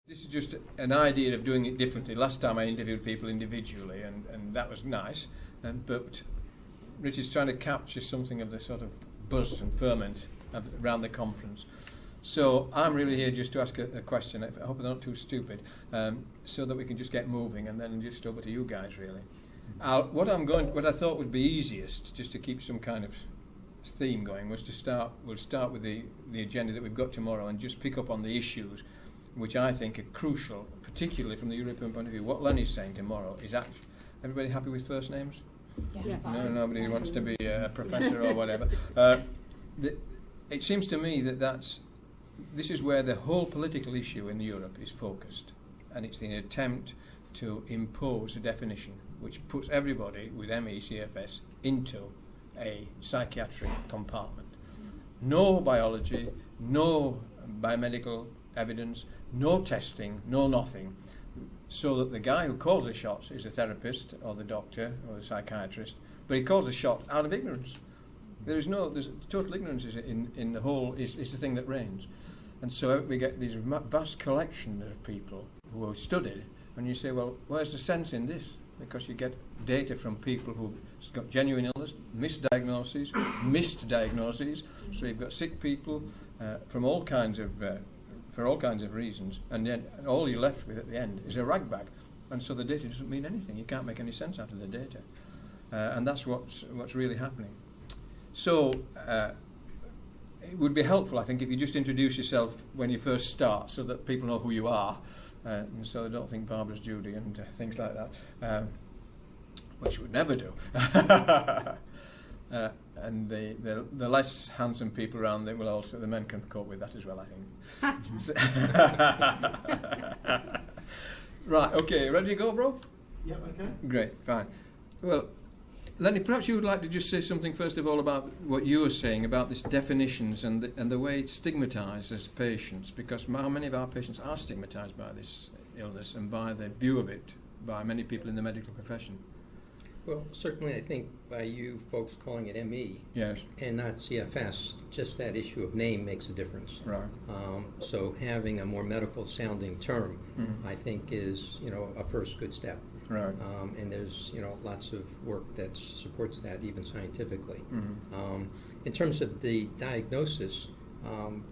This is just an idea of doing it differently. Last time I interviewed people individually, and that was nice. But Rich is trying to capture something of the sort of buzz and ferment around the conference. So I'm really here just to ask a question. I hope I'm not too stupid, so that we can just get moving, and then just over to you guys, really. What I thought would be easiest, just to keep some kind of theme going, was to start. We'll start with the agenda that we've got tomorrow, and just pick up on the issues which I think are crucial, particularly from the European point of view. What Lenny's saying tomorrow is that everybody happy with first names? Yeah. No, nobody wants to be a professor or whatever. It seems to me that this is where the whole political issue in Europe is focused, and it's an attempt to impose a definition which puts everybody with ME, CFS into a psychiatric compartment. No biology, no biomedical evidence, no testing, no nothing, so that the guy who calls the shots is a therapist or the doctor or the psychiatrist, but he calls the shot out of ignorance. There's total ignorance in the whole is the thing that reigns. And so we get these vast collection of people who have studied, and you say, well, where's the sense in this? Because you get data from people who've got genuine illness, misdiagnoses, missed diagnoses. So you've got sick people from all kinds of for all kinds of reasons, and then all you're left with at the end is a ragbag, and so the data doesn't mean anything. You can't make any sense out of the data, and that's what's really happening. So it would be helpful, I think, if you just introduce yourself when you first start, so that people know who you are, and so they don't think Barbara's Judy and things like that, which you would never do. And the less handsome people around them will also, the men can cope with that as well, I think. Right, okay, ready to go, bro? Yeah, okay. Great, fine. Well, Lenny, perhaps you would like to just say something first of all about what you were saying about these definitions and the way it stigmatises patients, because how many of our patients are stigmatised by this illness and by the view of it by many people in the medical profession. Well, certainly I think by you folks calling it ME Yes. and not CFS, just that issue of name makes a difference. Right. So having a more medical sounding term, I think is, a first good step. Right. And there's, lots of work that supports that even scientifically. In terms of the diagnosis,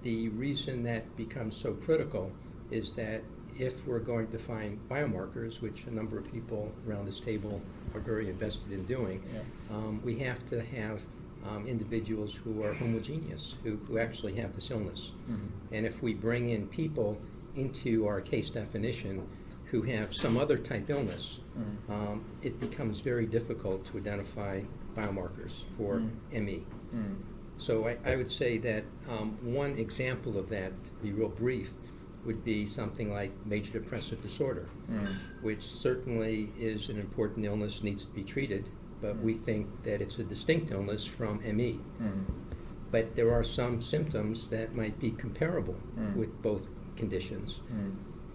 the reason that becomes so critical is that if we're going to find biomarkers, which a number of people around this table are very invested in doing, we have to have individuals who are homogeneous, who actually have this illness. And if we bring in people into our case definition who have some other type illness, it becomes very difficult to identify biomarkers for ME. So I would say that one example of that, to be real brief, would be something like major depressive disorder, which certainly is an important illness, needs to be treated, but we think that it's a distinct illness from ME. But there are some symptoms that might be comparable with both conditions.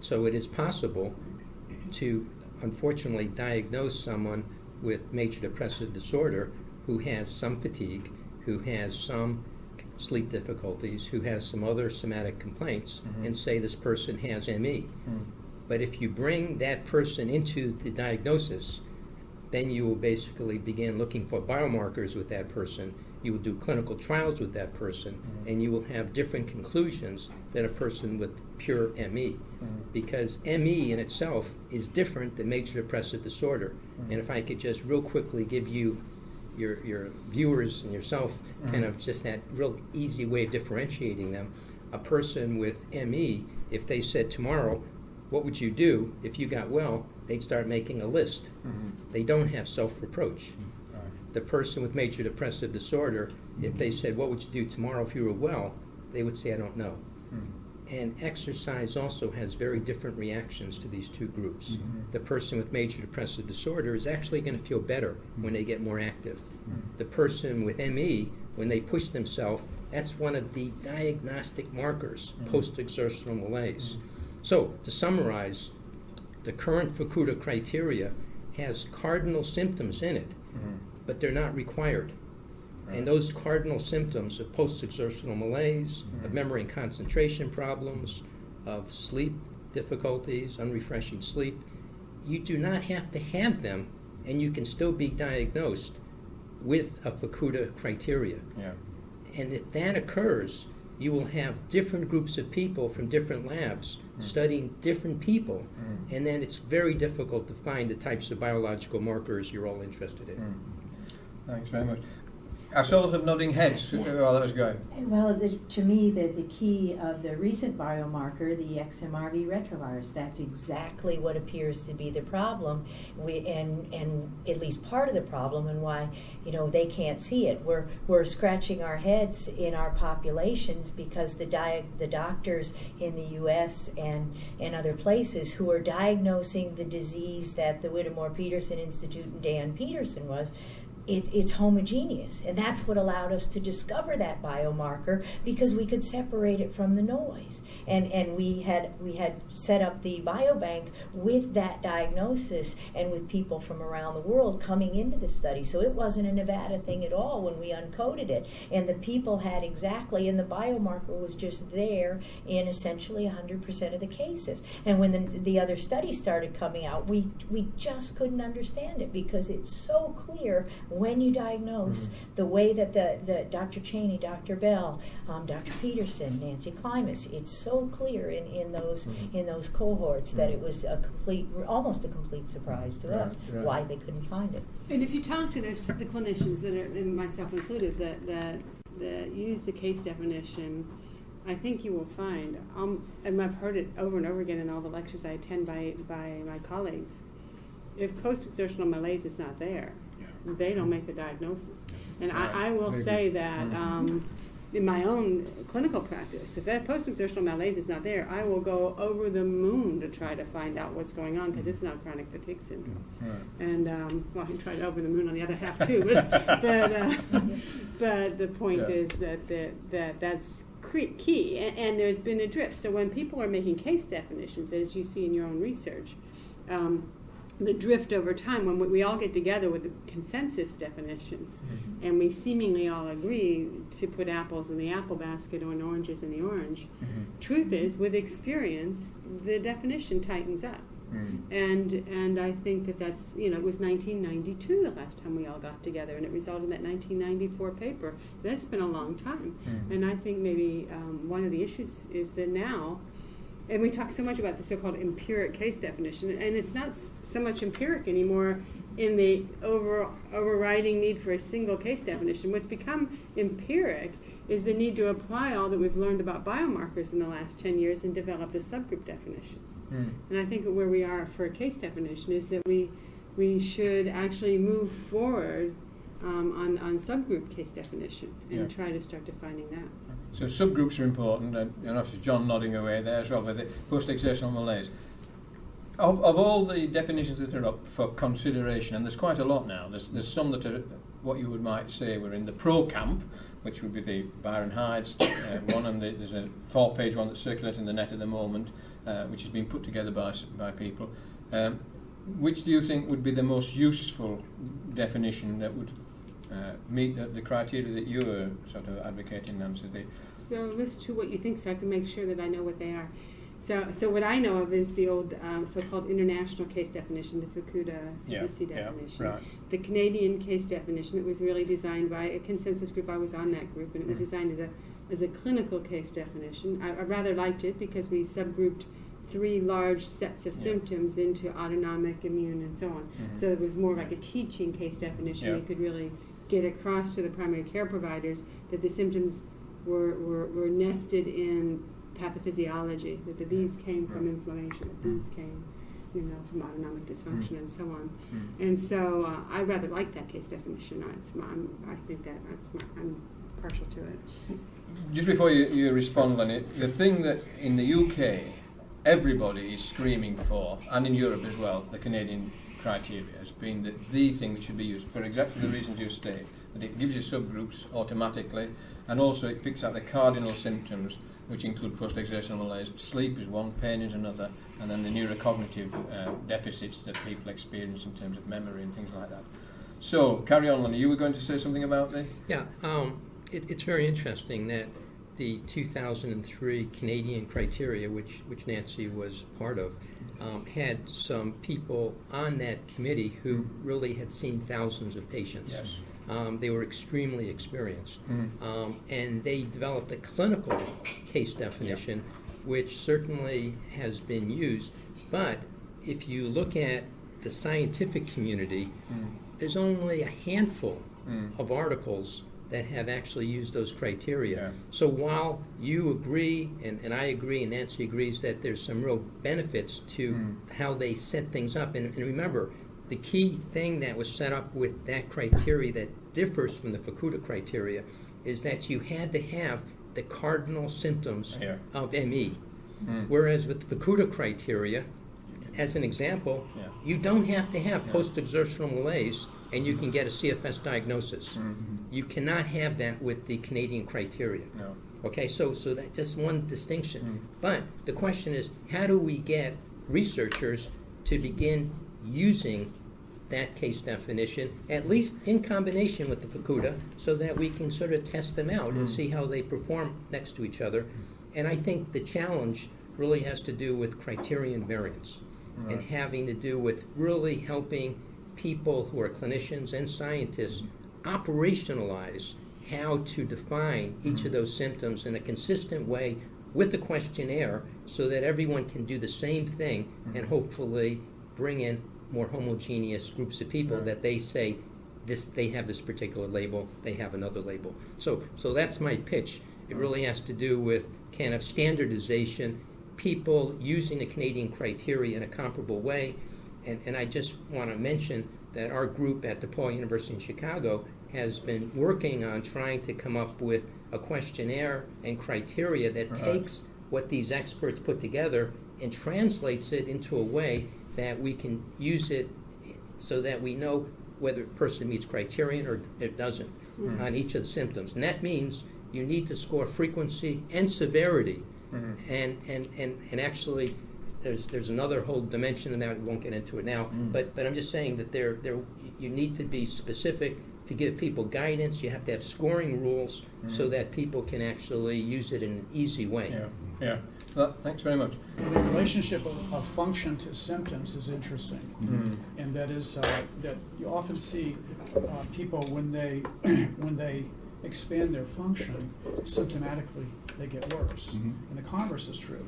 So it is possible to, unfortunately, diagnose someone with major depressive disorder who has some fatigue, who has some sleep difficulties, who has some other somatic complaints, and say this person has ME. But if you bring that person into the diagnosis, then you will basically begin looking for biomarkers with that person. You will do clinical trials with that person, and you will have different conclusions than a person with pure ME. Because ME in itself is different than major depressive disorder. And if I could just real quickly give you your viewers and yourself kind of just that real easy way of differentiating them. A person with ME, if they said tomorrow, what would you do if you got well, they'd start making a list. They don't have self-reproach. The person with major depressive disorder, if they said, what would you do tomorrow if you were well, they would say, I don't know. And exercise also has very different reactions to these two groups. The person with major depressive disorder is actually going to feel better when they get more active. The person with ME, when they push themselves, that's one of the diagnostic markers, post-exertional malaise. So, to summarize, the current Fukuda criteria has cardinal symptoms in it, but they're not required. And those cardinal symptoms of post-exertional malaise, of memory and concentration problems, of sleep difficulties, unrefreshing sleep. You do not have to have them, and you can still be diagnosed with a Fukuda criteria. Yeah. And if that occurs, you will have different groups of people from different labs studying different people, and then it's very difficult to find the types of biological markers you're all interested in. Thanks very much. I saw lots of nodding heads while that was going. Well, to me, the key of the recent biomarker, the XMRV retrovirus, that's exactly what appears to be the problem, and at least part of the problem, and why they can't see it. We're scratching our heads in our populations because the doctors in the U.S. and other places who are diagnosing the disease that the Whittemore-Peterson Institute and Dan Peterson was. It's homogeneous, and that's what allowed us to discover that biomarker, because we could separate it from the noise. And we had set up the biobank with that diagnosis and with people from around the world coming into the study. So it wasn't a Nevada thing at all when we uncoded it. And the people had exactly, and the biomarker was just there in essentially 100% of the cases. And when the other studies started coming out, we just couldn't understand it, because it's so clear when you diagnose, the way that the Dr. Cheney, Dr. Bell, Dr. Peterson, Nancy Klimas, it's so clear in those cohorts that it was almost a complete surprise to us why they couldn't find it. And if you talk to the clinicians that are, and myself included, that use the case definition, I think you will find, and I've heard it over and over again in all the lectures I attend by my colleagues, if post-exertional malaise is not there, they don't make the diagnosis. And I will say that in my own clinical practice, if that post-exertional malaise is not there, I will go over the moon to try to find out what's going on, because it's not chronic fatigue syndrome. And, well, I can try to over the moon on the other half too, but the point is that that's key, and there's been a drift. So when people are making case definitions, as you see in your own research, the drift over time, when we all get together with the consensus definitions, and we seemingly all agree to put apples in the apple basket or oranges in the orange, truth is, with experience, the definition tightens up. And I think that's, it was 1992 the last time we all got together, and it resulted in that 1994 paper. That's been a long time. And I think maybe one of the issues is that now, and we talk so much about the so-called empiric case definition, and it's not so much empiric anymore in the overriding need for a single case definition. What's become empiric is the need to apply all that we've learned about biomarkers in the last 10 years and develop the subgroup definitions. And I think where we are for a case definition is that we should actually move forward on subgroup case definition and try to start defining that. So subgroups are important, and obviously John nodding away there as well with the post-exertional malaise. Of all the definitions that are up for consideration, and there's quite a lot now, there's some that are what you might say were in the pro camp, which would be the Byron Hyde's one, and there's a 4-page one that's circulating the net at the moment, which has been put together by people. Which do you think would be the most useful definition that would meet the criteria that you were sort of advocating, Nancy? So list to what you think, so I can make sure that I know what they are. So what I know of is the old so-called international case definition, the Fukuda CBC definition. The Canadian case definition that was really designed by a consensus group. I was on that group, and it was designed as a clinical case definition. I rather liked it because we subgrouped 3 large sets of symptoms into autonomic, immune, and so on. So it was more like a teaching case definition. We could really get across to the primary care providers that the symptoms were nested in pathophysiology, that these came from inflammation, that these came from autonomic dysfunction, and so on. And so I rather like that case definition. I think I'm partial to it. Just before you respond on it, the thing that in the UK everybody is screaming for, and in Europe as well, the Canadian criteria has been the thing that should be used for exactly the reasons you state, that it gives you subgroups automatically, and also it picks out the cardinal symptoms, which include post-exertional malaise. Sleep is one, pain is another, and then the neurocognitive deficits that people experience in terms of memory and things like that. So, carry on, Lonnie. You were going to say something about this? Yeah, it's very interesting that the 2003 Canadian criteria, which Nancy was part of, had some people on that committee who really had seen thousands of patients. Yes. They were extremely experienced. And they developed a clinical case definition, which certainly has been used. But if you look at the scientific community, there's only a handful of articles that have actually used those criteria. Yeah. So while you agree, and I agree, and Nancy agrees, that there's some real benefits to how they set things up, and remember, the key thing that was set up with that criteria that differs from the Fukuda criteria is that you had to have the cardinal symptoms of ME. Whereas with the Fukuda criteria, as an example, you don't have to have post-exertional malaise and you can get a CFS diagnosis. You cannot have that with the Canadian criteria. No. Okay, so that's just one distinction. But the question is, how do we get researchers to begin using that case definition, at least in combination with the Fukuda, so that we can sort of test them out and see how they perform next to each other? And I think the challenge really has to do with criterion variance and having to do with really helping people who are clinicians and scientists operationalize how to define each of those symptoms in a consistent way with the questionnaire so that everyone can do the same thing and hopefully bring in more homogeneous groups of people that they say this, they have this particular label, they have another label. So that's my pitch. It really has to do with kind of standardization, people using the Canadian criteria in a comparable way. And I just want to mention that our group at DePaul University in Chicago has been working on trying to come up with a questionnaire and criteria that takes what these experts put together and translates it into a way that we can use it so that we know whether a person meets criterion or it doesn't on each of the symptoms. And that means you need to score frequency and severity. And actually, there's another whole dimension in that. We won't get into it now. But I'm just saying that you need to be specific to give people guidance. You have to have scoring rules so that people can actually use it in an easy way. Yeah. Well, thanks very much. The relationship of function to symptoms is interesting, and that is that you often see people when they expand their function, symptomatically they get worse, and the converse is true.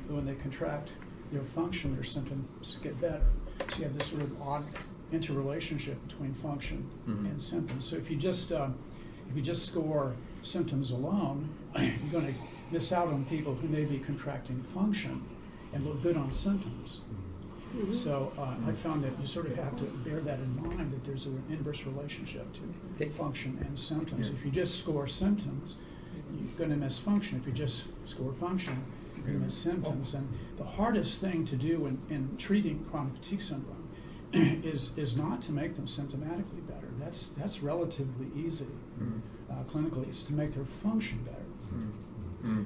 When they contract their function, their symptoms get better. So you have this sort of odd interrelationship between function and symptoms. So if you just score symptoms alone, you're going to miss out on people who may be contracting function and look good on symptoms. So I found that you sort of have to bear that in mind, that there's an inverse relationship to function and symptoms. If you just score symptoms, you're going to miss function. If you just score function, you're going to miss symptoms. And the hardest thing to do in treating chronic fatigue syndrome is not to make them symptomatically better. That's relatively easy clinically. It's to make their function better.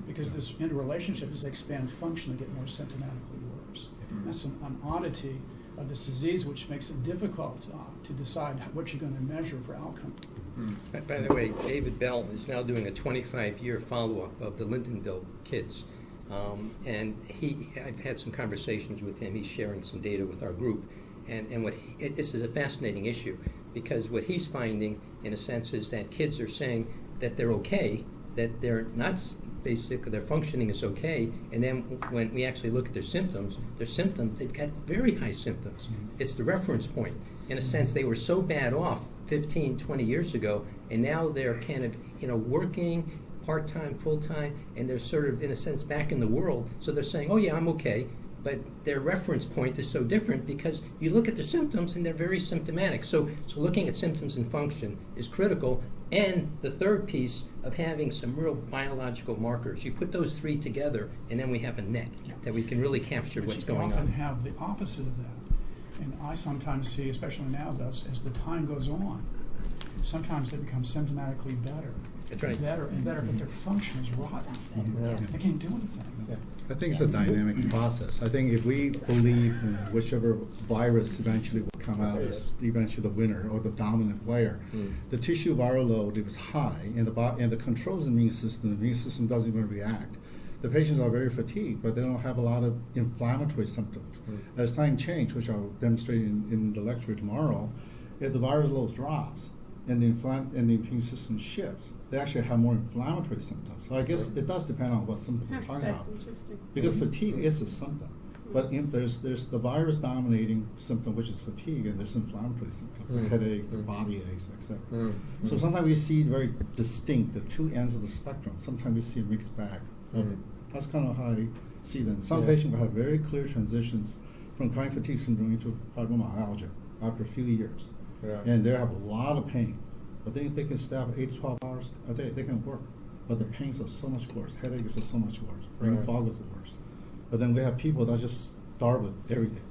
Because this interrelationship, as they expand function, they get more symptomatically worse. That's an oddity of this disease, which makes it difficult to decide what you're going to measure for outcome. By the way, David Bell is now doing a 25-year follow-up of the Lyndonville kids. And I've had some conversations with him. He's sharing some data with our group. And this is a fascinating issue, because what he's finding, in a sense, is that kids are saying that they're okay, that they're not basically, their functioning is okay, and then when we actually look at their symptoms, they've got very high symptoms. It's the reference point. In a sense, they were so bad off 15, 20 years ago, and now they're kind of, working part-time, full-time, and they're sort of, in a sense, back in the world. So they're saying, oh yeah, I'm okay, but their reference point is so different because you look at the symptoms and they're very symptomatic. So looking at symptoms and function is critical. And the third piece of having some real biological markers. You put those three together, and then we have a net that we can really capture what's going on. You often have the opposite of that. And I sometimes see, especially now, as the time goes on, sometimes they become symptomatically better. That's right. Better and better, but their function is rotten. They can't do anything. I think it's a dynamic process. I think if we believe in whichever virus eventually will come out as eventually the winner or the dominant player, the tissue viral load, if it's high, and the controls the immune system doesn't even react. The patients are very fatigued, but they don't have a lot of inflammatory symptoms. As time changes, which I'll demonstrate in the lecture tomorrow, if the virus load drops and the immune system shifts, they actually have more inflammatory symptoms. So I guess it does depend on what symptom we're talking about. That's interesting. Because fatigue is a symptom. But there's the virus dominating symptom, which is fatigue, and there's inflammatory symptoms, the headaches, the body aches, etc. So sometimes we see very distinct, the two ends of the spectrum. Sometimes we see a mixed bag. That's kind of how I see them. Some patients will have very clear transitions from chronic fatigue syndrome into fibromyalgia after a few years. And they have a lot of pain. But they can stay up 8 to 12 hours a day. They can work. But the pains are so much worse. Headaches are so much worse. Brain fog is worse. But then we have people that just start with everything.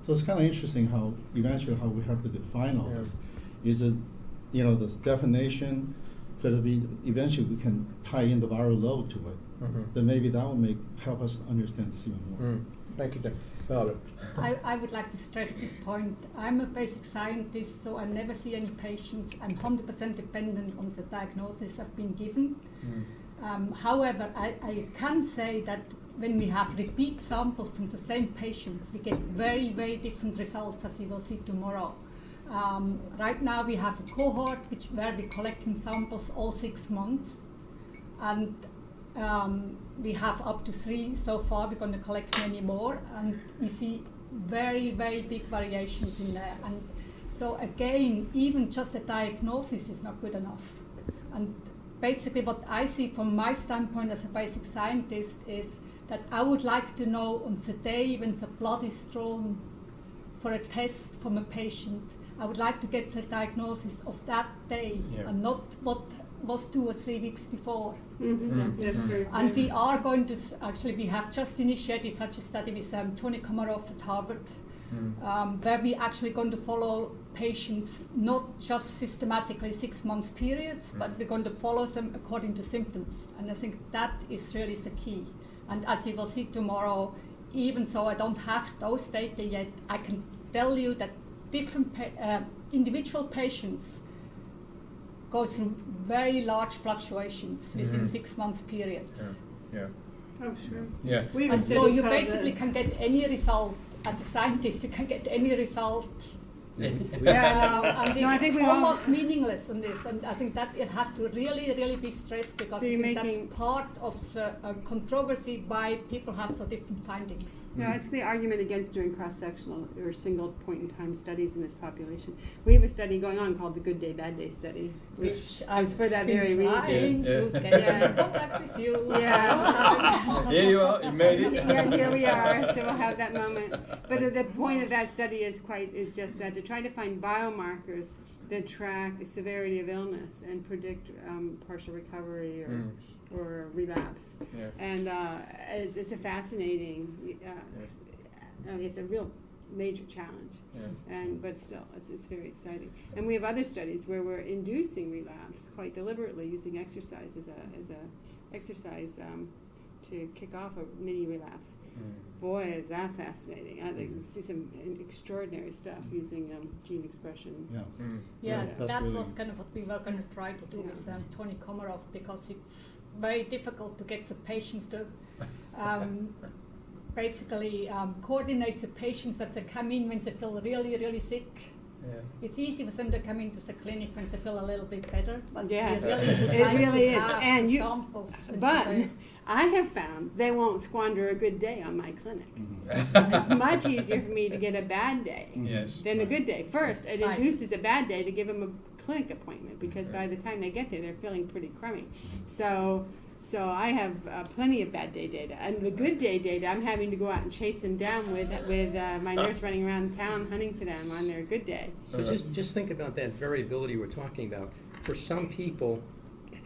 So it's kind of interesting how eventually how we have to define all this. Is it, the definition, could it be, eventually we can tie in the viral load to it. Then maybe that will help us understand this even more. Thank you, Barbara. I would like to stress this point. I'm a basic scientist, so I never see any patients. I'm 100% dependent on the diagnosis I've been given. However, I can say that when we have repeat samples from the same patients, we get very, very different results, as you will see tomorrow. Right now we have a cohort where we're collecting samples all 6 months, and we have up to 3 so far. We're going to collect many more, and we see very, very big variations in there. And so again, even just a diagnosis is not good enough. And basically what I see from my standpoint as a basic scientist is that I would like to know on the day when the blood is drawn for a test from a patient, I would like to get the diagnosis of that day and not what was 2 or 3 weeks before. And we are going to, we have just initiated such a study with Tony Komarov at Harvard, where we actually going to follow patients not just systematically 6 month periods, but we're going to follow them according to symptoms. And I think that is really the key. And as you will see tomorrow, even though I don't have those data yet, I can tell you that different individual patients go through very large fluctuations within 6 month periods. Oh, sure. Yeah. And so you basically can get any result. As a scientist, you can get any result. And I think we almost meaningless on this, and I think that it has to really, really be stressed, because I think that's part of the controversy why people have so different findings. Yeah, it's the argument against doing cross-sectional or single point-in-time studies in this population. We have a study going on called the Good Day, Bad Day study, which is for that very reason. To get in contact with you. Yeah. Here you are, you made it. Yeah, here we are, so we'll have that moment. But the point of that study is just that, to try to find biomarkers that track the severity of illness and predict partial recovery or relapse. And it's a fascinating, it's a real major challenge. But still, it's very exciting. And we have other studies where we're inducing relapse quite deliberately, using exercise as a exercise to kick off a mini relapse. Boy, is that fascinating. I think see some extraordinary stuff using gene expression. That was kind of what we were going to try to do with Tony Komarov, because it's very difficult to get the patients to basically coordinate the patients that they come in when they feel really, really sick. It's easy for them to come into the clinic when they feel a little bit better, but it really really is. have And samples. but I have found they won't squander a good day on my clinic. It's much easier for me to get a bad day than a good day. First, it induces a bad day to give them a clinic appointment, because by the time they get there, they're feeling pretty crummy. So I have plenty of bad day data. And the good day data, I'm having to go out and chase them down with my nurse running around town hunting for them on their good day. So just think about that variability we're talking about. For some people,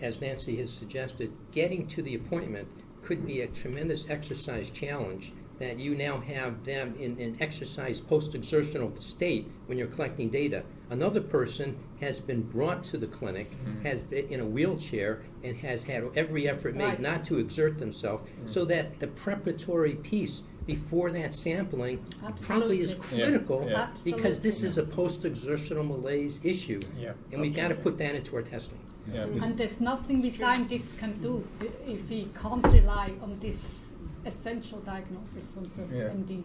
as Nancy has suggested, getting to the appointment could be a tremendous exercise challenge that you now have them in an exercise post-exertional state when you're collecting data. Another person has been brought to the clinic, has been in a wheelchair, and has had every effort made Right. not to exert themselves, so that the preparatory piece before that sampling probably is Absolutely. critical, Yeah. because this is a post-exertional malaise issue, Yeah. and we've got to put that into our testing. Yeah. And there's nothing we scientists can do if we can't rely on this essential diagnosis from the Yeah, MDs.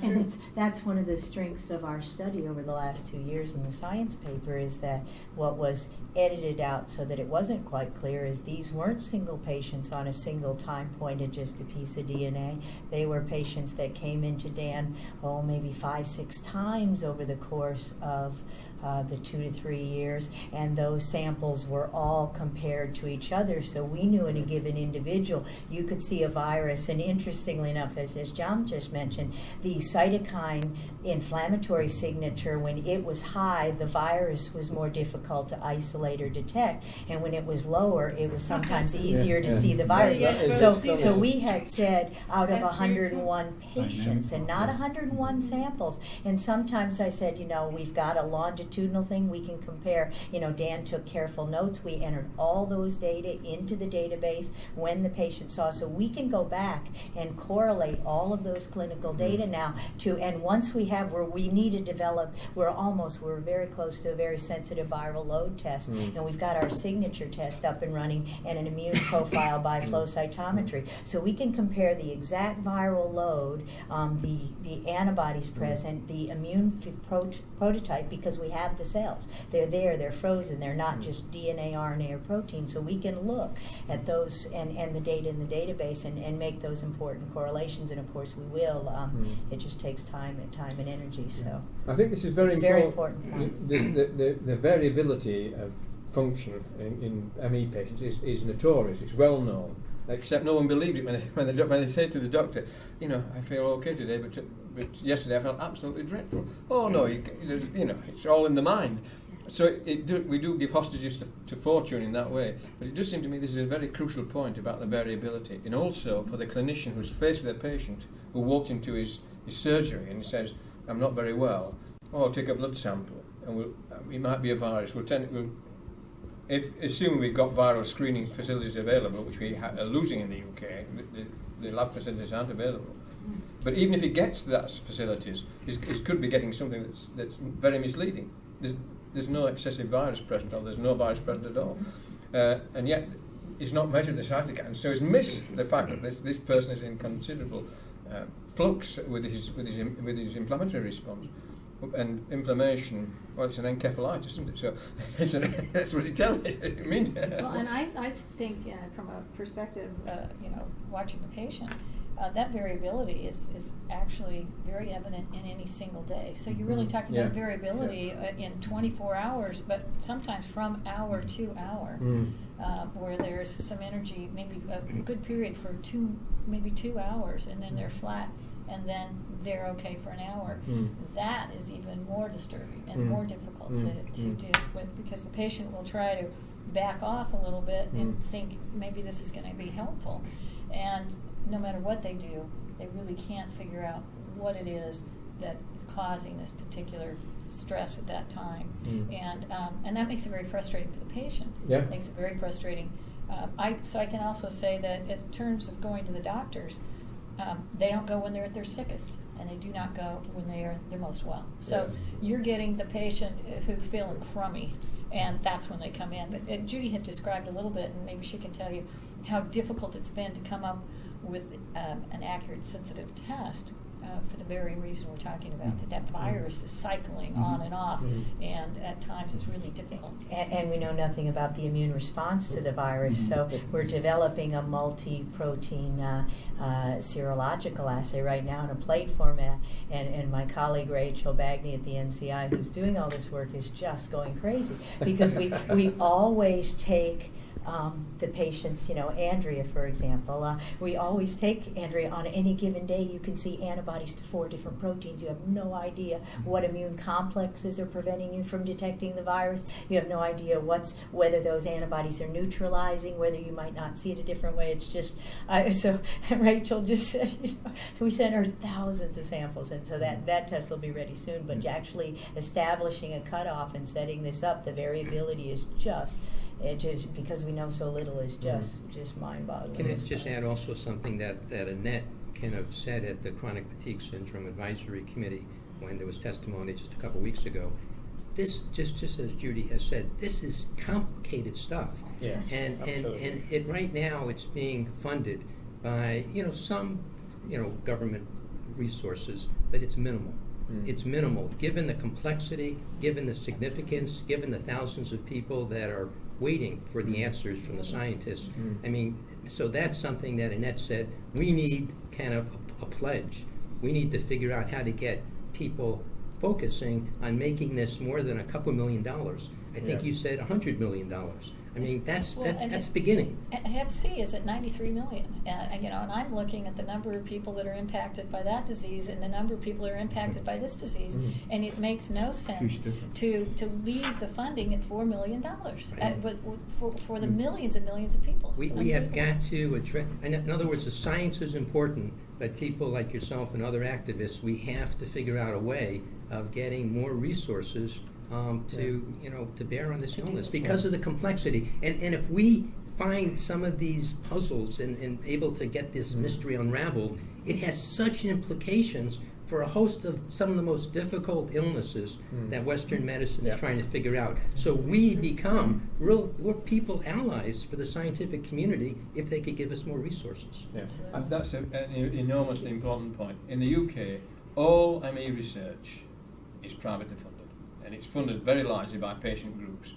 yeah. And that's one of the strengths of our study over the last 2 years in the science paper, is that what was edited out so that it wasn't quite clear is these weren't single patients on a single time point at just a piece of DNA. They were patients that came into Dan, maybe 5-6 times over the course of the 2 to 3 years, and those samples were all compared to each other, so we knew in a given individual you could see a virus. And interestingly enough, as John just mentioned, the cytokine inflammatory signature, when it was high, the virus was more difficult to isolate or detect, and when it was lower, it was sometimes easier to see the virus. Yes, So we had said out of That's very 101 patients and not 101 samples, and sometimes I said, we've got a longitudinal thing we can compare. Dan took careful notes. We entered all those data into the database when the patient saw, so we can go back and correlate all of those clinical data now and once we have where we need to develop, we're very close to a very sensitive viral load test, and we've got our signature test up and running and an immune profile by flow cytometry, so we can compare the exact viral load, the antibodies present, the immune prototype, because we have the cells. They're there, they're frozen, they're not just DNA, RNA, or protein, so we can look at those and the data in the database and make those important correlations, and of course we will. It just takes time and energy, so I think this is very it's very important. important. The variability of function in ME patients is notorious. It's well known, except no one believes it when they say to the doctor, I feel okay today, but yesterday I felt absolutely dreadful. Oh no, it's all in the mind. So we do give hostages to fortune in that way, but it does seem to me this is a very crucial point about the variability, and also for the clinician who's faced with a patient who walks into his surgery and says, "I'm not very well." Oh, I'll take a blood sample, and it might be a virus. Assuming we've got viral screening facilities available, which we are losing in the UK, the lab facilities aren't available. But even if he gets that facilities, he could be getting something that's very misleading. There's no excessive virus present, or there's no virus present at all, and yet he's not measured the cytokines, so he's missed the fact that this person is in considerable flux with his inflammatory response. And inflammation, well, it's an encephalitis, isn't it? So that's what it tells me. Well, and I think from a perspective, watching the patient, that variability is actually very evident in any single day. So you're really talking about variability in 24 hours, but sometimes from hour to hour, where there's some energy, maybe a good period for 2 hours, and then they're flat, and then they're okay for an hour. That is even more disturbing and more difficult to deal with, because the patient will try to back off a little bit and think maybe this is going to be helpful. And no matter what they do, they really can't figure out what it is that is causing this particular stress at that time. And that makes it very frustrating for the patient. Yeah. It makes it very frustrating. So I can also say that in terms of going to the doctors, they don't go when they're at their sickest, and they do not go when they are their most well. So you're getting the patient who's feeling crummy, and that's when they come in. But Judy had described a little bit, and maybe she can tell you how difficult it's been to come up with an accurate, sensitive test for the very reason we're talking about, that virus is cycling on and off, and at times it's really difficult. And we know nothing about the immune response to the virus, so we're developing a multi-protein serological assay right now in a plate format, and my colleague Rachel Bagney at the NCI, who's doing all this work, is just going crazy, because we always take the patients, Andrea, for example, we always take Andrea on any given day. You can see antibodies to 4 different proteins. You have no idea what immune complexes are preventing you from detecting the virus. You have no idea whether those antibodies are neutralizing, whether you might not see it a different way. It's just, so Rachel just said, we sent her thousands of samples, and so that test will be ready soon. But actually establishing a cutoff and setting this up, the variability is just because we know so little, is just mind-boggling. Can I just add also something that Annette kind of said at the Chronic Fatigue Syndrome Advisory Committee when there was testimony just a couple weeks ago? This, just as Judy has said, this is complicated stuff. Yes, and it right now it's being funded by some government resources, but it's minimal. It's minimal, given the complexity, given the significance, given the thousands of people that are waiting for the answers from the scientists. I mean, so that's something that Annette said, we need kind of a pledge. We need to figure out how to get people focusing on making this more than a couple $1 million. I think you said $100 million. I mean, that's beginning. Hep C is at 93 million, and I'm looking at the number of people that are impacted by that disease and the number of people that are impacted by this disease, and it makes no sense to leave the funding at $4 million for the millions and millions of people. We have got to address. In other words, the science is important, but people like yourself and other activists, we have to figure out a way of getting more resources to bear on this illness because of the complexity. And if we find some of these puzzles and able to get this mystery unraveled, it has such implications for a host of some of the most difficult illnesses that Western medicine is trying to figure out. So we become we're people allies for the scientific community if they could give us more resources. Yes, and that's an enormously important point. In the UK, all ME research is privately funded. And it's funded very largely by patient groups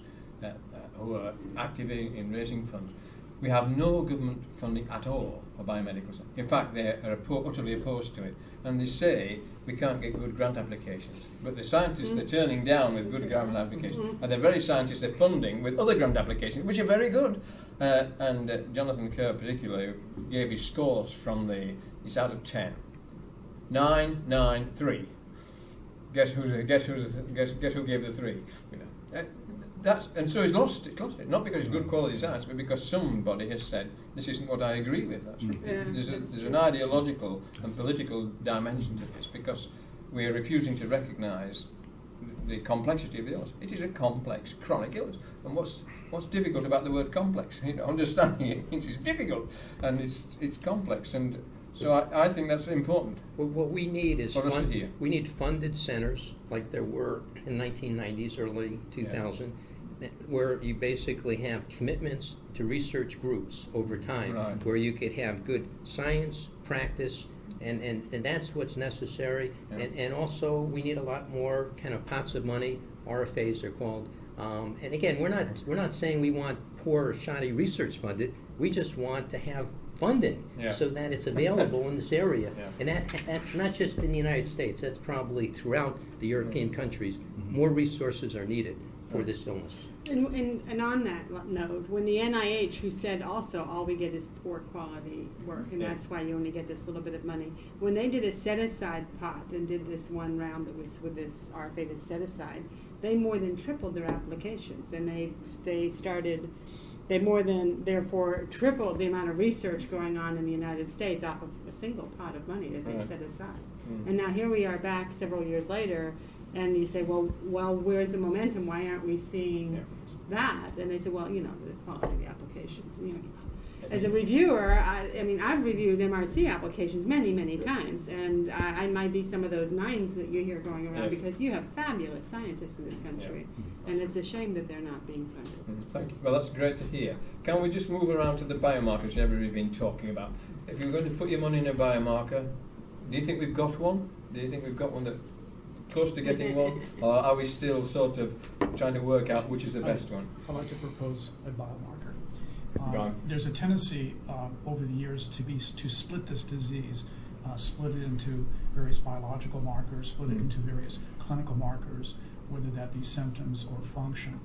who are active in raising funds. We have no government funding at all for biomedical science. In fact, they are utterly opposed to it. And they say we can't get good grant applications. But the scientists they're turning down with good grant applications are the very scientists they're funding with other grant applications, which are very good. And Jonathan Kerr particularly gave his scores from it's out of 10. 9, 9, 3. Guess who gave the 3? And so he's lost it. Not because it's good quality science, but because somebody has said this isn't what I agree with. There's an ideological and political dimension to this because we are refusing to recognise the complexity of the illness. It is a complex chronic illness, and what's difficult about the word complex? Understanding it is difficult, and it's complex and. So I think that's important. Well, what we need is we need funded centers like there were in 1990s, early 2000, where you basically have commitments to research groups over time, where you could have good science, practice, and that's what's necessary. Yeah. And also we need a lot more kind of pots of money, RFAs they're called. And again, we're not saying we want poor or shoddy research funded. We just want to have funding so that it's available in this area. And that's not just in the United States, that's probably throughout the European countries. More resources are needed for this illness. And on that note, when the NIH, who said also all we get is poor quality work, and that's why you only get this little bit of money, when they did a set-aside pot and did this one round that was with this RFA, this set-aside, they more than tripled their applications, and they more than, therefore, tripled the amount of research going on in the United States off of a single pot of money that they set aside. And now here we are back several years later, and you say, well, where's the momentum? Why aren't we seeing that? And they say, well, the quality of the applications. As a reviewer, I've reviewed MRC applications many, many times, and I might be some of those 9s that you hear going around because you have fabulous scientists in this country, and it's a shame that they're not being funded. Thank you. Well, that's great to hear. Can we just move around to the biomarkers everybody's been talking about? If you're going to put your money in a biomarker, do you think we've got one? Do you think we've got one that close to getting one, or are we still sort of trying to work out which is the best one? I'd like to propose a biomarker. There's a tendency over the years to split this disease, split it into various biological markers, split it into various clinical markers, whether that be symptoms or function.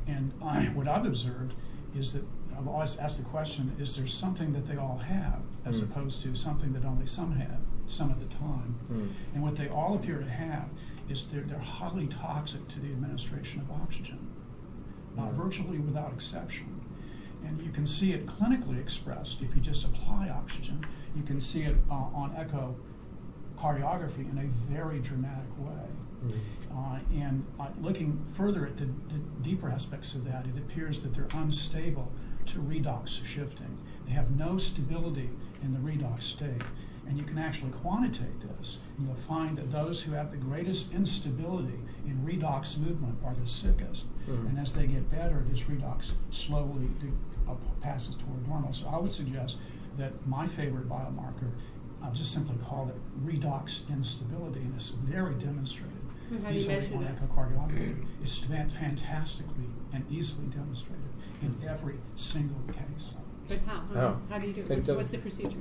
And what I've observed is that I've always asked the question, is there something that they all have as opposed to something that only some have some of the time? And what they all appear to have is they're highly toxic to the administration of oxygen, virtually without exception. And you can see it clinically expressed if you just apply oxygen. You can see it on echocardiography in a very dramatic way. And looking further at the deeper aspects of that, it appears that they're unstable to redox shifting. They have no stability in the redox state. And you can actually quantitate this, and you'll find that those who have the greatest instability in redox movement are the sickest. And as they get better, this redox slowly passes toward normal. So I would suggest that my favorite biomarker, I'll just simply call it redox instability, and it's very demonstrated. How do you measure on that? echocardiography. It's fantastically and easily demonstrated in every single case. But how do you do it? What's the procedure?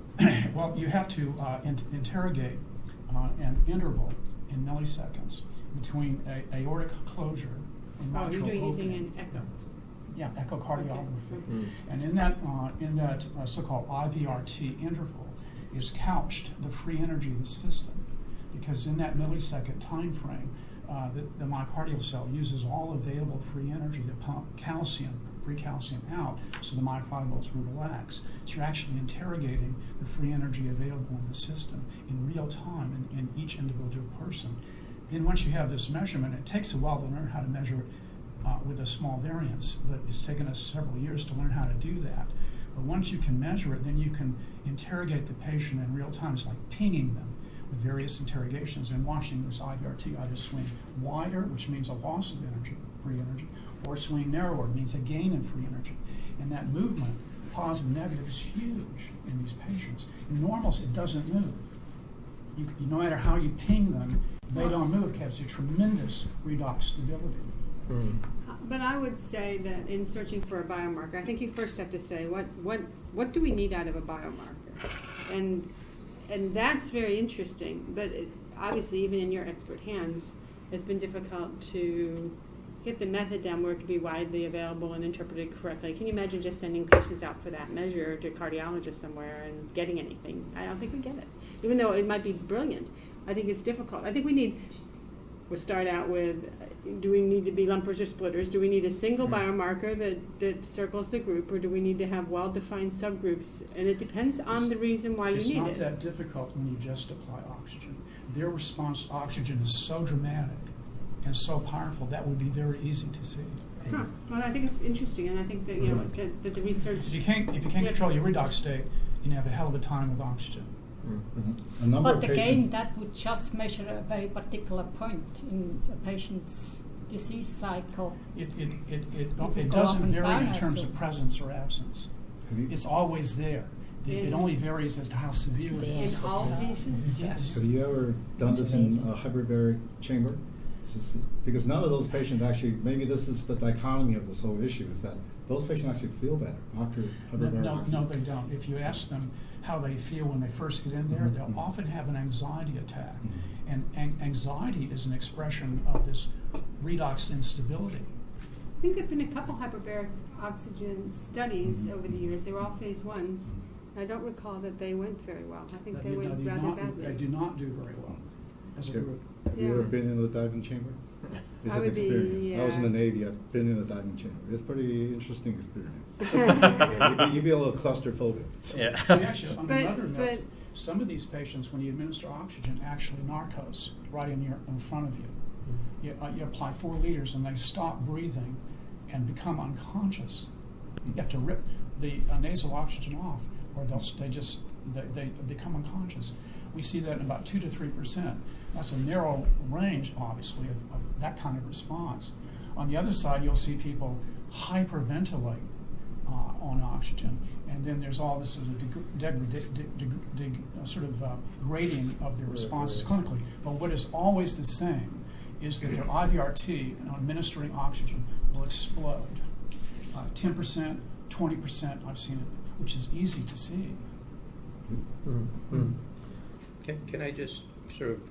Well, you have to interrogate an interval in milliseconds between aortic closure and Oh, you're mitral using opening. an echo. Yeah, echocardiography. Okay. And in that so-called IVRT interval is couched the free energy of the system, because in that millisecond time frame, the myocardial cell uses all available free energy to pump free calcium out, so the myofibrils will relax. So you're actually interrogating the free energy available in the system in real time in each individual person. Then once you have this measurement, it takes a while to learn how to measure it with a small variance, but it's taken us several years to learn how to do that. But once you can measure it, then you can interrogate the patient in real time. It's like pinging them with various interrogations and watching this IVRT either swing wider, which means a loss of energy, free energy, or swing narrower, means a gain in free energy. And that movement, positive, negative, is huge in these patients. In normals, it doesn't move. No matter how you ping them, they don't move because there's tremendous redox stability. But I would say that in searching for a biomarker, I think you first have to say what do we need out of a biomarker, and that's very interesting. But obviously, even in your expert hands, it's been difficult to get the method down where it could be widely available and interpreted correctly. Can you imagine just sending patients out for that measure to a cardiologist somewhere and getting anything? I don't think we get it, even though it might be brilliant. I think it's difficult. I think we'll start out with, do we need to be lumpers or splitters? Do we need a single biomarker that circles the group, or do we need to have well-defined subgroups? And it depends on the reason why you need it. It's not that difficult when you just apply oxygen. Their response to oxygen is so dramatic and so powerful, that would be very easy to see. Well, I think it's interesting, and I think that that the research. If you can't control your redox state, you can have a hell of a time with oxygen. A number But of again, patients, that would just measure a very particular point in a patient's disease cycle. It go doesn't up and vary down, in I terms see. of presence or absence. It's always there. It only varies as to how severe it In is. all patients? Yes. have you ever done this in a hyperbaric chamber? Because none of those patients actually, maybe this is the dichotomy of this whole issue, is that those patients actually feel better after hyperbaric oxygen. No, they don't. If you ask them how they feel when they first get in there, they'll often have an anxiety attack. And anxiety is an expression of this redox instability. I think there have been a couple hyperbaric oxygen studies over the years. They were all phase 1s. I don't recall that they went very well. I think they went rather badly. They do not do very well as a group. Have you ever been in the diving chamber? It's I an would be, experience. I was in the Navy. I've been in the diving chamber. It's a pretty interesting experience. you be a little claustrophobic. Yeah. Actually, on But- another note, but- some of these patients, when you administer oxygen, actually narcose right in front of you. You apply 4 liters and they stop breathing and become unconscious. You have to rip the nasal oxygen off, or they become unconscious. We see that in about 2 to 3%. That's a narrow range, obviously, of that kind of response. On the other side, you'll see people hyperventilate on oxygen, and then there's all this sort of grading of their responses clinically. But what is always the same is that their IVRT and administering oxygen will explode. 10%, 20%, I've seen it, which is easy to see. Can I just sort of,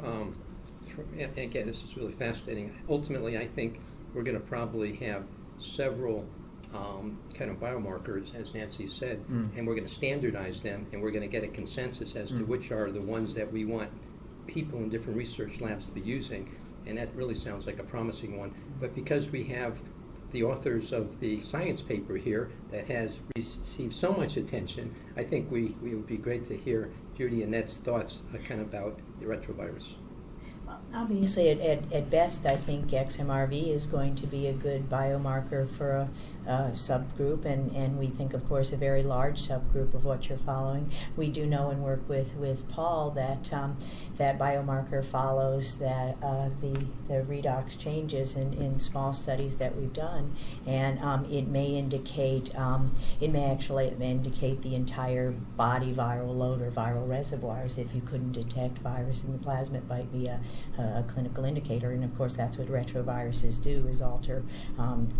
and again, this is really fascinating. Ultimately, I think we're going to probably have several kind of biomarkers, as Nancy said, and we're going to standardize them, and we're going to get a consensus as to which are the ones that we want people in different research labs to be using, and that really sounds like a promising one. But because we have the authors of the science paper here that has received so much attention, I think we would be great to hear Judy and Ned's thoughts kind of about the retrovirus. Obviously, at best, I think XMRV is going to be a good biomarker for a subgroup, and we think, of course, a very large subgroup of what you're following. We do know and work with Paul that that biomarker follows that the redox changes in small studies that we've done, and it may actually indicate the entire body viral load or viral reservoirs. If you couldn't detect virus in the plasma, it might be a clinical indicator, and of course that's what retroviruses do, is alter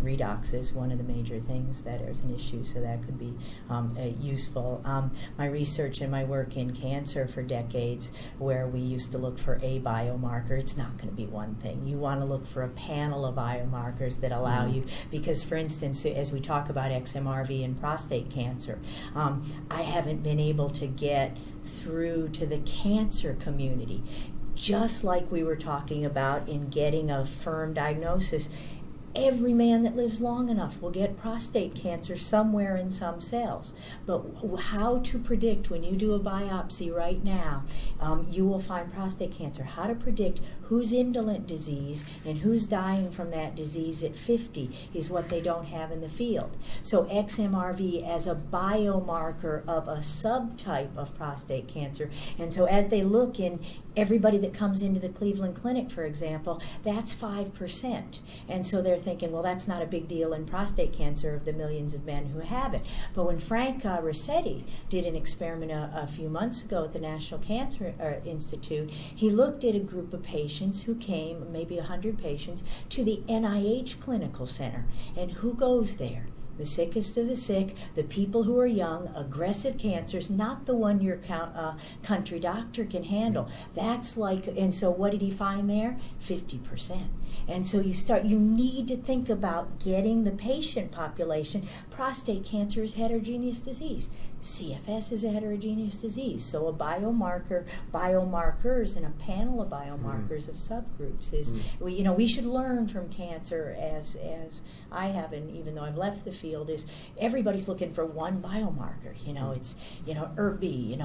redox is one of the major things that is an issue, so that could be useful. My research and my work in cancer for decades, where we used to look for a biomarker, it's not going to be one thing. You want to look for a panel of biomarkers that allow you, because for instance, as we talk about XMRV in prostate cancer, I haven't been able to get through to the cancer community. Just like we were talking about in getting a firm diagnosis, every man that lives long enough will get prostate cancer somewhere in some cells. But how to predict, when you do a biopsy right now, you will find prostate cancer. How to predict who's indolent disease and who's dying from that disease at 50 is what they don't have in the field. So XMRV as a biomarker of a subtype of prostate cancer. And so as they look in everybody that comes into the Cleveland Clinic, for example, that's 5%. And so they're thinking, well, that's not a big deal in prostate cancer of the millions of men who have it. But when Frank Rossetti did an experiment a few months ago at the National Cancer Institute, he looked at a group of patients who came, maybe 100 patients, to the NIH Clinical Center. And who goes there? The sickest of the sick, the people who are young, aggressive cancers, not the one your country doctor can handle. That's like, and so what did he find there? 50%. And so you need to think about getting the patient population. Prostate cancer is heterogeneous disease. CFS is a heterogeneous disease. So a biomarkers and a panel of biomarkers of subgroups is, we should learn from cancer as I have, and even though I've left the field, is everybody's looking for one biomarker. It's, ERB,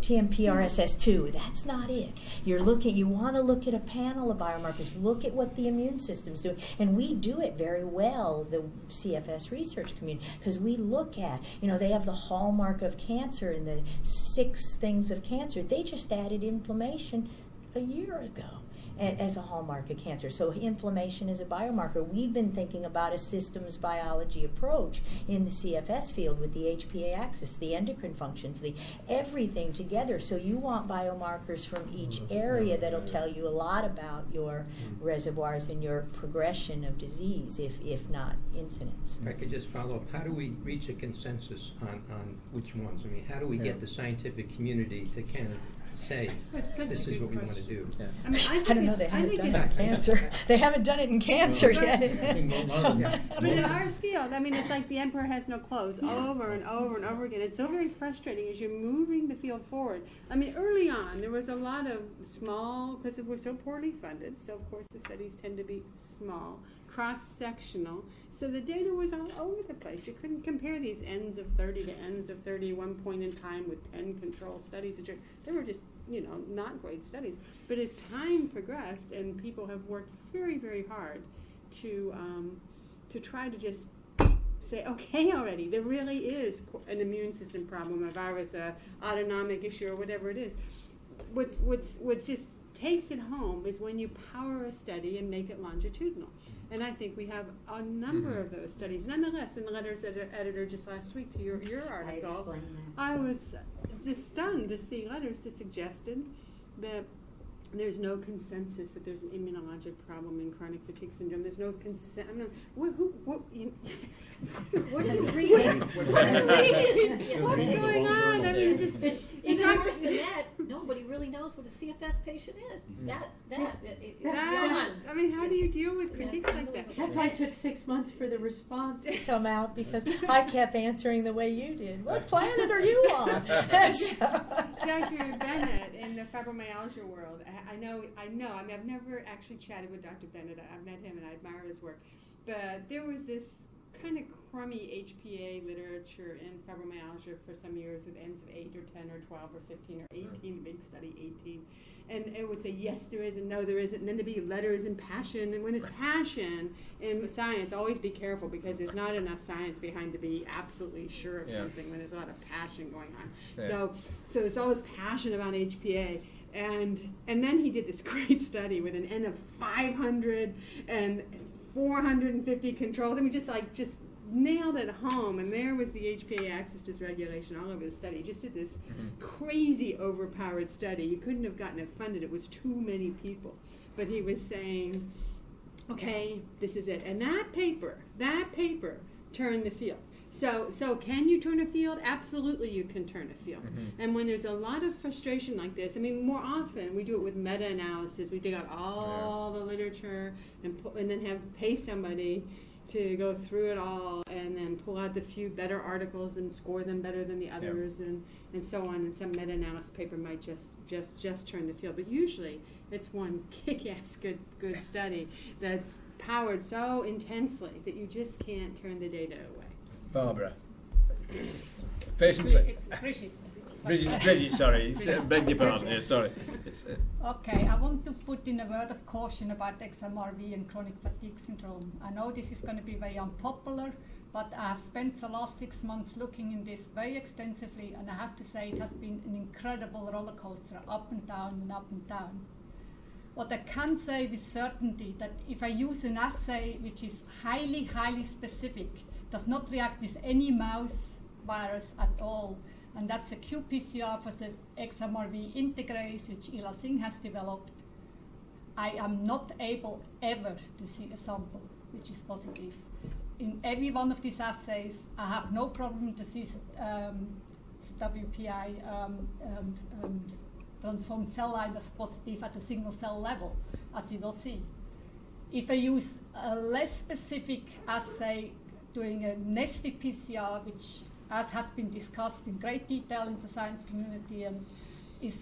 TMPRSS2. That's not it. You want to look at a panel of biomarkers. Look at what the immune system's doing. And we do it very well, the CFS research community, because we look at, they have the hallmark of cancer in the 6 things of cancer. They just added inflammation a year ago as a hallmark of cancer. So inflammation is a biomarker. We've been thinking about a systems biology approach in the CFS field with the HPA axis, the endocrine functions, the everything together. So you want biomarkers from each area that'll tell you a lot about your reservoirs and your progression of disease, if not incidence. If I could just follow up, how do we reach a consensus on which ones? I mean, how do we get the scientific community to kind of say, this is what we want to do? Yeah. I don't know, they haven't done it in cancer. They haven't done it in cancer yet. But in our field, it's like the emperor has no clothes, over and over and over again. It's so very frustrating as you're moving the field forward. Early on, there was a lot of small, because we're so poorly funded, so of course the studies tend to be small, cross-sectional, so the data was all over the place. You couldn't compare these ends of 30 to ends of 30 one point in time with 10 control studies. They were just, not great studies. But as time progressed, and people have worked very, very hard to try to just say, okay, already, there really is an immune system problem, a virus, a autonomic issue, or whatever it is. What's just takes it home is when you power a study and make it longitudinal. And I think we have a number of those studies. Nonetheless, in the letters editor just last week to your article, I was just stunned to see letters that suggested that there's no consensus that there's an immunologic problem in chronic fatigue syndrome. There's no consent. What What are you reading? What's going on? I mean, just Even worse than that, nobody really knows what a CFS patient is. I mean, how do you deal with critiques like that? That's why it took 6 months for the response to come out, because I kept answering the way you did. What planet are you on? Dr. Bennett in the fibromyalgia world, I know. I mean, I've never actually chatted with Dr. Bennett. I've met him and I admire his work. But there was this kind of crummy HPA literature in fibromyalgia for some years with N's of 8 or 10 or 12 or 15 or 18, big study 18. And it would say, yes, there is, and no, there isn't. And then there'd be letters and passion. And when there's passion in science, always be careful, because there's not enough science behind to be absolutely sure of something when there's a lot of passion going on. Yeah. So there's all this passion about HPA. And then he did this great study with an N of 500 and 450 controls. I mean, just nailed it home. And there was the HPA axis dysregulation all over the study. He just did this crazy overpowered study. You couldn't have gotten it funded. It was too many people. But he was saying, okay, this is it. And that paper turned the field. So can you turn a field? Absolutely, you can turn a field. And when there's a lot of frustration like this, I mean, more often we do it with meta-analysis. We dig out all the literature and then pay somebody to go through it all and then pull out the few better articles and score them better than the others and so on. And some meta-analysis paper might just turn the field. But usually it's one kick-ass good study that's powered so intensely that you just can't turn the data away. Barbara. Patiently. Bridget, sorry. Beg your pardon. Yeah, sorry. Okay, I want to put in a word of caution about XMRV and chronic fatigue syndrome. I know this is going to be very unpopular, but I have spent the last 6 months looking in this very extensively, and I have to say it has been an incredible roller coaster, up and down and up and down. What I can say with certainty that if I use an assay which is highly, highly specific, does not react with any mouse virus at all, and that's a qPCR for the XMRV integrase, which Ila Singh has developed, I am not able ever to see a sample which is positive. In every one of these assays, I have no problem to see WPI transformed cell line as positive at a single cell level, as you will see. If I use a less specific assay, doing a nested PCR, which, as has been discussed in great detail in the science community and is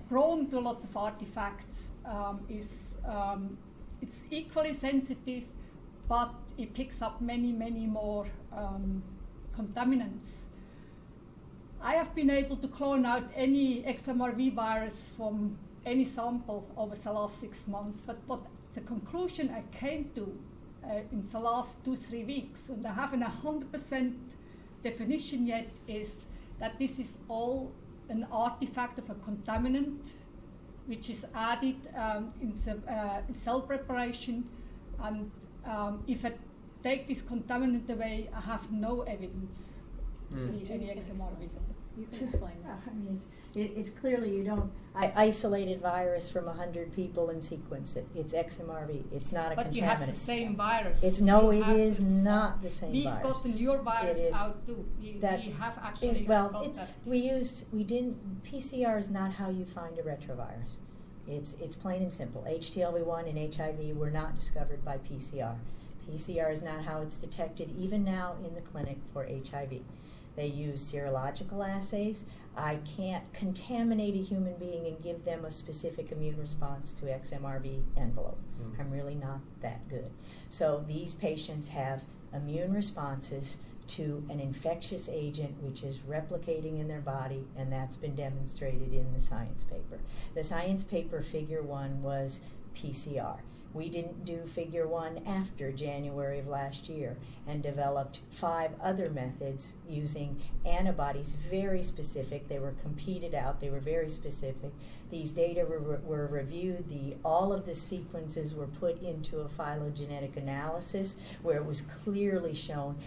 prone to lots of artifacts, it's equally sensitive, but it picks up many, many more contaminants. I have been able to clone out any XMRV virus from any sample over the last 6 months, but what the conclusion I came to in the last 2-3 weeks, and I haven't 100% definition yet, is that this is all an artifact of a contaminant which is added in cell preparation, and if I take this contaminant away, I have no evidence to see any XMRV. You can explain that. I mean, it's clearly you don't. I isolated virus from 100 people and sequenced it. It's XMRV. It's not a contaminant. But you have the same virus. It is not the same We've virus. We've gotten your virus out too. We have actually got that. PCR is not how you find a retrovirus. It's plain and simple. HTLV1 and HIV were not discovered by PCR. PCR is not how it's detected even now in the clinic for HIV. They use serological assays. I can't contaminate a human being and give them a specific immune response to XMRV envelope. I'm really not that good. So these patients have immune responses to an infectious agent which is replicating in their body, and that's been demonstrated in the science paper. The science paper figure 1 was PCR. we didn't do figure 1 after January of last year, and developed 5 other methods using antibodies, very specific. They were competed out. They were very specific. These data were reviewed. All of the sequences were put into a phylogenetic analysis where it was clearly shown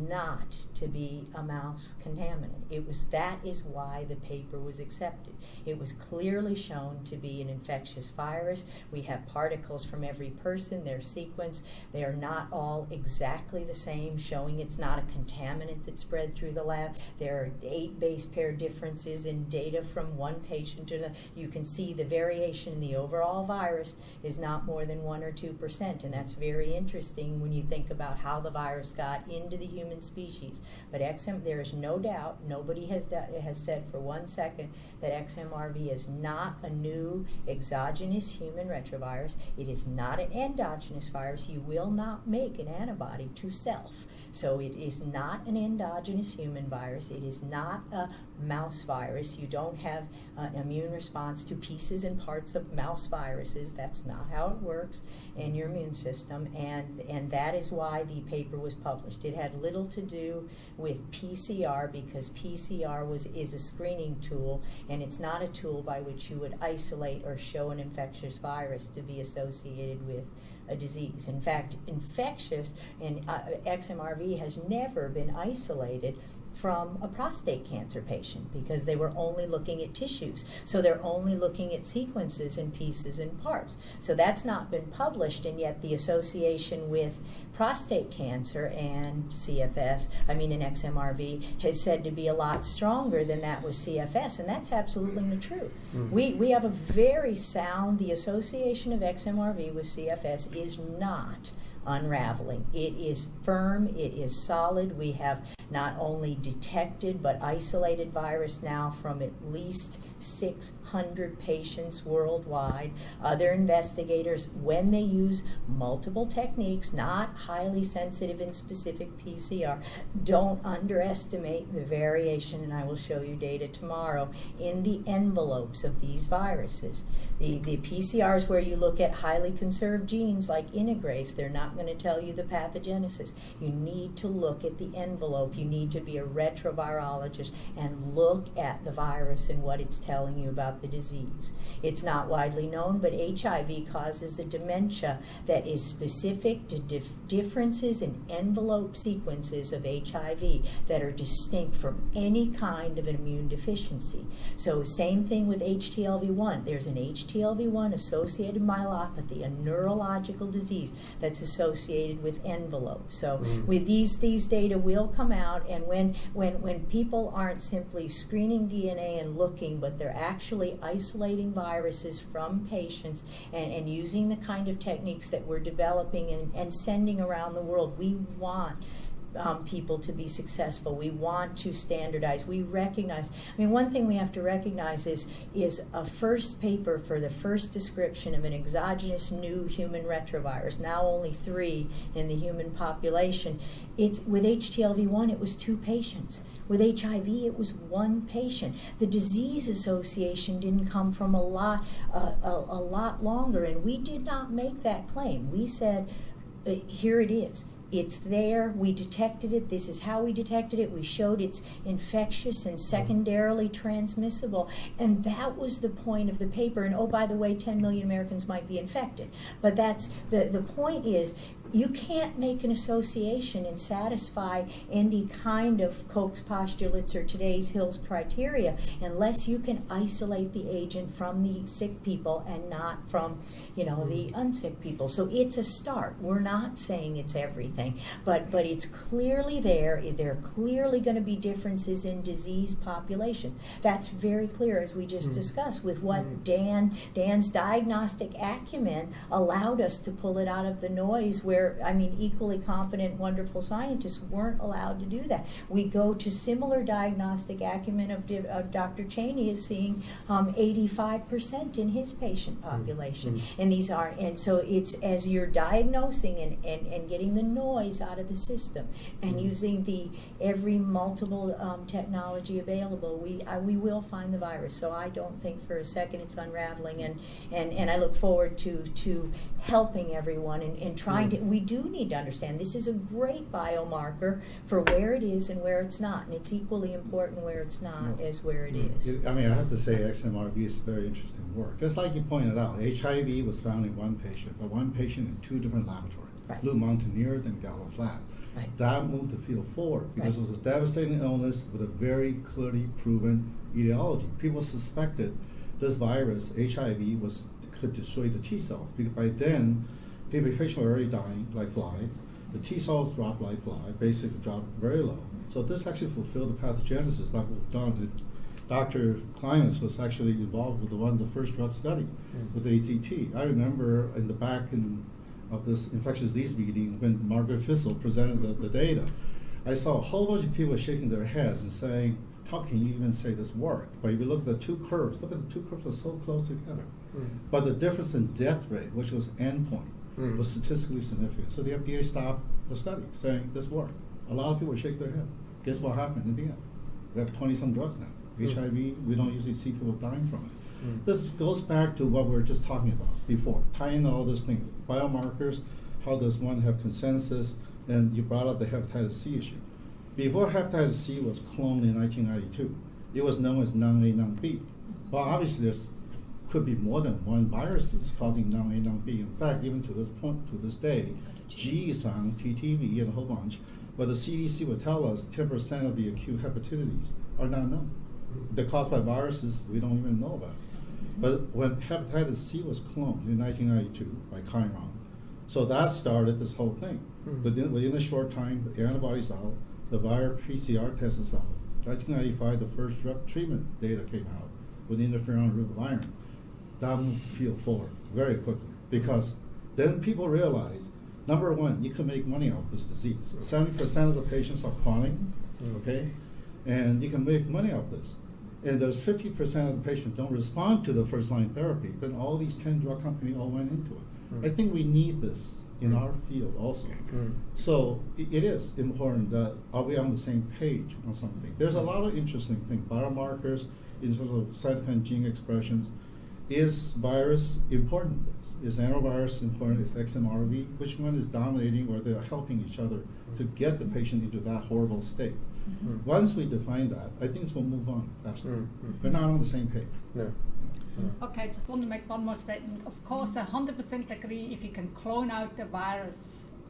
not to be a mouse contaminant. That is why the paper was accepted. It was clearly shown to be an infectious virus. We have particles from every person. They're sequenced. They are not all exactly the same, showing it's not a contaminant that spread through the lab. There are 8 base pair differences in data from one patient to the. You can see the variation in the overall virus is not more than 1 or 2%, and that's very interesting when you think about how the virus got into the human species. But there is no doubt, nobody has said for 1 second that XMRV is not a new exogenous human retrovirus. It is not an endogenous virus. You will not make an antibody to self. So it is not an endogenous human virus. It is not a mouse virus. You don't have an immune response to pieces and parts of mouse viruses. That's not how it works in your immune system, and that is why the paper was published. It had little to do with PCR, because PCR is a screening tool, and it's not a tool by which you would isolate or show an infectious virus to be associated with a disease. In fact, infectious and XMRV has never been isolated from a prostate cancer patient because they were only looking at tissues. So they're only looking at sequences and pieces and parts. So that's not been published, and yet the association with prostate cancer and and XMRV has said to be a lot stronger than that with CFS, and that's absolutely not true. We have a very sound, the association of XMRV with CFS is not unraveling. It is firm, it is solid. We have not only detected but isolated virus now from at least 600 patients worldwide. Other investigators, when they use multiple techniques, not highly sensitive and specific PCR, don't underestimate the variation, and I will show you data tomorrow, in the envelopes of these viruses. The PCRs where you look at highly conserved genes like integrase, they're not going to tell you the pathogenesis. You need to look at the envelope. You need to be a retrovirologist and look at the virus and what it's telling you about the disease. It's not widely known, but HIV causes a dementia that is specific to differences in envelope sequences of HIV that are distinct from any kind of an immune deficiency. So same thing with HTLV1. There's an HTLV1 associated myelopathy, a neurological disease that's associated with envelope. So with these data will come out, and when people aren't simply screening DNA and looking, but they're actually isolating viruses from patients and using the kind of techniques that we're developing and sending around the world, we want people to be successful. We want to standardize. We recognize, one thing we have to recognize is a first paper for the first description of an exogenous new human retrovirus, now only 3 in the human population. With HTLV1, it was 2 patients. With HIV, it was 1 patient. The disease association didn't come from a lot longer, and we did not make that claim. We said, here it is. It's there. We detected it. This is how we detected it. We showed it's infectious and secondarily transmissible. And that was the point of the paper. And oh, by the way, 10 million Americans might be infected. But that's the point is, you can't make an association and satisfy any kind of Koch's postulates or today's Hill's criteria unless you can isolate the agent from the sick people and not from, the unsick people. So it's a start. We're not saying it's everything, but it's clearly there. There are clearly going to be differences in disease population. That's very clear, as we just discussed, with what Dan's diagnostic acumen allowed us to pull it out of the noise where where, I mean, equally competent, wonderful scientists weren't allowed to do that. We go to similar diagnostic acumen of Dr. Cheney is seeing 85% in his patient population. And these are, and so it's as you're diagnosing and getting the noise out of the system and using the every multiple technology available, we will find the virus. So I don't think for a second it's unraveling, and I look forward to helping everyone and trying to, we do need to understand this is a great biomarker for where it is and where it's not, and it's equally important where it's not as where it is. I mean, I have to say XMRV is very interesting work. Just like you pointed out, HIV was found in one patient, but one patient in two different laboratories, Blue Mountaineer and Gallows Lab. That moved the field forward because it was a devastating illness with a very clearly proven etiology. People suspected this virus, HIV, could destroy the T cells because by then, patients were already dying like flies. The T cells dropped like flies, basically dropped very low. So this actually fulfilled the pathogenesis like we've done. Dr. Klimas was actually involved with the first drug study with AZT. I remember in the back of this infectious disease meeting when Margaret Fissel presented the data, I saw a whole bunch of people shaking their heads and saying, how can you even say this worked? But if you look at the two curves, look at the two curves are so close together. But the difference in death rate, which was endpoint, was statistically significant. So the FDA stopped the study, saying this worked. A lot of people shake their head. Guess what happened in the end? We have 20-some drugs now. HIV, we don't usually see people dying from it. This goes back to what we were just talking about before, tying all these things, biomarkers, how does one have consensus, and you brought up the hepatitis C issue. Before hepatitis C was cloned in 1992, it was known as non-A, non-B. Well, obviously there's could be more than one viruses causing non-A, non-B. In fact, even to this point, to this day, G is on TTV and a whole bunch, but the CDC would tell us 10% of the acute hepatitis are not known. They're caused by viruses we don't even know about. But when hepatitis C was cloned in 1992 by Chiron, so that started this whole thing. Within a short time, the antibodies out, the viral PCR test is out. 1995, the first drug treatment data came out with interferon ribavirin. That moved the field forward very quickly because then people realized, number one, you can make money off this disease. 70% of the patients are chronic, okay? And you can make money off this. And there's 50% of the patients don't respond to the first-line therapy. Then all these 10 drug companies all went into it. I think we need this in our field also. So it is important that are we on the same page on something. There's a lot of interesting things, biomarkers in terms of cytokine gene expressions. Is virus important? Is antivirus important? Is XMRV? Which one is dominating or they're helping each other to get the patient into that horrible state? Once we define that, I think we'll move on. Absolutely. We're not on the same page. Okay, I just want to make one more statement. Of course, I 100% agree if you can clone out the virus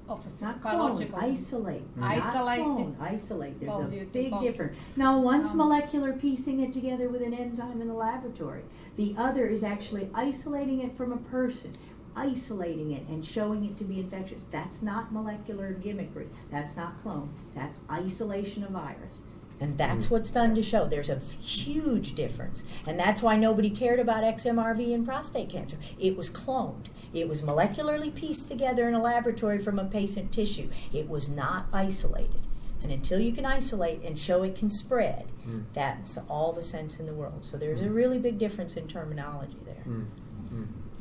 of a Not biological. clone, isolate. Isolate. Not clone, isolate. There's a big both. difference. Now, one's molecular piecing it together with an enzyme in the laboratory. The other is actually isolating it from a person, isolating it and showing it to be infectious. That's not molecular gimmickry. That's not clone. That's isolation of virus. And that's what's done to show there's a huge difference. And that's why nobody cared about XMRV in prostate cancer. It was cloned. It was molecularly pieced together in a laboratory from a patient tissue. It was not isolated. And until you can isolate and show it can spread, that's all the sense in the world. So there's a really big difference in terminology there.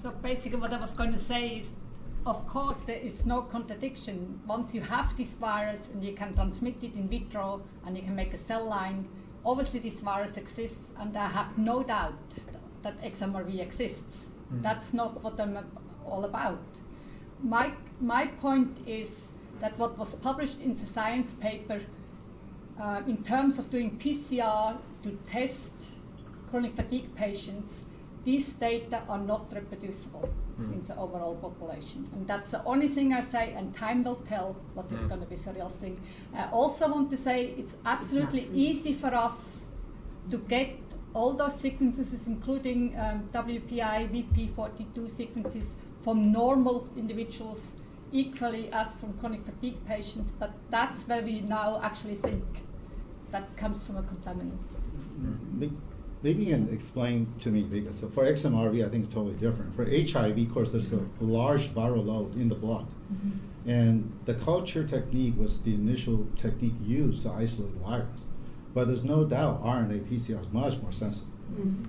So basically what I was going to say is, of course, there is no contradiction. Once you have this virus and you can transmit it in vitro and you can make a cell line, obviously this virus exists, and I have no doubt that XMRV exists. That's not what I'm all about. My point is that what was published in the science paper in terms of doing PCR to test chronic fatigue patients, these data are not reproducible in the overall population. And that's the only thing I say, and time will tell what is going to be the real thing. I also want to say it's absolutely easy for us to get all those sequences, including WPI, VP42 sequences from normal individuals equally as from chronic fatigue patients, but that's where we now actually think that comes from a contaminant. maybe you can explain to me, because so for XMRV, I think it's totally different. For HIV, of course, there's a large viral load in the blood. And the culture technique was the initial technique used to isolate the virus. But there's no doubt RNA PCR is much more sensitive.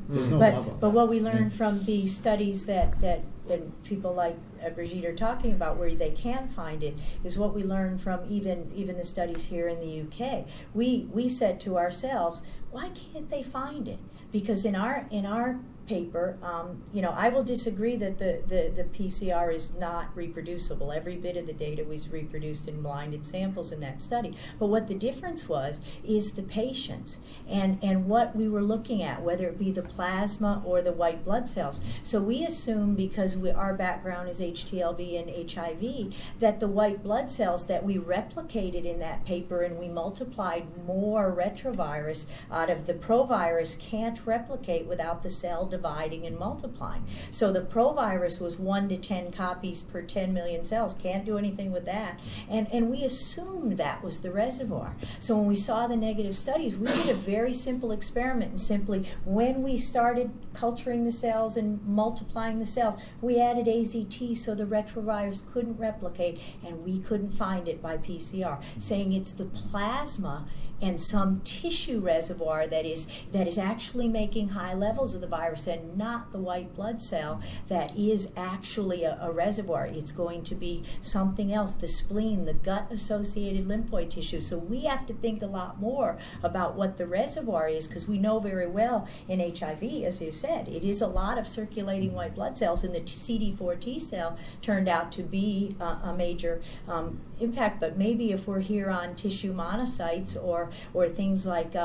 There's no doubt about that. But what we learned from the studies that and people like Brigitte are talking about, where they can find it, is what we learned from even the studies here in the UK. We said to ourselves, why can't they find it? Because in our paper, I will disagree that the PCR is not reproducible. Every bit of the data was reproduced in blinded samples in that study. But what the difference was is the patients and what we were looking at, whether it be the plasma or the white blood cells. So we assume, because our background is HTLV and HIV, that the white blood cells that we replicated in that paper, and we multiplied more retrovirus out of the provirus, can't replicate without the cell dividing and multiplying. So the provirus was 1 to 10 copies per 10 million cells. Can't do anything with that. And we assumed that was the reservoir. So when we saw the negative studies, we did a very simple experiment, and simply when we started culturing the cells and multiplying the cells, we added AZT so the retrovirus couldn't replicate, and we couldn't find it by PCR, saying it's the plasma and some tissue reservoir that is actually making high levels of the virus, and not the white blood cell that is actually a reservoir. It's going to be something else, the spleen, the gut-associated lymphoid tissue. So we have to think a lot more about what the reservoir is, because we know very well in HIV, as you said, it is a lot of circulating white blood cells, and the CD4 T cell turned out to be a major impact. But maybe if we're here on tissue monocytes or things like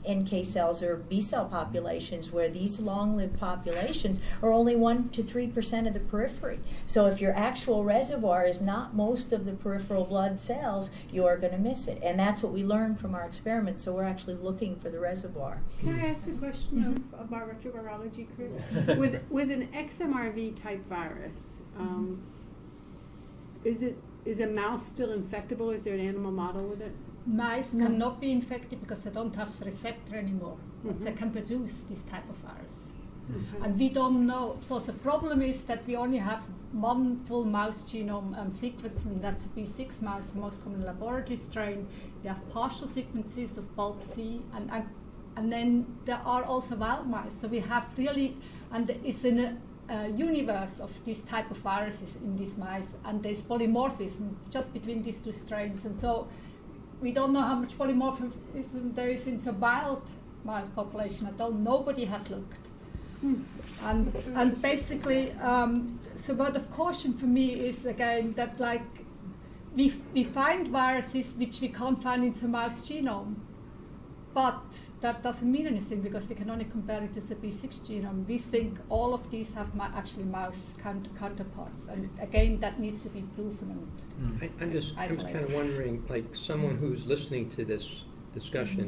NK cells or B cell populations, where these long-lived populations are only 1 to 3% of the periphery. So if your actual reservoir is not most of the peripheral blood cells, you are going to miss it. And that's what we learned from our experiments. So we're actually looking for the reservoir. Can I ask a question about retrovirology, Chris? With an XMRV type virus, is a mouse still infectable? Is there an animal model with it? Mice cannot be infected because they don't have the receptor anymore. But they can produce this type of virus. And we don't know. So the problem is that we only have one full mouse genome sequence, and that's a B6 mouse, the most common laboratory strain. We have partial sequences of bulb C, and then there are also wild mice. So we have really, and it's in a universe of this type of viruses in these mice, and there's polymorphism just between these two strains. And so we don't know how much polymorphism there is in the wild mouse population at all. Nobody has looked. And basically, the word of caution for me is, again, that like we find viruses which we can't find in the mouse genome, but that doesn't mean anything because we can only compare it to the B6 genome. We think all of these have actually mouse counterparts, and again, that needs to be proven. I'm just kind of wondering, like someone who's listening to this discussion,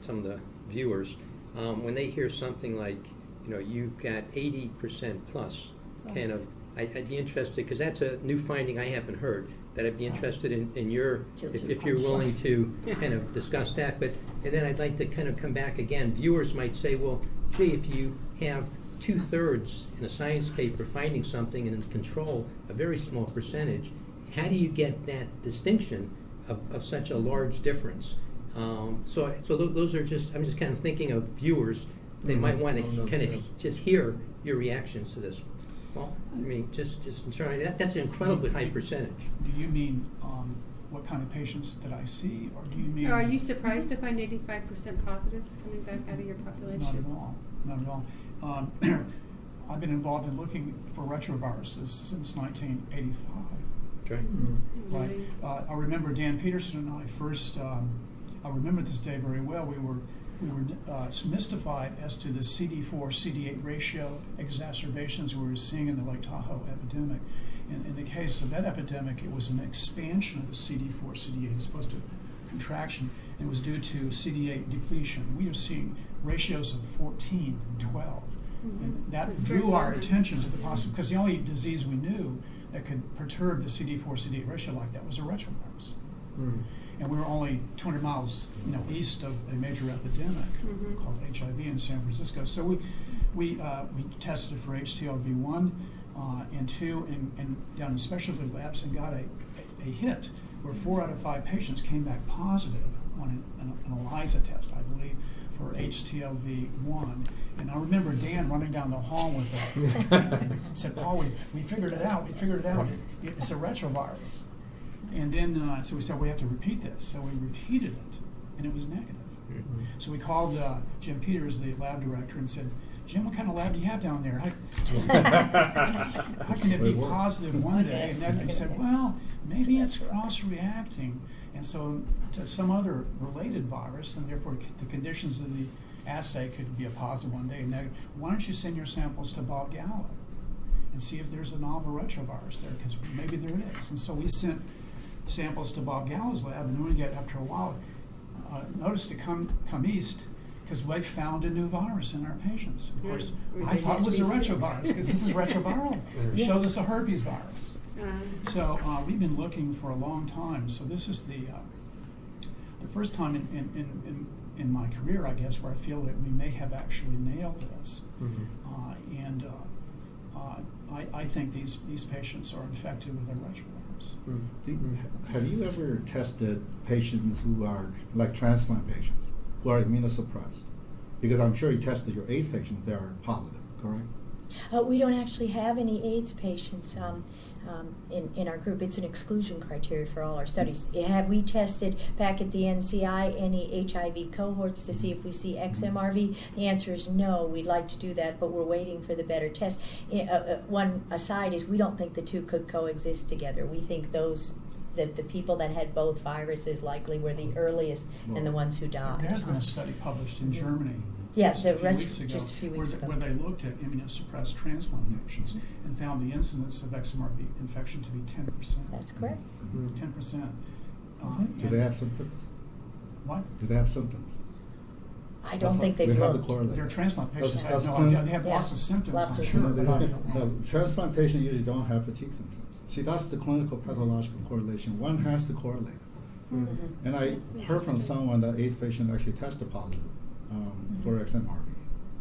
some of the viewers, when they hear something like, you've got 80% plus, kind of, I'd be interested, because that's a new finding I haven't heard, that I'd be interested in your, if you're willing to kind of discuss that. And then I'd like to kind of come back again. Viewers might say, well, gee, if you have 2/3 in a science paper finding something and in control a very small percentage, how do you get that distinction of such a large difference? So those are just, I'm just kind of thinking of viewers. They might want to kind of just hear your reactions to this. Well, I mean, just sorry, that's an incredibly high percentage. Do you mean what kind of patients did I see, or do you mean? Or are you surprised to find 85% positives coming back out of your population? Not at all. I've been involved in looking for retroviruses since 1985. That's right. Right. I remember Dan Peterson and I first. I remember this day very well. We were mystified as to the CD4-CD8 ratio exacerbations we were seeing in the Lake Tahoe epidemic. In the case of that epidemic, it was an expansion of the CD4-CD8 as opposed to contraction. It was due to CD8 depletion. We are seeing ratios of 14 and 12. And that drew our attention to the possibility, because the only disease we knew that could perturb the CD4-CD8 ratio like that was a retrovirus. And we were only 200 miles, east of a major epidemic called HIV in San Francisco. So we tested for HTLV1 and 2 and down in specialty labs and got a hit where 4 out of 5 patients came back positive on an ELISA test, I believe, for HTLV1. And I remember Dan running down the hall with that. Said, Paul, we figured it out. It's a retrovirus. And then, so we said, we have to repeat this. So we repeated it, and it was negative. So we called Jim Peters, the lab director, and said, Jim, what kind of lab do you have down there? How can it be positive one day? And then he said, well, maybe it's cross-reacting. And so to some other related virus, and therefore the conditions of the assay could be a positive one day and negative. Why don't you send your samples to Bob Gallo and see if there's a novel retrovirus there, because maybe there is. And so we sent samples to Bob Gallo's lab, and then we get, after a while, noticed to come east, because they found a new virus in our patients. Of course, I thought it was a retrovirus, because this is retroviral. It showed us a herpes virus. So we've been looking for a long time. So this is the first time in my career, I guess, where I feel that we may have actually nailed this. And I think these patients are infected with a retrovirus. Have you ever tested patients who are like transplant patients who are immunosuppressed? Because I'm sure you tested your AIDS patients; they are positive, correct? We don't actually have any AIDS patients in our group. It's an exclusion criteria for all our studies. Have we tested back at the NCI any HIV cohorts to see if we see XMRV? The answer is no. We'd like to do that, but we're waiting for the better test. One aside is we don't think the two could coexist together. We think the people that had both viruses likely were the earliest and the ones who died. There has been a study published in Germany just a weeks few weeks ago. where they looked at immunosuppressed transplant patients and found the incidence of XMRV infection to be 10%. That's correct. 10%. Do they have symptoms? What? Do they have symptoms? I don't think they've we have looked. to correlate. Their transplant patients That's have no idea. clin- They have lots of symptoms, Lots I'm of sure. No, but I don't know. no, transplant patients usually don't have fatigue symptoms. See, that's the clinical pathological correlation. One has to correlate. And I heard from someone that AIDS patient actually tested positive for XMRV.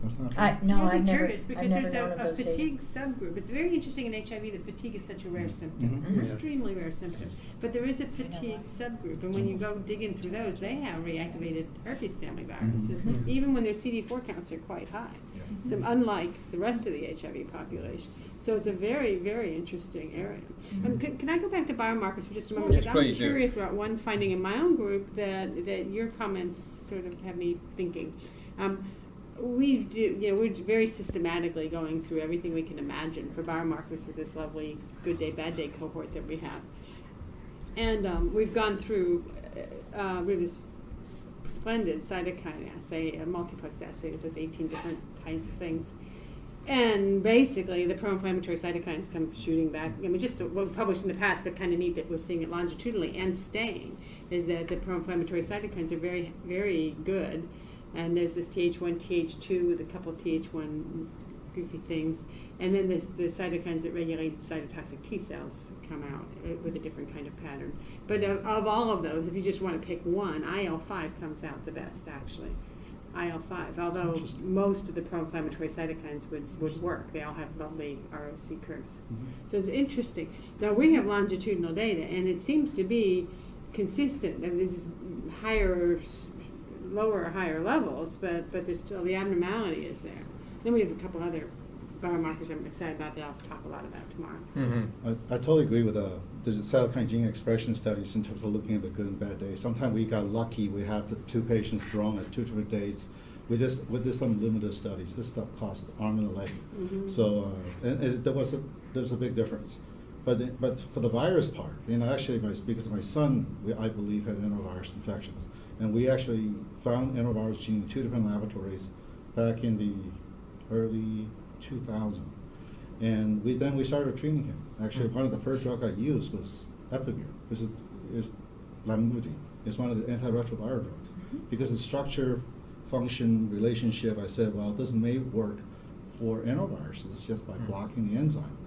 That's not true. I've never, curious because I've never there's known of a those data. fatigue subgroup. It's very interesting in HIV that fatigue is such a rare symptom. It's an extremely rare symptom. But there is a fatigue subgroup, and when you go digging through those, they have reactivated herpes family viruses, even when their CD4 counts are quite high. So unlike the rest of the HIV population. So it's a very, very interesting area. Can I go back to biomarkers for just a moment? Yes, Because I'm please do. curious about one finding in my own group that your comments sort of have me thinking. We're very systematically going through everything we can imagine for biomarkers for this lovely good day, bad day cohort that we have. And we've gone through, we have this splendid cytokine assay, a multiplex assay that does 18 different kinds of things. And basically, the pro-inflammatory cytokines come shooting back. I mean, just what we published in the past, but kind of neat that we're seeing it longitudinally and staying, is that the pro-inflammatory cytokines are very, very good. And there's this Th1, Th2 with a couple of Th1 goofy things. And then the cytokines that regulate cytotoxic T cells come out with a different kind of pattern. But of all of those, if you just want to pick one, IL-5 comes out the best, actually. IL-5, although most of the pro-inflammatory cytokines would work. They all have lovely ROC curves. So it's interesting. Now, we have longitudinal data, and it seems to be consistent. I mean, there's lower or higher levels, but there's still the abnormality is there. Then we have a couple other biomarkers I'm excited about that I'll talk a lot about tomorrow. I totally agree with the cytokine gene expression studies in terms of looking at the good and bad days. Sometimes we got lucky. We have the two patients drawn at 2 different days. We did some limited studies. This stuff cost arm and a leg. So there's a big difference. But for the virus part, actually, because my son, I believe, had enterovirus infections. And we actually found enterovirus gene in 2 different laboratories back in the early 2000s. And we started treating him. Actually, one of the first drugs I used was Epivir, which is lamivudine. It's one of the antiretroviral drugs. Because the structure, function, relationship, I said, well, this may work for enteroviruses just by blocking the enzyme.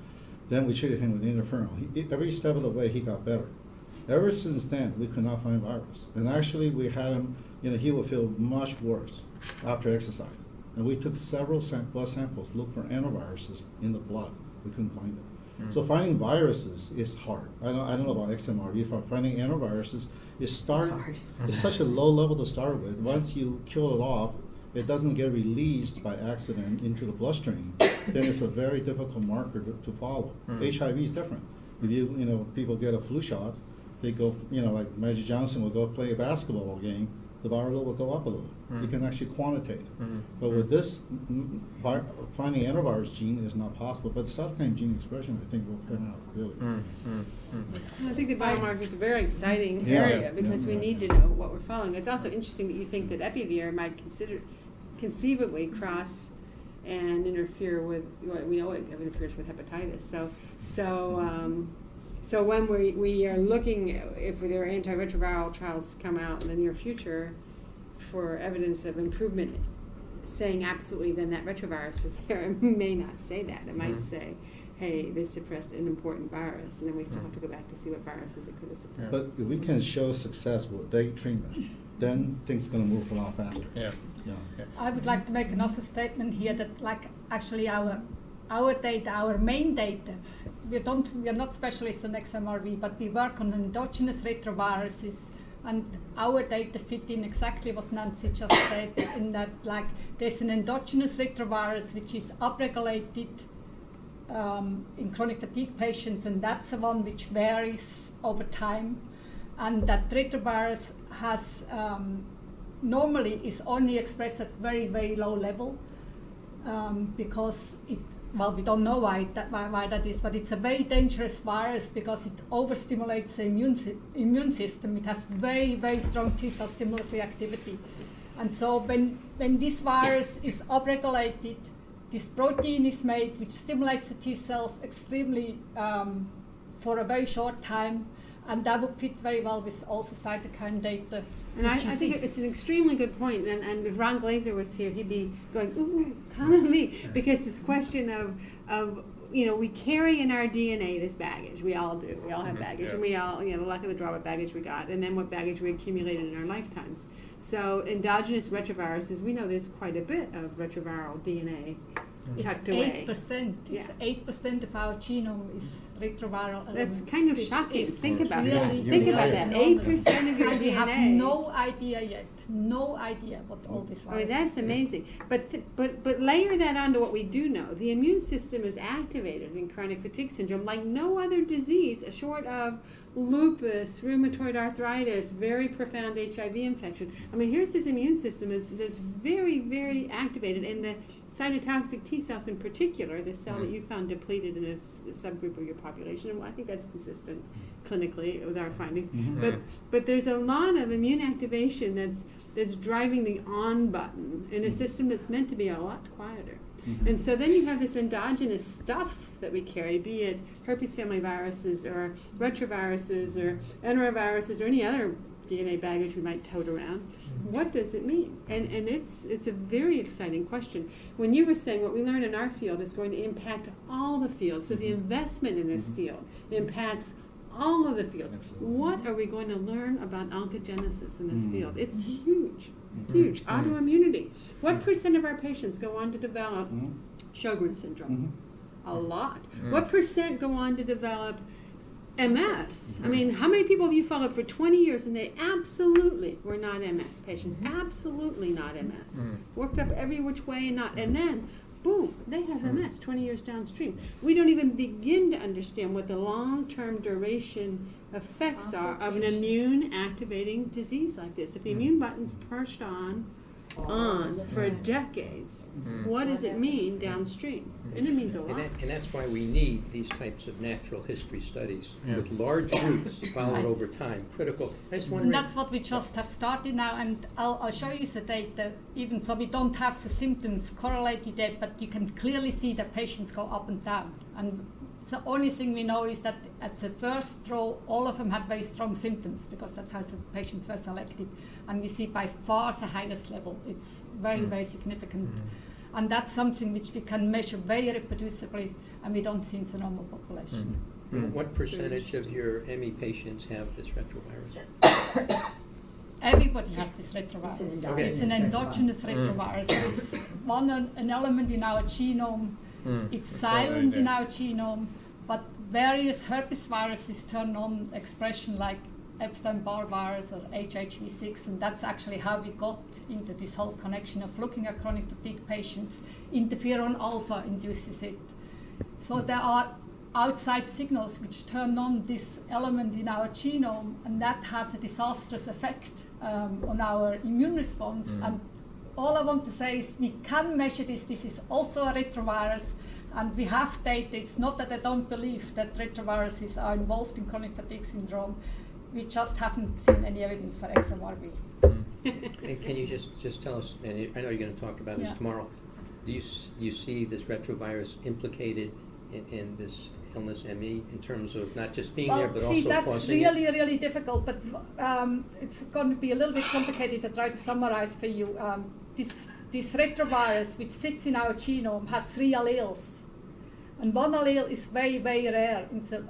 Then we treated him with interferon. Every step of the way, he got better. Ever since then, we could not find virus. And actually, we had him, he would feel much worse after exercise. And we took several blood samples, looked for antiviruses in the blood. We couldn't find it. So finding viruses is hard. I don't know about XMRV. Finding antiviruses is hard. It's such a low level to start with. Once you kill it off, it doesn't get released by accident into the bloodstream. Then it's a very difficult marker to follow. HIV is different. If people get a flu shot, they go, like Magic Johnson will go play a basketball game, the viral load will go up a little. You can actually quantitate it. But with this, finding antivirus gene is not possible. But the cytokine gene expression, I think, will turn out really. I think the biomarker is a very exciting Yeah. area because we need to know what we're following. It's also interesting that you think that epivir might conceivably cross and interfere with, we know it interferes with hepatitis. So when we are looking, if there are antiretroviral trials come out in the near future for evidence of improvement, saying absolutely then that retrovirus was there, it may not say that. It might say, hey, they suppressed an important virus, and then we still have to go back to see what viruses it could have suppressed. But if we can show success with day treatment, then things are going to move a lot faster. Yeah. I would like to make another statement here that, like, actually our data, our main data, we are not specialists on XMRV, but we work on endogenous retroviruses, and our data fit in exactly what Nancy just said, in that, like, there's an endogenous retrovirus which is upregulated in chronic fatigue patients, and that's the one which varies over time, and that retrovirus has normally is only expressed at very, very low level because we don't know why that is, but it's a very dangerous virus because it overstimulates the immune system. It has very, very strong T-cell stimulatory activity. And so when this virus is upregulated, this protein is made which stimulates the T-cells extremely for a very short time, and that would fit very well with also cytokine data. And I think it's an extremely good point. And if Ron Glaser was here, he'd be going, ooh, come on me. Because this question of we carry in our DNA this baggage. We all do. We all have baggage. Yeah. And we all, the luck of the draw, what baggage we got. And then what baggage we accumulated in our lifetimes. So endogenous retroviruses, we know there's quite a bit of retroviral DNA tucked away. 8%. Yeah. It's 8% of our genome is retroviral elements. That's kind of which shocking. is Think about really, that. really Think about that. 8% of your and we have DNA. no idea yet. No idea what all this I mean, viruses that's do. amazing. But layer that onto what we do know. The immune system is activated in chronic fatigue syndrome like no other disease, short of lupus, rheumatoid arthritis, very profound HIV infection. I mean, here's this immune system that's very, very activated, and the cytotoxic T cells in particular, the cell that you found depleted in a subgroup of your population, and I think that's consistent clinically with our findings. But there's a lot of immune activation that's driving the on button in a system that's meant to be a lot quieter. And so then you have this endogenous stuff that we carry, be it herpes family viruses or retroviruses or enteroviruses or any other DNA baggage we might tote around. What does it mean? And it's a very exciting question. When you were saying what we learn in our field is going to impact all the fields, so the investment in this field impacts all of the fields. What are we going to learn about oncogenesis in this field? It's huge, huge. Autoimmunity. What percent of our patients go on to develop Sjogren's syndrome? A lot. What percent go on to develop MS? I mean, how many people have you followed for 20 years and they absolutely were not MS patients? Absolutely not MS. Worked up every which way and then boom, they have MS 20 years downstream. We don't even begin to understand what the long-term duration effects are of an immune-activating disease like this. If the immune button's pushed on for decades, what does it mean downstream? And it means a lot. And that's why we need these types of natural history studies with large groups followed over time. Critical. I just wonder. And that's what we just have started now, and I'll show you the data. Even so, we don't have the symptoms correlated yet, but you can clearly see that patients go up and down. And the only thing we know is that at the first row, all of them had very strong symptoms because that's how the patients were selected. And we see by far the highest level. It's very, very significant. And that's something which we can measure very reproducibly, and we don't see in the normal population. What percentage of your ME patients have this retrovirus? Everybody has this retrovirus. It's an endogenous retrovirus. It's an element in our genome. It's silent in our genome, but various herpes viruses turn on expression like Epstein-Barr virus or HHV6, and that's actually how we got into this whole connection of looking at chronic fatigue patients. Interferon alpha induces it. So there are outside signals which turn on this element in our genome, and that has a disastrous effect on our immune response. And all I want to say is we can measure this. This is also a retrovirus, and we have data. It's not that I don't believe that retroviruses are involved in chronic fatigue syndrome. We just haven't seen any evidence for XMRV. And can you just tell us, and I know you're going to talk about this tomorrow, do you see this retrovirus implicated in this illness, ME, in terms of not just being there, but also that's causing really, really difficult, but it's going to be a little bit complicated to try to summarize for you. This retrovirus, which sits in our genome, has 3 alleles. And one allele is very, very rare in the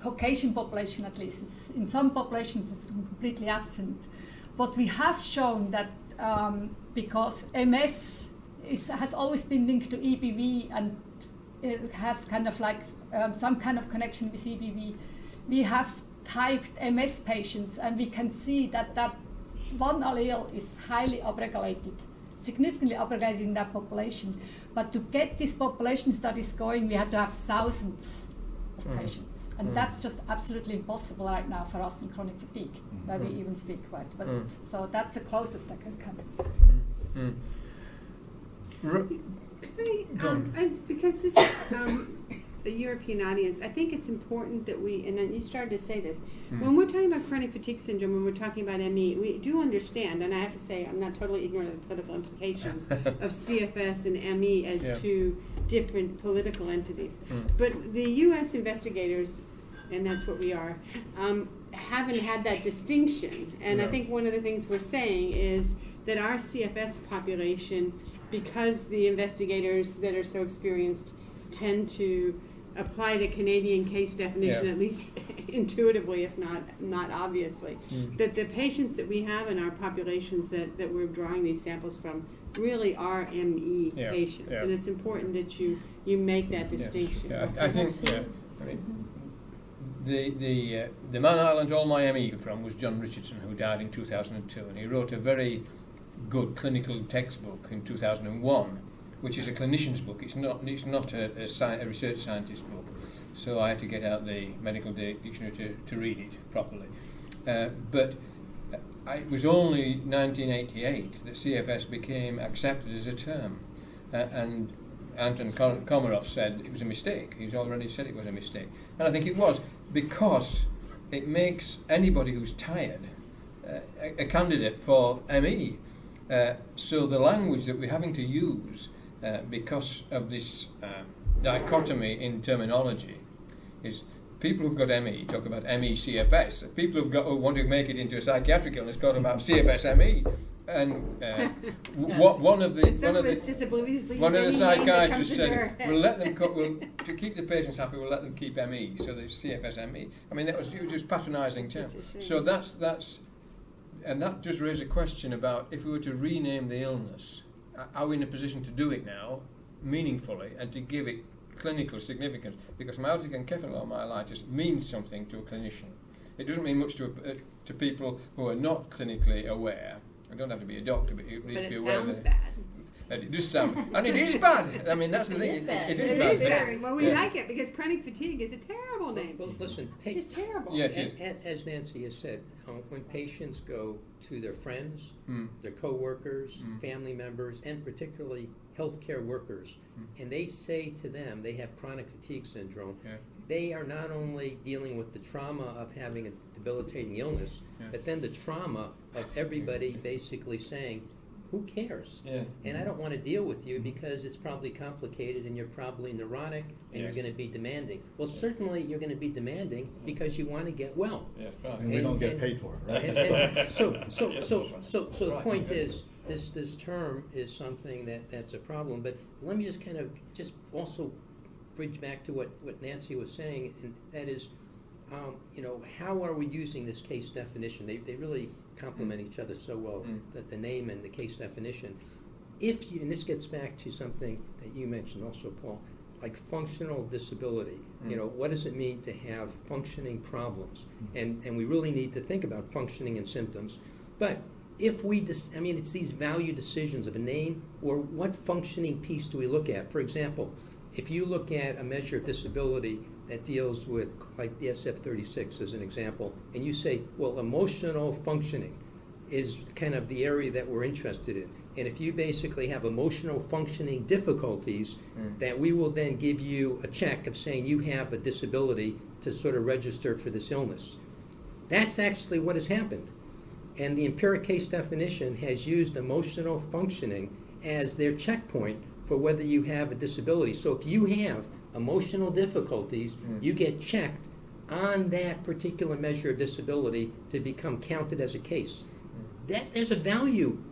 Caucasian population, at least. In some populations, it's completely absent. What we have shown that because MS has always been linked to EBV, and it has kind of like some kind of connection with EBV, we have typed MS patients, and we can see that that one allele is highly upregulated, significantly upregulated in that population. But to get these population studies going, we had to have thousands of patients. And that's just absolutely impossible right now for us in chronic fatigue, where we even speak about it. But so that's the closest I can come. Because this is a European audience, I think it's important that we, and you started to say this, when we're talking about chronic fatigue syndrome, when we're talking about ME, we do understand, and I have to say I'm not totally ignorant of the political implications of CFS and ME as two different political entities. But the U.S. investigators, and that's what we are, haven't had that distinction. And I think one of the things we're saying is that our CFS population, because the investigators that are so experienced tend to apply the Canadian case definition, at least intuitively, if not obviously, that the patients that we have in our populations that we're drawing these samples from really are ME patients. And it's important that you make that distinction. I think, I mean, the man I learned all my ME from was John Richardson, who died in 2002, and he wrote a very good clinical textbook in 2001, which is a clinician's book. It's not a research scientist book. So I had to get out the medical dictionary to read it properly. But it was only 1988 that CFS became accepted as a term. And Anton Komarov said it was a mistake. He's already said it was a mistake. And I think it was, because it makes anybody who's tired a candidate for ME. So the language that we're having to use because of this dichotomy in terminology is people who've got ME talk about ME-CFS. People who want to make it into a psychiatric illness talk about CFS-ME. And one of the psychiatrists said, "We'll let them to keep the patients happy. We'll let them keep ME." So there's CFS-ME. I mean, it was just patronising term. So that's. And that just raised a question about if we were to rename the illness, are we in a position to do it now, meaningfully, and to give it clinical significance? Because myalgic encephalomyelitis means something to a clinician. It doesn't mean much to people who are not clinically aware. You don't have to be a doctor, but you need to be aware. But it sounds bad. It does sound, and it is bad. I mean, that's the thing. It is bad. Well, we like it because chronic fatigue is a terrible name. Well, listen, it's just terrible. Yeah, as Nancy has said, when patients go to their friends, their co-workers, family members, and particularly healthcare workers, and they say to them they have chronic fatigue syndrome, they are not only dealing with the trauma of having a debilitating illness, but then the trauma of everybody basically saying, who cares? And I don't want to deal with you because it's probably complicated and you're probably neurotic and you're going to be demanding. Well, certainly you're going to be demanding because you want to get well. And we don't get paid for it, right? So the point is, this term is something that's a problem. But let me just kind of also bridge back to what Nancy was saying, and that is, how are we using this case definition? They really complement each other so well, the name and the case definition. And this gets back to something that you mentioned also, Paul, like functional disability. What does it mean to have functioning problems? And we really need to think about functioning and symptoms. But if it's these value decisions of a name, or what functioning piece do we look at? For example, if you look at a measure of disability that deals with, like the SF-36 as an example, and you say, well, emotional functioning is kind of the area that we're interested in. And if you basically have emotional functioning difficulties, that we will then give you a check of saying you have a disability to sort of register for this illness. That's actually what has happened. And the empiric case definition has used emotional functioning as their checkpoint for whether you have a disability. So if you have emotional difficulties, you get checked on that particular measure of disability to become counted as a case. There's a value.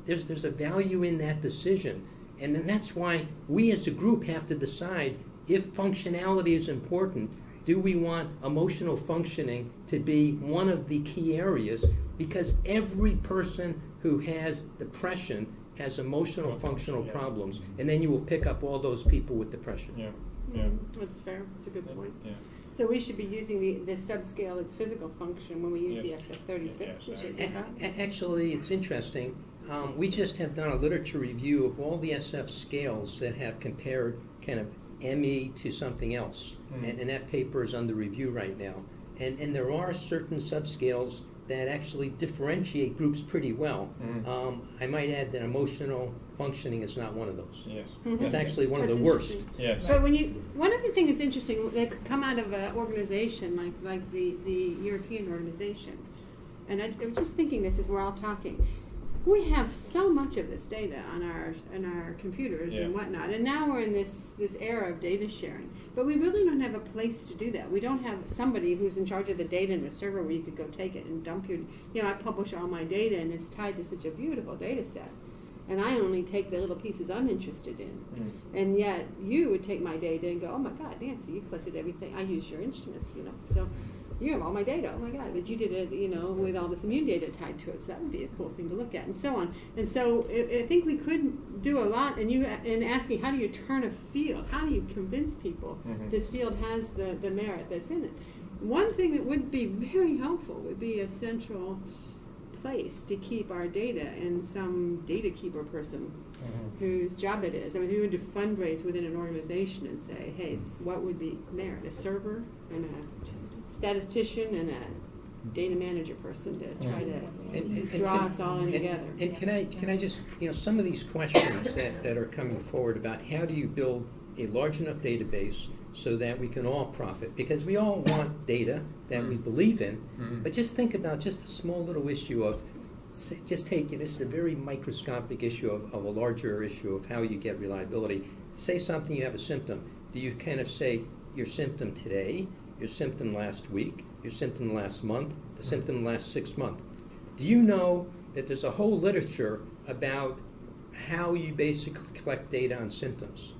There's a value in that decision. And then that's why we as a group have to decide if functionality is important. Do we want emotional functioning to be one of the key areas? Because every person who has depression has emotional functional problems, and then you will pick up all those people with depression. That's fair. That's a good point. Yeah. So we should be using the subscale as physical function when we use the SF-36. Actually, it's interesting. We just have done a literature review of all the SF scales that have compared kind of ME to something else, and that paper is under review right now. And there are certain subscales that actually differentiate groups pretty well. I might add that emotional functioning is not one of those. Yes. It's actually one of the worst. Yes. But one other thing that's interesting, that could come out of an organization like the European organization, and I was just thinking this as we're all talking. We have so much of this data on our computers and whatnot, and now we're in this era of data sharing. But we really don't have a place to do that. We don't have somebody who's in charge of the data in a server where you could go take it and dump your. I publish all my data, and it's tied to such a beautiful data set, and I only take the little pieces I'm interested in. And yet you would take my data and go, oh my God, Nancy, you collected everything. I use your instruments, so. You have all my data. Oh my God! But you did it, with all this immune data tied to it. So that would be a cool thing to look at, and so on. And so I think we could do a lot. And in asking, how do you turn a field? How do you convince people this field has the merit that's in it? One thing that would be very helpful would be a central place to keep our data, and some data keeper person whose job it is. I mean, we would fundraise within an organization and say, hey, what would be merit? A server and a statistician and a data manager person to try to draw us all in together. And can I just, some of these questions that are coming forward about how do you build a large enough database so that we can all profit? Because we all want data that we believe in, but just think about just a small little issue of, this is a very microscopic issue of a larger issue of how you get reliability. Say something, you have a symptom. Do you kind of say your symptom today, your symptom last week, your symptom last month, the symptom last 6 months? Do you know that there's a whole literature about how you basically collect data on symptoms?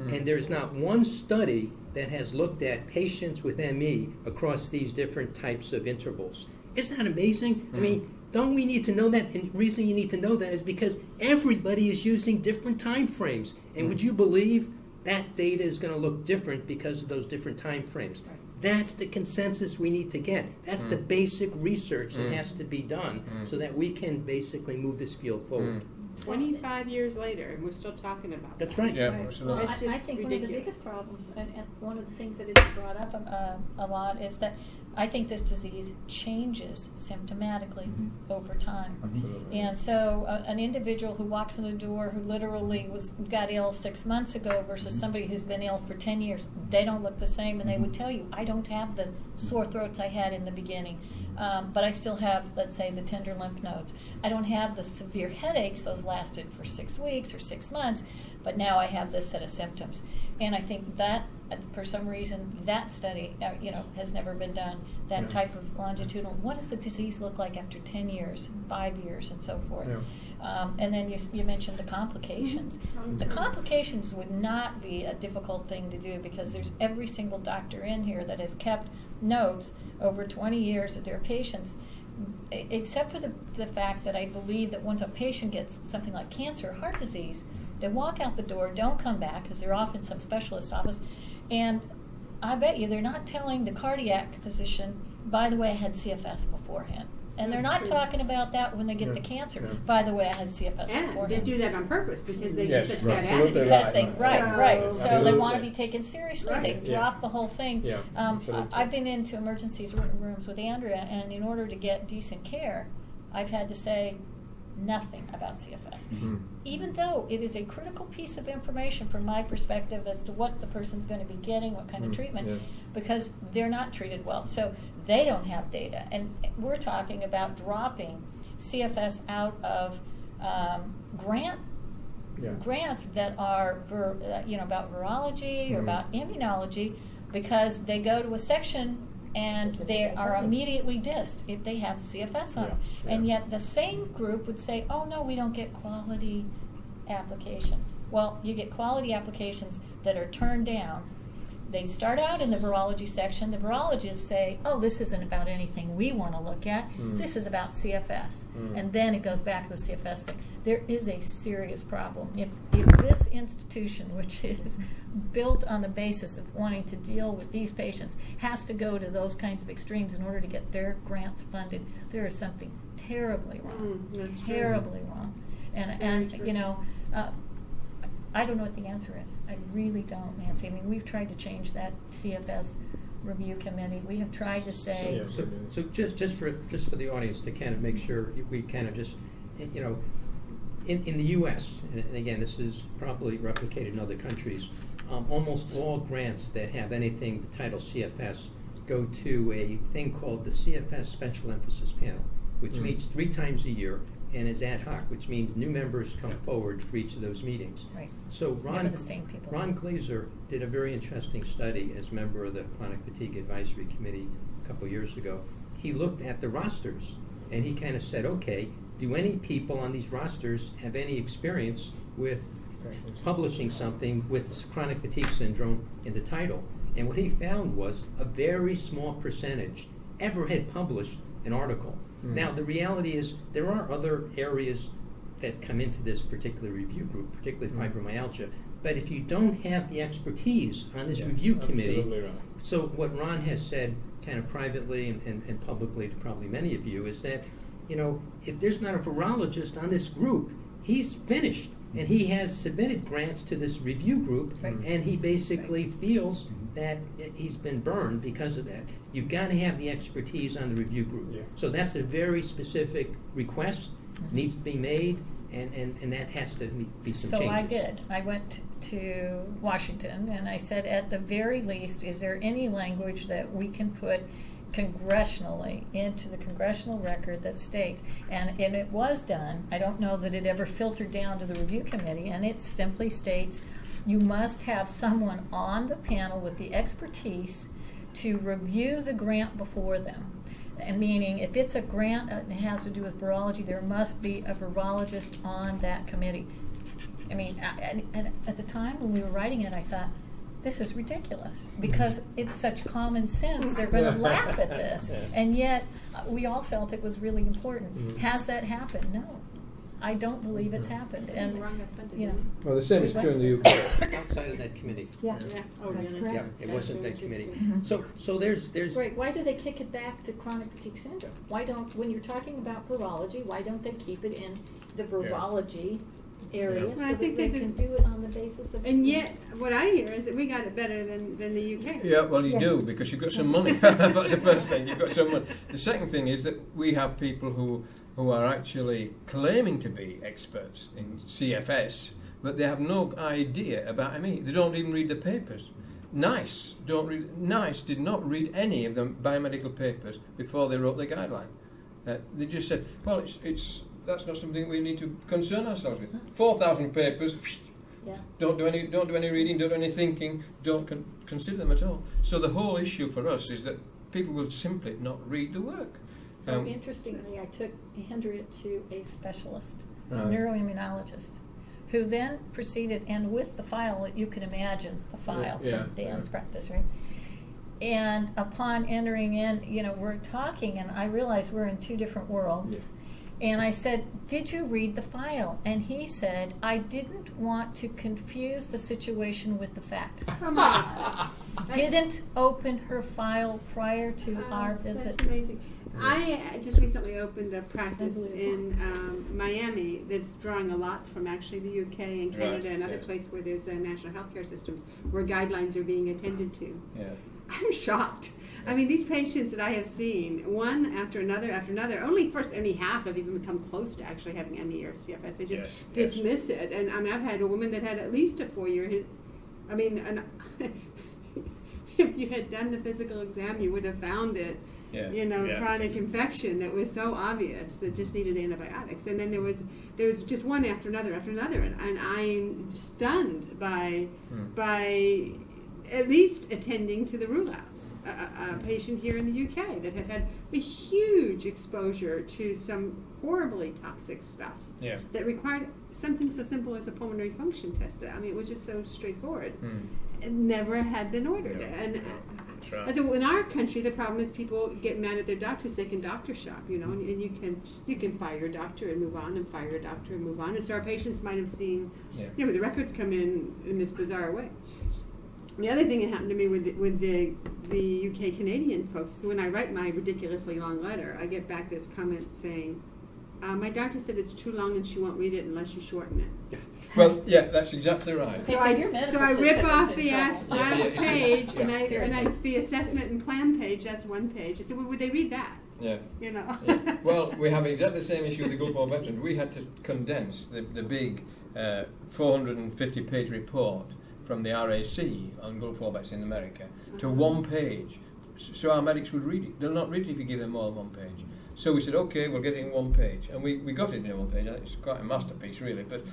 And there's not one study that has looked at patients with ME across these different types of intervals. Isn't that amazing? I mean, don't we need to know that? And the reason you need to know that is because everybody is using different time frames. And would you believe that data is going to look different because of those different time frames? That's the consensus we need to get. That's the basic research that has to be done so that we can basically move this field forward. 25 years later, and we're still talking about That's that. right. Yeah, Right. absolutely. Well, It's just I think one of the ridiculous. biggest problems, and one of the things that is brought up a lot, is that I think this disease changes symptomatically over time. Absolutely. And so an individual who walks in the door who literally got ill 6 months ago versus somebody who's been ill for 10 years, they don't look the same, and they would tell you, I don't have the sore throats I had in the beginning, but I still have, let's say, the tender lymph nodes. I don't have the severe headaches, those lasted for 6 weeks or 6 months, but now I have this set of symptoms. And I think that, for some reason, that study, has never been done. That type of longitudinal. What does the disease look like after 10 years, 5 years, and so forth? And then you mentioned the complications. The complications would not be a difficult thing to do because there's every single doctor in here that has kept notes over 20 years of their patients, except for the fact that I believe that once a patient gets something like cancer or heart disease, they walk out the door, don't come back because they're off in some specialist's office, and I bet you they're not telling the cardiac physician, by the way, I had CFS beforehand. And they're not talking about that when they get the cancer. By the way, I had CFS And beforehand. they do that on purpose because they Yes, get such right. bad Absolutely attitude. Because they, Right. right. So they Absolutely. want to be taken seriously. Right. They drop the whole thing. Yeah, absolutely. I've been into emergencies rooms with Andrea, and in order to get decent care, I've had to say nothing about CFS. Even though it is a critical piece of information from my perspective as to what the person's going to be getting, what kind of treatment, because they're not treated well. So they don't have data. And we're talking about dropping CFS out of grants that are about virology or about immunology because they go to a section and they are immediately dissed if they have CFS on them. And yet the same group would say, oh no, we don't get quality applications. Well, you get quality applications that are turned down. They start out in the virology section. The virologists say, oh, this isn't about anything we want to look at. This is about CFS. And then it goes back to the CFS thing. There is a serious problem. If this institution, which is built on the basis of wanting to deal with these patients, has to go to those kinds of extremes in order to get their grants funded, there is something terribly wrong. That's true. Terribly wrong. And I don't know what the answer is. I really don't, Nancy. I mean, we've tried to change that CFS review committee. We have tried to say. So just for the audience to kind of make sure we kind of just, in the U.S. and again, this is probably replicated in other countries. Almost all grants that have anything the title CFS go to a thing called the CFS Special Emphasis Panel, which meets 3 times a year. And is ad hoc, which means new members come forward for each of those meetings. Right. So Never the same people. Ron Glazer did a very interesting study as member of the Chronic Fatigue Advisory Committee a couple years ago. He looked at the rosters, and he kind of said, okay, do any people on these rosters have any experience with publishing something with chronic fatigue syndrome in the title? And what he found was a very small percentage ever had published an article. Now, the reality is there are other areas that come into this particular review group, particularly fibromyalgia. But if you don't have the expertise on this review committee, right. so what Ron has said kind of privately and publicly to probably many of you is that, if there's not a virologist on this group, he's finished. And he has submitted grants to this review group, and he basically feels that he's been burned because of that. You've got to have the expertise on the review group. Yeah. So that's a very specific request, needs to be made, and that has to be some changes. So I did. I went to Washington, and I said, at the very least, is there any language that we can put congressionally into the congressional record that states, and it was done. I don't know that it ever filtered down to the review committee, and it simply states you must have someone on the panel with the expertise to review the grant before them. And meaning, if it's a grant that has to do with virology, there must be a virologist on that committee. I mean, at the time when we were writing it, I thought, this is ridiculous because it's such common sense. They're going to laugh at this. And yet, we all felt it was really important. Has that happened? No. I don't believe it's happened. And, Well, the same is true in the UK. Outside of that committee. Yeah, Oh, that's really? correct. Yeah, it wasn't that committee. Mm-hmm. So there's right, why do they kick it back to chronic fatigue syndrome? Why don't, when you're talking about virology, why don't they keep it in the virology area Well, so I that think they they've can been- do it on the basis of... And yet, what I hear is that we got it better than the UK. Yeah, well, you Yes. do, because you've got some money. That's the first thing, you've got some money. The second thing is that we have people who are actually claiming to be experts in CFS, but they have no idea about ME. They don't even read the papers. NICE did not read any of the biomedical papers before they wrote the guideline. They just said, well, that's not something we need to concern ourselves with. 4,000 papers. Yeah. Don't do any reading, don't do any thinking, don't consider them at all. So the whole issue for us is that people will simply not read the work. So interestingly, I took Andrea to a specialist neuroimmunologist, who then proceeded, and with the file, you can imagine the file from Dan's practice, right? And upon entering in, we're talking, and I realized we're in two different worlds. Yeah. And I said, "Did you read the file?" And he said, "I didn't want to confuse the situation with the facts." Come on. Didn't open her file prior to our visit. That's amazing. I just recently opened a practice in Miami that's drawing a lot from actually the UK and Canada and other places where there's national healthcare systems where guidelines are being attended to. Yeah. I'm shocked. I mean, these patients that I have seen, one after another, only half have even come close to actually having ME or CFS. They just dismiss it. And I've had a woman that had at least a 4-year. If you had done the physical exam, you would have found it. Chronic infection that was so obvious that just needed antibiotics. And then there was just one after another, and I'm stunned by at least attending to the rule-outs. A patient here in the UK that had had a huge exposure to some horribly toxic stuff that required something so simple as a pulmonary function test. I mean, it was just so straightforward. It never had been ordered. So in our country, the problem is people get mad at their doctors. They can doctor shop, and you can fire your doctor and move on, and fire your doctor and move on. And so our patients might have seen, the records come in this bizarre way. The other thing that happened to me with the UK Canadian folks is when I write my ridiculously long letter, I get back this comment saying, "My doctor said it's too long and she won't read it unless you shorten it." Well, that's exactly right. Okay, so I rip off the last page and I the assessment and plan page. That's one page. I said, "Well, would they read that?" Yeah. Well, we have exactly the same issue with the Gulf War veterans. We had to condense the big 450-page report from the RAC on Gulf War vets in America to one page, so our medics would read it. They'll not read it if you give them more than one page. So we said, okay, we'll get it in one page, and we got it in one page. It's quite a masterpiece, really, but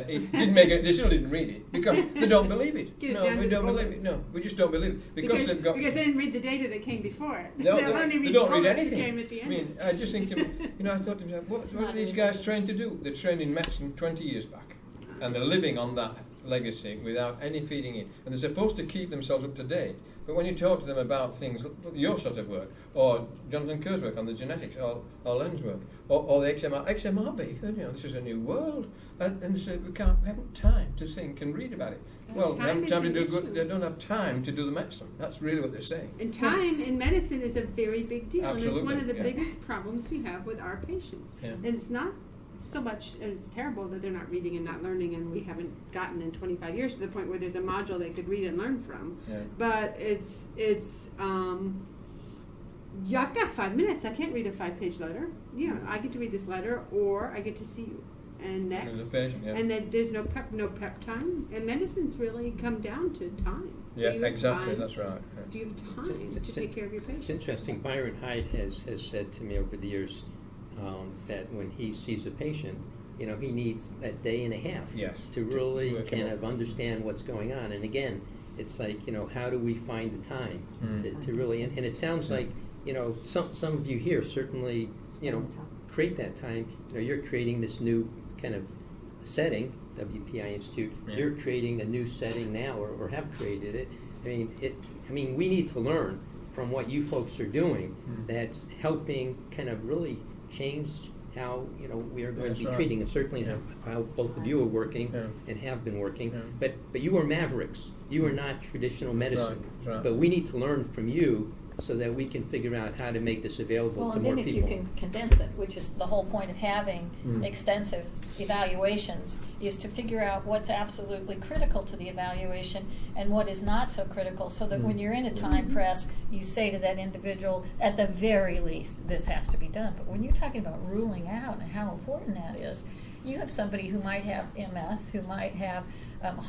it didn't make it. They still didn't read it because they don't believe it. We don't believe it. No, we just don't believe it because they didn't read the data that came before it. No, they don't read anything. Came at the end. I mean, I just think, I thought to myself, what are these guys trained to do? They're trained in medicine 20 years back, and they're living on that legacy without any feeding in, and they're supposed to keep themselves up to date. But when you talk to them about things, your sort of work, or Jonathan Kerr's work on the genetics, or Len's work, or the XMRV, this is a new world, and they say we haven't time to think and read about it. Well, they haven't time to do good. They don't have time to do the medicine. That's really what they're saying. And time in medicine is a very big deal, Absolutely, and it's one of the biggest problems we have with our patients. And it's not so much, and it's terrible that they're not reading and not learning, and we haven't gotten in 25 years to the point where there's a module they could read and learn from. But I've got 5 minutes. I can't read a 5-page letter. I get to read this letter, or I get to see you. And next, and then there's no prep time. And medicine's really come down to time. Yeah, exactly. That's right. Do you have time to take care of your patients? It's interesting. Byron Hyde has said to me over the years that when he sees a patient, he needs that day and a half to really kind of understand what's going on. And again, it's like, how do we find the time to really, and it sounds like, some of you here certainly, create that time. You're creating this new kind of setting, WPI Institute. You're creating a new setting now, or have created it. I mean, we need to learn from what you folks are doing that's helping kind of really change how we are going to be treating, and certainly how both of you are working and have been working. But you are mavericks. You are not traditional medicine. Right. But we need to learn from you so that we can figure out how to make this available to more people. Well, and then if you can condense it, which is the whole point of having extensive evaluations, is to figure out what's absolutely critical to the evaluation and what is not so critical, so that when you're in a time press, you say to that individual, at the very least, this has to be done. But when you're talking about ruling out and how important that is, you have somebody who might have MS, who might have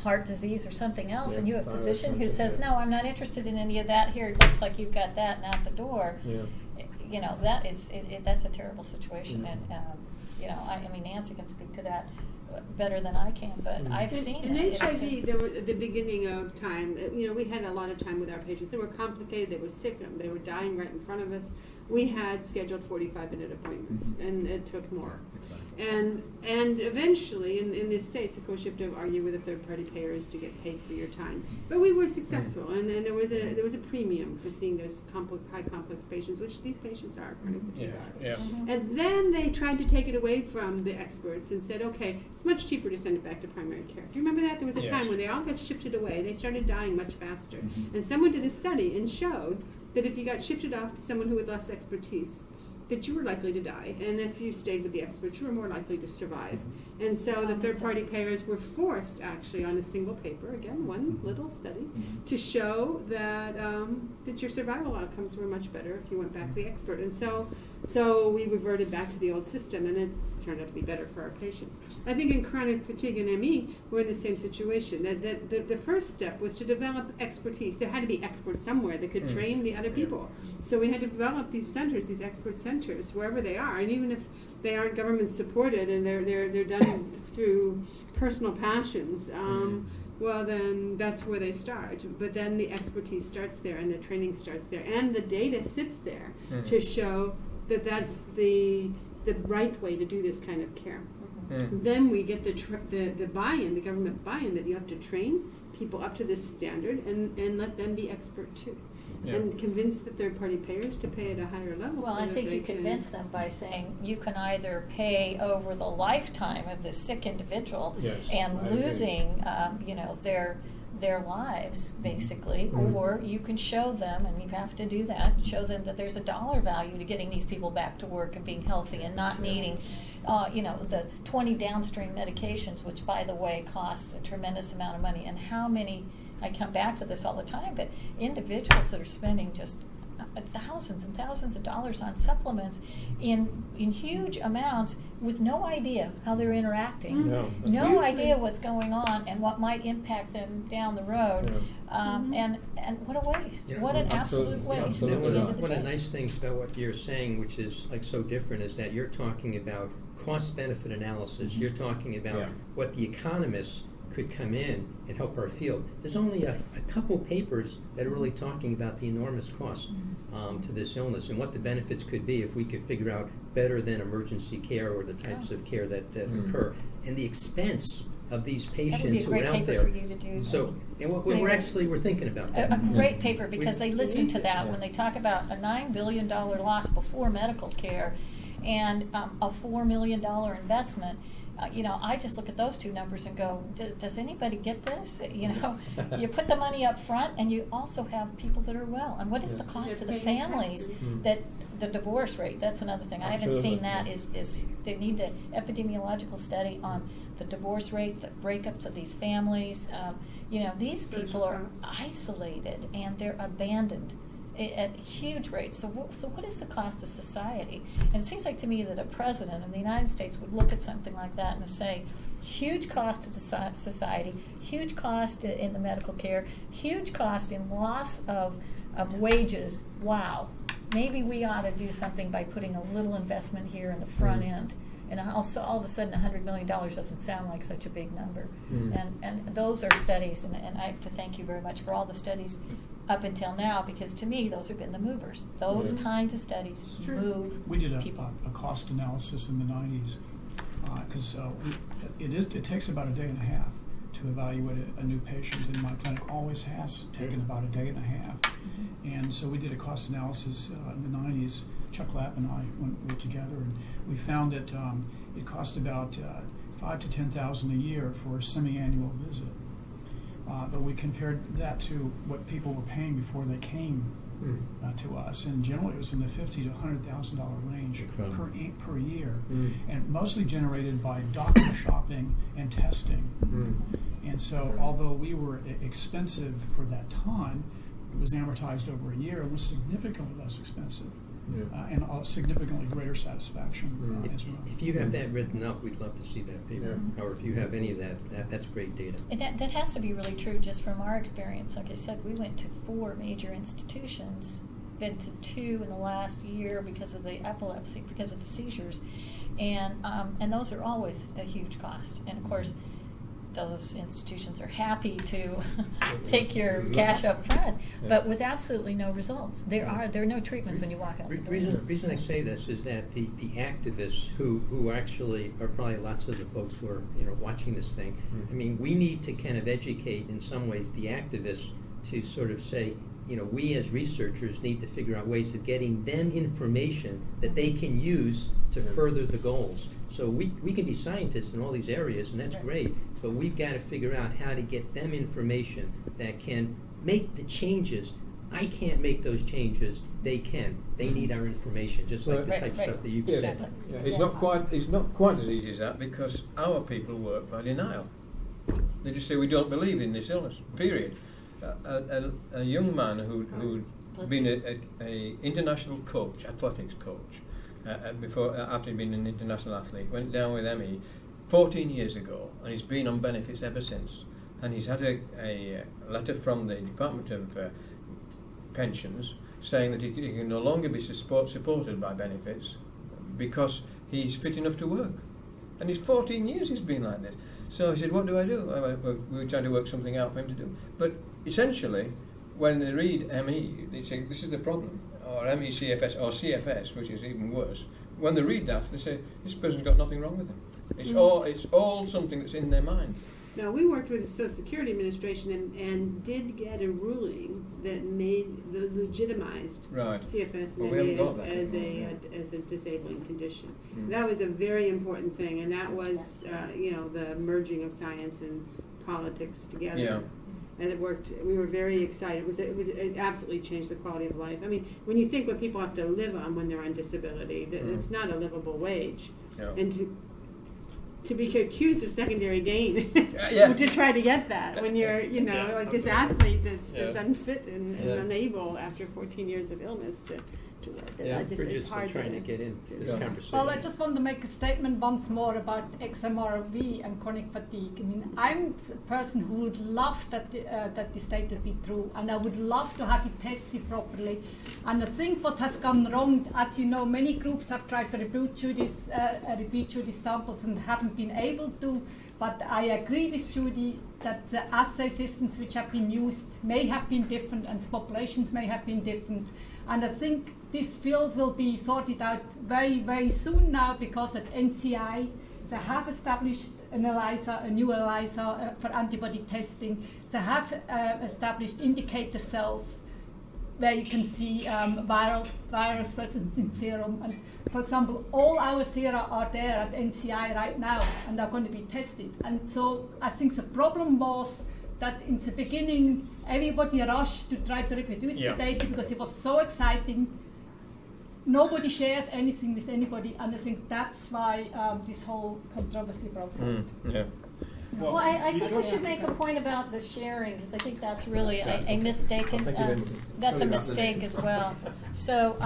heart disease or something else, and you have a physician who says, no, I'm not interested in any of that. Here, it looks like you've got that and out the door. That's a terrible situation. And I mean, Nancy can speak to that better than I can, but I've seen it. In HIV, there were, at the beginning of time, we had a lot of time with our patients. They were complicated, they were sick, they were dying right in front of us. We had scheduled 45-minute appointments, and it took more. And eventually, in the States, of course, you have to argue with the third-party payers to get paid for your time. But we were successful, and there was a premium for seeing those high complex patients, which these patients are, chronic fatigue are. Yeah. And then they tried to take it away from the experts and said, okay, it's much cheaper to send it back to primary care. Do you remember that? There was a Yes. time when they all got shifted away. They started dying much faster. And someone did a study and showed that if you got shifted off to someone who had less expertise, that you were likely to die. And if you stayed with the experts, you were more likely to survive. And so the third-party payers were forced, actually, on a single paper, again, one little study, to show that that your survival outcomes were much better if you went back to the expert. And so we reverted back to the old system, and it turned out to be better for our patients. I think in chronic fatigue and ME, we're in the same situation. The first step was to develop expertise. There had to be experts somewhere that could train the other people. So we had to develop these centers, these expert centers, wherever they are. And even if they aren't government supported and they're done through personal passions, well, then that's where they start. But then the expertise starts there, and the training starts there, and the data sits there to show that that's the right way to do this kind of care. Then we get the buy-in, the government buy-in, that you have to train people up to this standard and let them be expert too. And convince the third-party payers to pay at a higher level. Well, so I that think they you convince them by saying you can either pay over the lifetime of this sick individual and losing, their lives, basically, or you can show them, and you have to do that, show them that there's a dollar value to getting these people back to work and being healthy and not needing, the 20 downstream medications, which, by the way, cost a tremendous amount of money. And how many, I come back to this all the time, but individuals that are spending just thousands and thousands of dollars on supplements in huge amounts with no idea how they're interacting, no idea what's going on and what might impact them down the road, and what a waste! What an absolute waste! One of the nice things about what you're saying, which is like so different, is that you're talking about cost-benefit analysis. You're talking about what the economists could come in and help our field. There's only a couple papers that are really talking about the enormous cost to this illness and what the benefits could be if we could figure out better than emergency care or the types of care that occur, and the expense of these patients who are out there. For you to do. So, and we're thinking about that. A great paper, because they listen to that when they talk about a $9 billion loss before medical care and a $4 million investment. I just look at those two numbers and go, does anybody get this? You put the money up front, and you also have people that are well. And what is the cost to the families? That the divorce rate, that's another thing. I haven't seen that. Is they need the epidemiological study on the divorce rate, the breakups of these families. These people are isolated and they're abandoned at huge rates. So what is the cost to society? And it seems like to me that a president of the United States would look at something like that and say, huge cost to society, huge cost in the medical care, huge cost in loss of wages. Wow. Maybe we ought to do something by putting a little investment here in the front end. And also, all of a sudden, $100 million doesn't sound like such a big number. And those are studies, and I have to thank you very much for all the studies up until now, because to me, those have been the movers. Those kinds of studies move We did people. a cost analysis in the 90s, because it takes about a day and a half to evaluate a new patient, and my clinic always has taken about a day and a half. And so we did a cost analysis in the 90s. Chuck Lapp and I were together, and we found that it cost about $5,000 to $10,000 a year for a semi-annual visit. But we compared that to what people were paying before they came to us, and generally it was in the $50,000 to $100,000 range per year, and mostly generated by doctor shopping and testing. And so, although we were expensive for that time, it was amortized over a year and was significantly less expensive. And significantly greater satisfaction as well. If you have that written up, we'd love to see that paper. Or if you have any of that's great data. And that has to be really true just from our experience. Like I said, we went to 4 major institutions, been to 2 in the last year because of the epilepsy, because of the seizures. And those are always a huge cost. And of course, those institutions are happy to take your cash up front, but with absolutely no results. There are no treatments when you walk out the door. Reason I say this is that the activists who actually are probably lots of the folks who are watching this thing. I mean, we need to kind of educate in some ways the activists to sort of say, we as researchers need to figure out ways of getting them information that they can use to further the goals. So we can be scientists in all these areas, and that's great, but we've got to figure out how to get them information that can make the changes. I can't make those changes. They can. They need our information, just like the type of stuff that you've said. Yeah. It's not quite as easy as that, because our people work by denial. They just say we don't believe in this illness, period. A young man who'd been a international coach, athletics coach, after he'd been an international athlete, went down with ME 14 years ago, and he's been on benefits ever since. And he's had a letter from the Department of Pensions saying that he can no longer be supported by benefits because he's fit enough to work. And it's 14 years he's been like this. So he said, what do I do? We were trying to work something out for him to do. But essentially, when they read ME, they say, this is the problem, or ME-CFS, or CFS, which is even worse. When they read that, they say, this person's got nothing wrong with him. It's all something that's in their mind. Now, we worked with the Social Security Administration and did get a ruling that legitimized CFS and as a disabling condition. That was a very important thing, and that was the merging of science and politics together. Yeah. And it worked. We were very excited. It absolutely changed the quality of life. I mean, when you think what people have to live on when they're on disability, it's not a livable wage, and to be accused of secondary gain to try to get that when you're like this athlete that's unfit and unable after 14 years of illness to work. Bridget's been trying to get into this conversation. Well, I just want to make a statement once more about XMRV and chronic fatigue. I mean, I'm a person who would love that this data be true, and I would love to have it tested properly. And I think what has gone wrong, as you know, many groups have tried to reproduce these samples and haven't been able to. But I agree with Judy that the assay systems which have been used may have been different, and the populations may have been different. And I think this field will be sorted out very, very soon now, because at NCI they have established a new ELISA for antibody testing. They have established indicator cells where you can see virus presence in serum. And for example, all our sera are there at NCI right now and are going to be tested. And so I think the problem was that in the beginning, everybody rushed to try to reproduce the data because it was so exciting. Nobody shared anything with anybody, and I think that's why this whole controversy broke out. Well, I think we should make a point about the sharing, because I think that's really a mistake. That's a mistake as well. So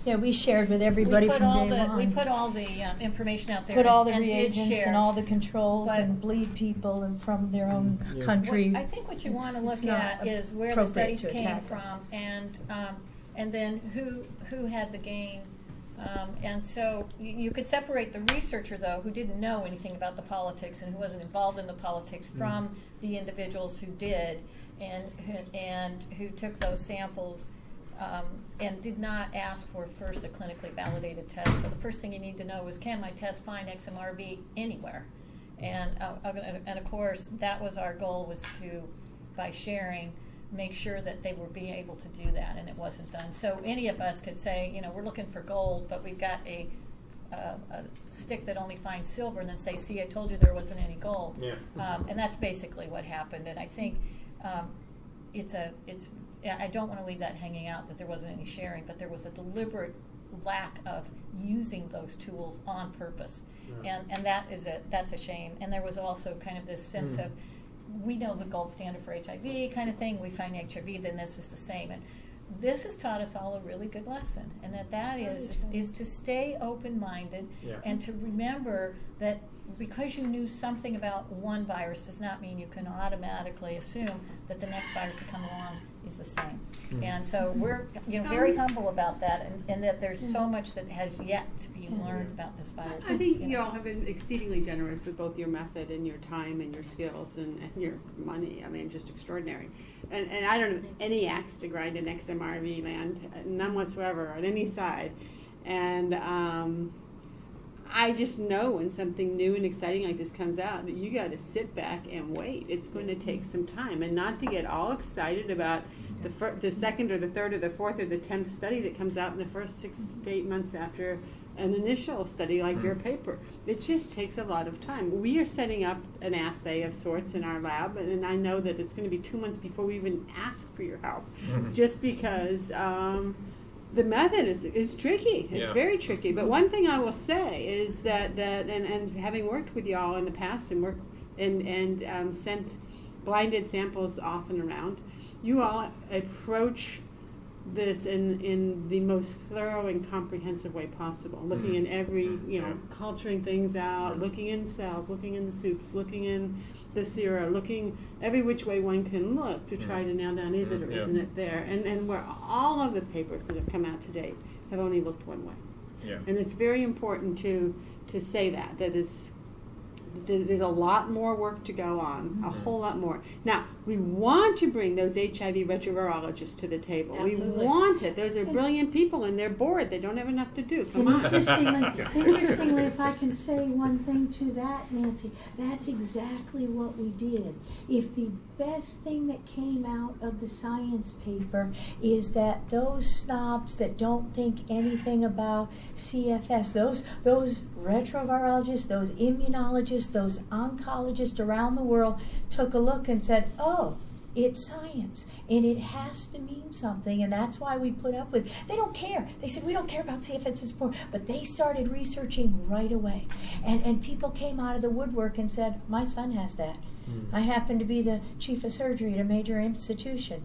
we shared with everybody from day one. We put all the information out there. Put all the and reagents and all the controls and bleed people and from their own country. I think what you want to look at is where the studies came from, and then who had the gain. And so you could separate the researcher, though, who didn't know anything about the politics and who wasn't involved in the politics, from the individuals who did and who took those samples and did not ask for first a clinically validated test. So the first thing you need to know is, can my test find XMRV anywhere? And of course, that was our goal, was to, by sharing, make sure that they were being able to do that, and it wasn't done. So any of us could say, we're looking for gold, but we've got a stick that only finds silver, and then say, see, I told you there wasn't any gold. And that's basically what happened. And I think I don't want to leave that hanging out, that there wasn't any sharing, but there was a deliberate lack of using those tools on purpose. And that's a shame. And there was also kind of this sense of, we know the gold standard for HIV kind of thing. We find HIV, then this is the same. And this has taught us all a really good lesson, and that is to stay open-minded and to remember that because you knew something about one virus does not mean you can automatically assume that the next virus that comes along is the same. And so we're very humble about that, and that there's so much that has yet to be learned about this virus. I think you all have been exceedingly generous with both your method and your time and your skills and your money. I mean, just extraordinary. And I don't have any axe to grind in XMRV land, none whatsoever on any side. And I just know when something new and exciting like this comes out that you got to sit back and wait. It's going to take some time, and not to get all excited about the second or the third or the fourth or the 10th study that comes out in the first 6 to 8 months after an initial study like your paper. It just takes a lot of time. We are setting up an assay of sorts in our lab, and I know that it's going to be 2 months before we even ask for your help, just because the method is tricky. It's very tricky. But one thing I will say is that and having worked with y'all in the past and sent blinded samples off and around, you all approach this in the most thorough and comprehensive way possible, looking in every, culturing things out, looking in cells, looking in the soups, looking in the sera, looking every which way one can look to try to nail down, is it or isn't it there? And where all of the papers that have come out to date have only looked one way. Yeah. And it's very important to say that there's a lot more work to go on, a whole lot more. Now, we want to bring those HIV retrovirologists to the table. Absolutely. We want it. Those are brilliant people, and they're bored. They don't have enough to do. Come on. Interestingly, if I can say one thing to that, Nancy, that's exactly what we did. If the best thing that came out of the science paper is that those snobs that don't think anything about CFS, those retrovirologists, those immunologists, those oncologists around the world took a look and said, oh, it's science, and it has to mean something, and that's why we put up with. They don't care. They said, we don't care about CFS, it's poor. But they started researching right away. And people came out of the woodwork and said, my son has that. I happen to be the chief of surgery at a major institution.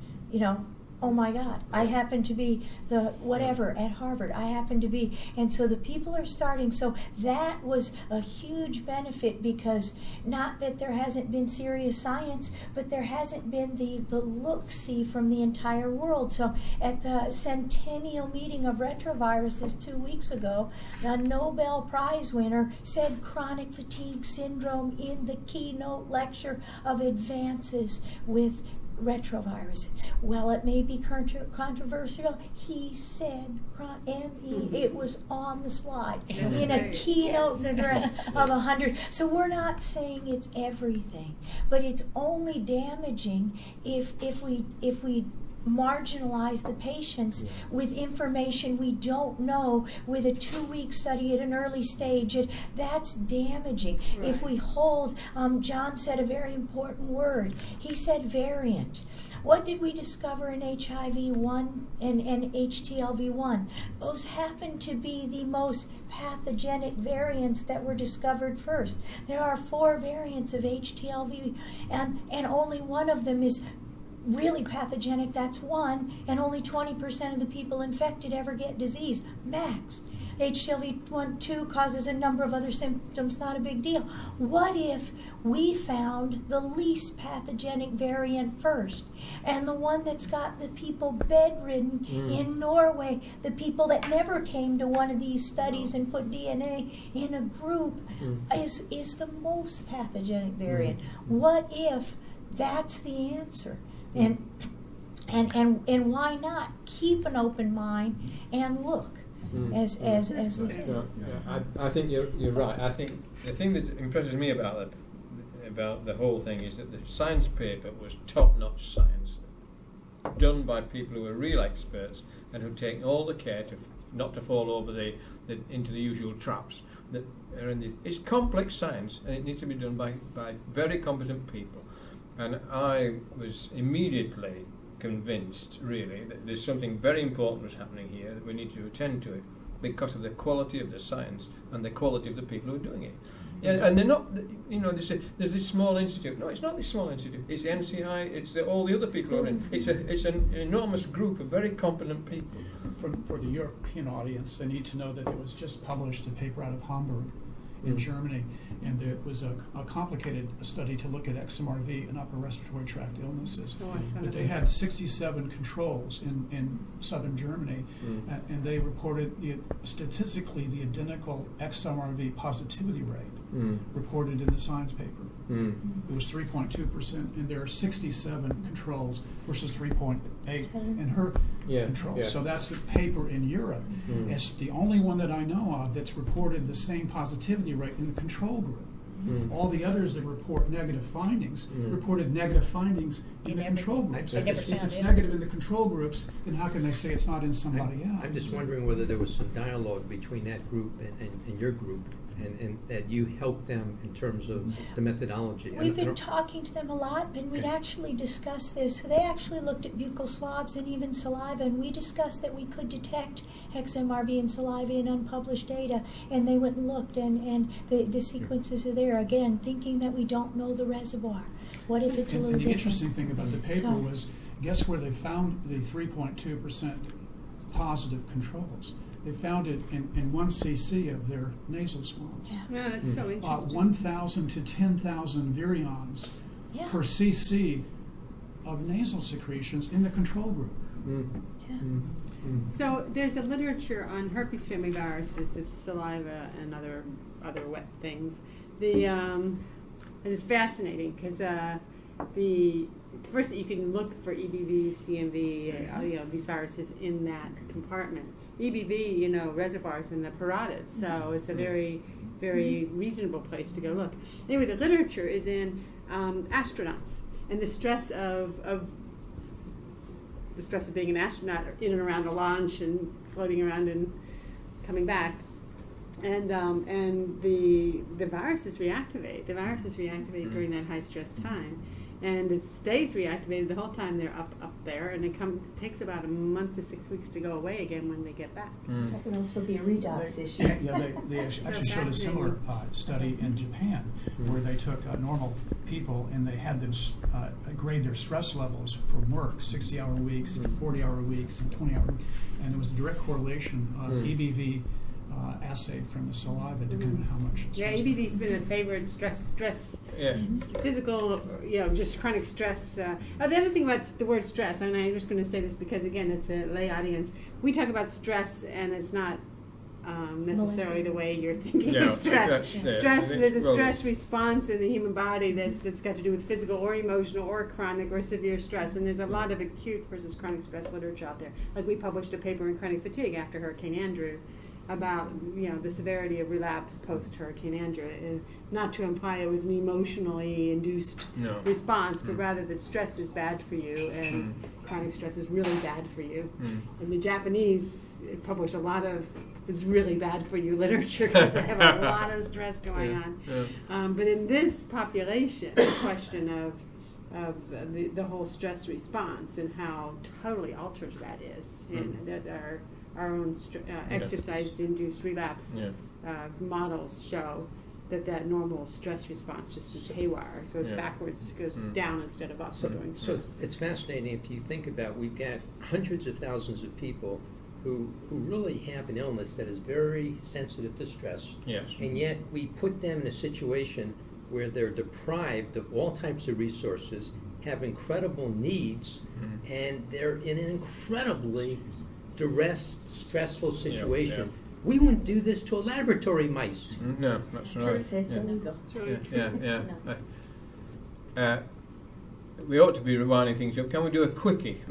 Oh my God, I happen to be the whatever at Harvard. I happen to be. And so the people are starting. So that was a huge benefit, because not that there hasn't been serious science, but there hasn't been the look-see from the entire world. So at the centennial meeting of retroviruses 2 weeks ago, the Nobel Prize winner said chronic fatigue syndrome in the keynote lecture of advances with retroviruses. Well, it may be controversial. He said ME. It was on the slide in a keynote address of 100. So we're not saying it's everything, but it's only damaging if we marginalize the patients with information we don't know, with a 2-week study at an early stage. That's damaging. Right. If we hold, John said a very important word. He said variant. What did we discover in HIV-1 and HTLV-1? Those happen to be the most pathogenic variants that were discovered first. There are 4 variants of HTLV, and only one of them is really pathogenic. That's one, and only 20% of the people infected ever get disease, max. HTLV-1/2 causes a number of other symptoms, not a big deal. What if we found the least pathogenic variant first, and the one that's got the people bedridden in Norway, the people that never came to one of these studies and put DNA in a group, is the most pathogenic variant? What if that's the answer? And why not keep an open mind and look, as we say. I think you're right. I think the thing that impresses me about the whole thing is that the science paper was top-notch science, done by people who are real experts and who take all the care not to fall over into the usual traps that are in the. It's complex science, and it needs to be done by very competent people. And I was immediately convinced, really, that there's something very important was happening here, that we need to attend to it, because of the quality of the science and the quality of the people who are doing it. Yeah, and they're not, they say, there's this small institute. No, it's not this small institute. It's the NCI, it's all the other people who are in. It's an enormous group of very competent people. For the European audience, they need to know that it was just published a paper out of Hamburg, in Germany, and there was a complicated study to look at XMRV and upper respiratory tract illnesses. Oh, I saw But that. they had 67 controls in southern Germany, and they reported statistically the identical XMRV positivity rate reported in the science paper. It was 3.2%, and there are 67 controls versus 3.8 in her control. Yeah. So that's the paper in Europe. It's the only one that I know of that's reported the same positivity rate in the control group. All the others that report negative findings reported negative findings in the control groups. I never If found it's it. negative in the control groups, then how can they say it's not in somebody else? I'm just wondering whether there was some dialogue between that group and your group, and that you helped them in terms of the methodology. We've been talking to them a lot, and we'd actually discussed this. They actually looked at buccal swabs and even saliva, and we discussed that we could detect XMRV in saliva in unpublished data, and they went and looked, and the sequences are there, again, thinking that we don't know the reservoir. What if it's a little And the different? interesting thing about the paper So- was, guess where they found the 3.2% positive controls? They found it in 1 cc of their nasal swabs. Yeah. Yeah, that's so interesting. 1,000 to 10,000 virions Yeah. per cc of nasal secretions in the control group. Yeah. So there's a literature on herpes family viruses, that's saliva and other wet things. And it's fascinating because first you can look for EBV, CMV, these viruses in that compartment. EBV, reservoirs in the parotid, so it's a very, very reasonable place to go look. Anyway, the literature is in astronauts and the stress of being an astronaut in and around a launch and floating around and coming back. And the viruses reactivate. The viruses reactivate during that high stress time, and it stays reactivated the whole time they're up there. And it takes about a month to 6 weeks to go away again when they get back. That could also be a redox issue. They actually showed a similar study in Japan where they took normal people and they had them grade their stress levels from work, 60-hour weeks, 40-hour weeks, and 20-hour weeks. And there was a direct correlation of EBV assayed from the saliva depending on how much stress. Yeah, EBV's been a favorite stress, physical, just chronic stress. The other thing about the word stress, and I'm just going to say this because, again, it's a lay audience. We talk about stress, and it's not necessarily the way you're thinking of stress. There's a stress response in the human body that's got to do with physical or emotional or chronic or severe stress. And there's a lot of acute versus chronic stress literature out there. Like we published a paper in Chronic Fatigue after Hurricane Andrew about the severity of relapse post Hurricane Andrew, and not to imply it was an emotionally induced response, but rather that stress is bad for you and chronic stress is really bad for you. And the Japanese publish a lot of it's really bad for you literature because they have a lot of stress going on. But in this population, the question of the whole stress response and how totally altered that is, and that our own exercise-induced relapse models show that normal stress response just is haywire, goes backwards, goes down instead of up. So it's fascinating if you think about, we've got hundreds of thousands of people who really have an illness that is very sensitive to stress. Yes. And yet we put them in a situation where they're deprived of all types of resources, have incredible needs, and they're in an incredibly stressful situation. We wouldn't do this to a laboratory mice. No, that's right. It's illegal. It's really true. We ought to be rewinding things up. Can we do a quickie?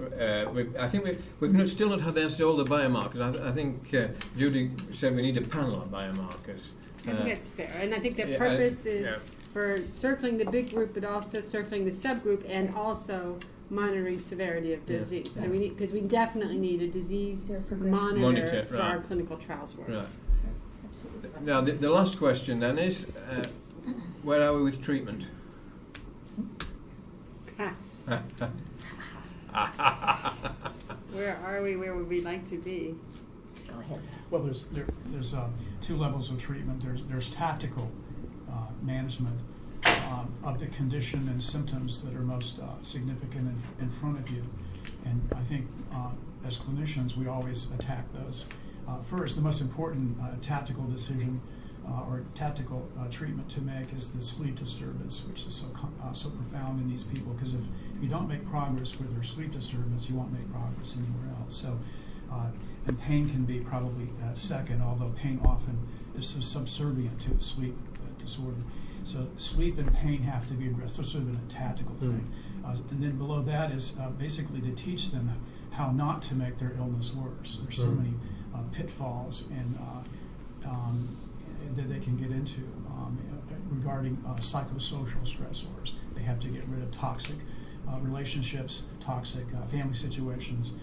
I think we've still not had the answer to all the biomarkers. I think Judy said we need a panel of biomarkers. I think that's fair, and I think the purpose is for circling the big group, but also circling the subgroup, and also monitoring severity of disease. So because we definitely need a disease monitor for our clinical trials work. Right. Absolutely. Now the last question then is, where are we with treatment? Where are we? Where would we like to be? Go ahead. Well, there's two levels of treatment. There's tactical management of the condition and symptoms that are most significant in front of you. And I think as clinicians, we always attack those. First, the most important tactical decision or tactical treatment to make is the sleep disturbance, which is so profound in these people, because if you don't make progress with their sleep disturbance, you won't make progress anywhere else. So, and pain can be probably second, although pain often is subservient to sleep disorder. So sleep and pain have to be addressed. So sort of a tactical thing. And then below that is basically to teach them how not to make their illness worse. There's so many pitfalls and that they can get into regarding psychosocial stressors. They have to get rid of toxic relationships, toxic family situations,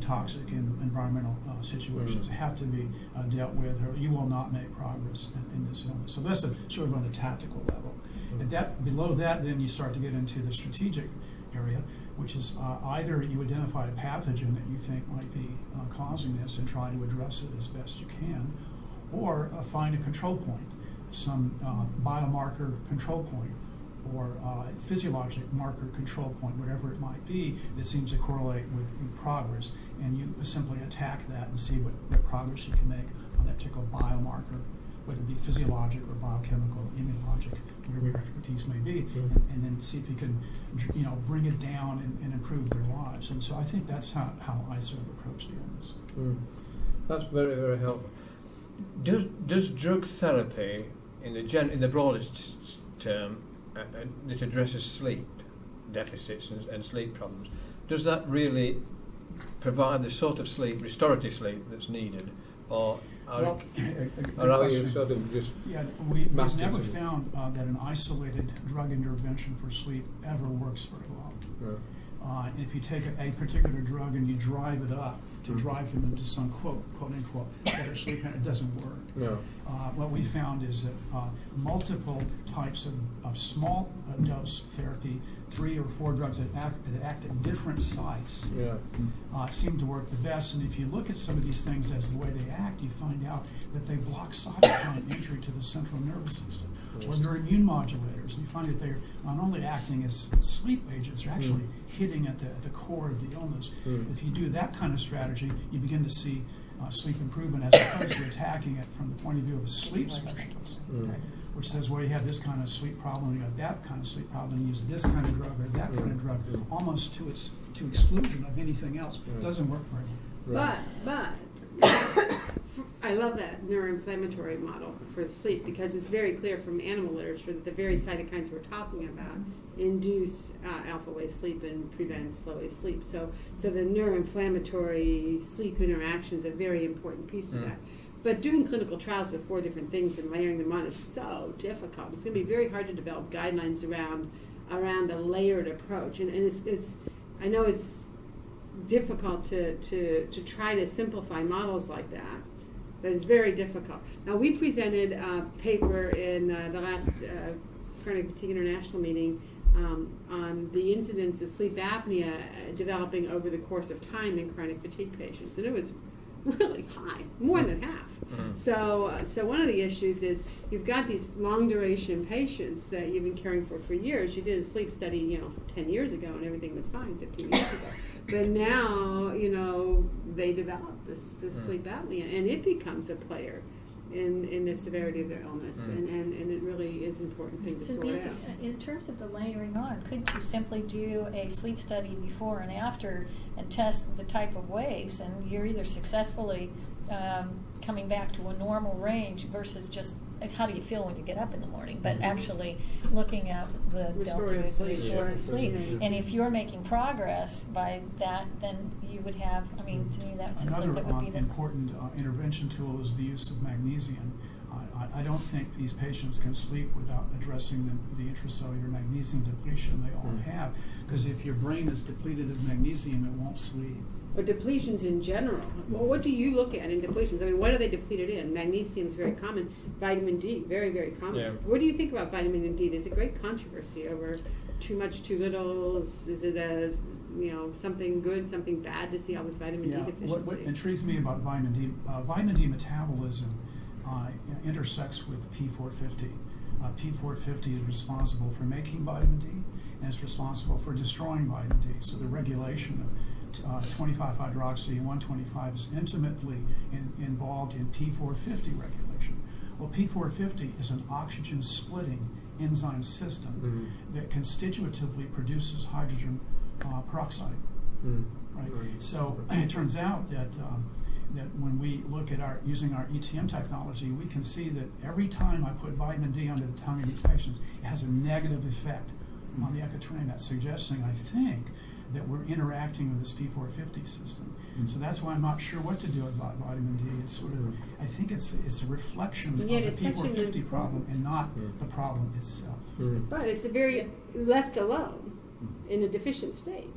toxic environmental situations have to be dealt with, or you will not make progress in this illness. So that's sort of on the tactical level. And below that, then you start to get into the strategic area, which is either you identify a pathogen that you think might be causing this and try to address it as best you can, or find a control point, some biomarker control point, or physiologic marker control point, whatever it might be, that seems to correlate with progress, and you simply attack that and see what progress you can make on that particular biomarker, whether it be physiologic or biochemical, immunologic, whatever your expertise may be, and then see if you can, bring it down and improve their lives. And so I think that's how I sort of approach the illness. That's very, very helpful. Does drug therapy, in the broadest term, that addresses sleep deficits and sleep problems, does that really provide the sort of sleep, restorative sleep, that's needed, or are you sort of just? Yeah, we've never found that an isolated drug intervention for sleep ever works very well. If you take a particular drug and you drive it up to drive them into some quote unquote better sleep, and it doesn't work. No. What we found is that multiple types of small dose therapy, 3 or 4 drugs that act at different sites, seem to work the best. And if you look at some of these things as the way they act, you find out that they block cytokine entry to the central nervous system, or they're immune modulators. And you find that they're not only acting as sleep agents, they're actually hitting at the core of the illness. If you do that kind of strategy, you begin to see sleep improvement, as opposed to attacking it from the point of view of a sleep specialist, which says, well, you have this kind of sleep problem, you got that kind of sleep problem, you use this kind of drug or that kind of drug, almost to exclusion of anything else. It doesn't work very well. But I love that neuroinflammatory model for sleep, because it's very clear from animal literature that the very cytokines we're talking about induce alpha wave sleep and prevent slow wave sleep. So the neuroinflammatory sleep interaction is a very important piece of that. But doing clinical trials with 4 different things and layering them on is so difficult. It's going to be very hard to develop guidelines around a layered approach. And it's I know it's difficult to try to simplify models like that, but it's very difficult. Now, we presented a paper in the last Chronic Fatigue International meeting on the incidence of sleep apnea developing over the course of time in chronic fatigue patients, and it was really high, more than half. So one of the issues is you've got these long duration patients that you've been caring for years. You did a sleep study, 10 years ago, and everything was fine 15 years ago. But now, they develop this sleep apnea, and it becomes a player in the severity of their illness, and it really is an important thing to So sort Nancy, out. in terms of the layering on, couldn't you simply do a sleep study before and after and test the type of waves, and you're either successfully coming back to a normal range versus just how do you feel when you get up in the morning, but actually looking at the Restorative delta sleep. restorative sleep. Yeah. And if you're making progress by that, then you would have, to me that seems Another like that would be the important intervention tool is the use of magnesium. I don't think these patients can sleep without addressing the intracellular magnesium depletion they all have, because if your brain is depleted of magnesium, it won't sleep. But depletions in general, well, what do you look at in depletions? I mean, what are they depleted in? Magnesium is very common. Vitamin D, very, very common. Yeah. What do you think about vitamin D? There's a great controversy over too much, too little. Is it something good, something bad to see all this vitamin D deficiency? What intrigues me about vitamin D metabolism intersects with P450. P450 is responsible for making vitamin D, and it's responsible for destroying vitamin D. So the regulation of 25-hydroxy 125 is intimately involved in P450 regulation. Well, P450 is an oxygen splitting enzyme system that constitutively produces hydrogen peroxide. Right? So it turns out that when we look at using our ETM technology, we can see that every time I put vitamin D under the tongue of these patients, it has a negative effect on the ectodermal, suggesting, I think, that we're interacting with this P450 system. So that's why I'm not sure what to do about vitamin D. It's sort of, I think it's a reflection of the P450 problem and not the problem itself. But it's a very left alone in a deficient state.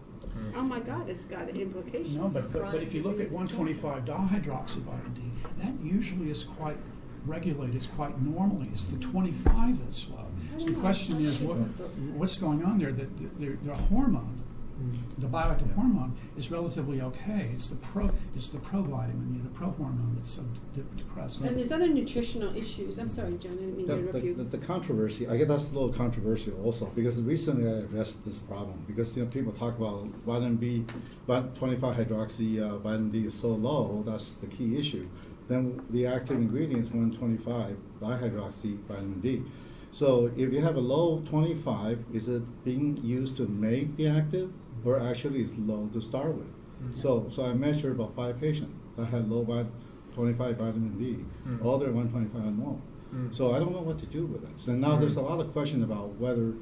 Oh my God, it's got implications. No, but if you look at 125 dihydroxyvitamin D, that usually is quite regulated. It's quite normally. It's the 25 that's low. So the question is, what's going on there? The hormone, the bioactive hormone, is relatively okay. It's the provitamin, the prohormone that's so depressed. And there's other nutritional issues. I'm sorry, John, I didn't mean to interrupt you. The controversy, I guess that's a little controversial also, because recently I addressed this problem, because people talk about vitamin B, 25 hydroxy vitamin D is so low, that's the key issue. Then the active ingredient is 125 dihydroxy vitamin D. So if you have a low 25, is it being used to make the active, or actually it's low to start with? So I measured about 5 patients that had low 25 vitamin D, all their 125 and more. So I don't know what to do with it. So now there's a lot of question about whether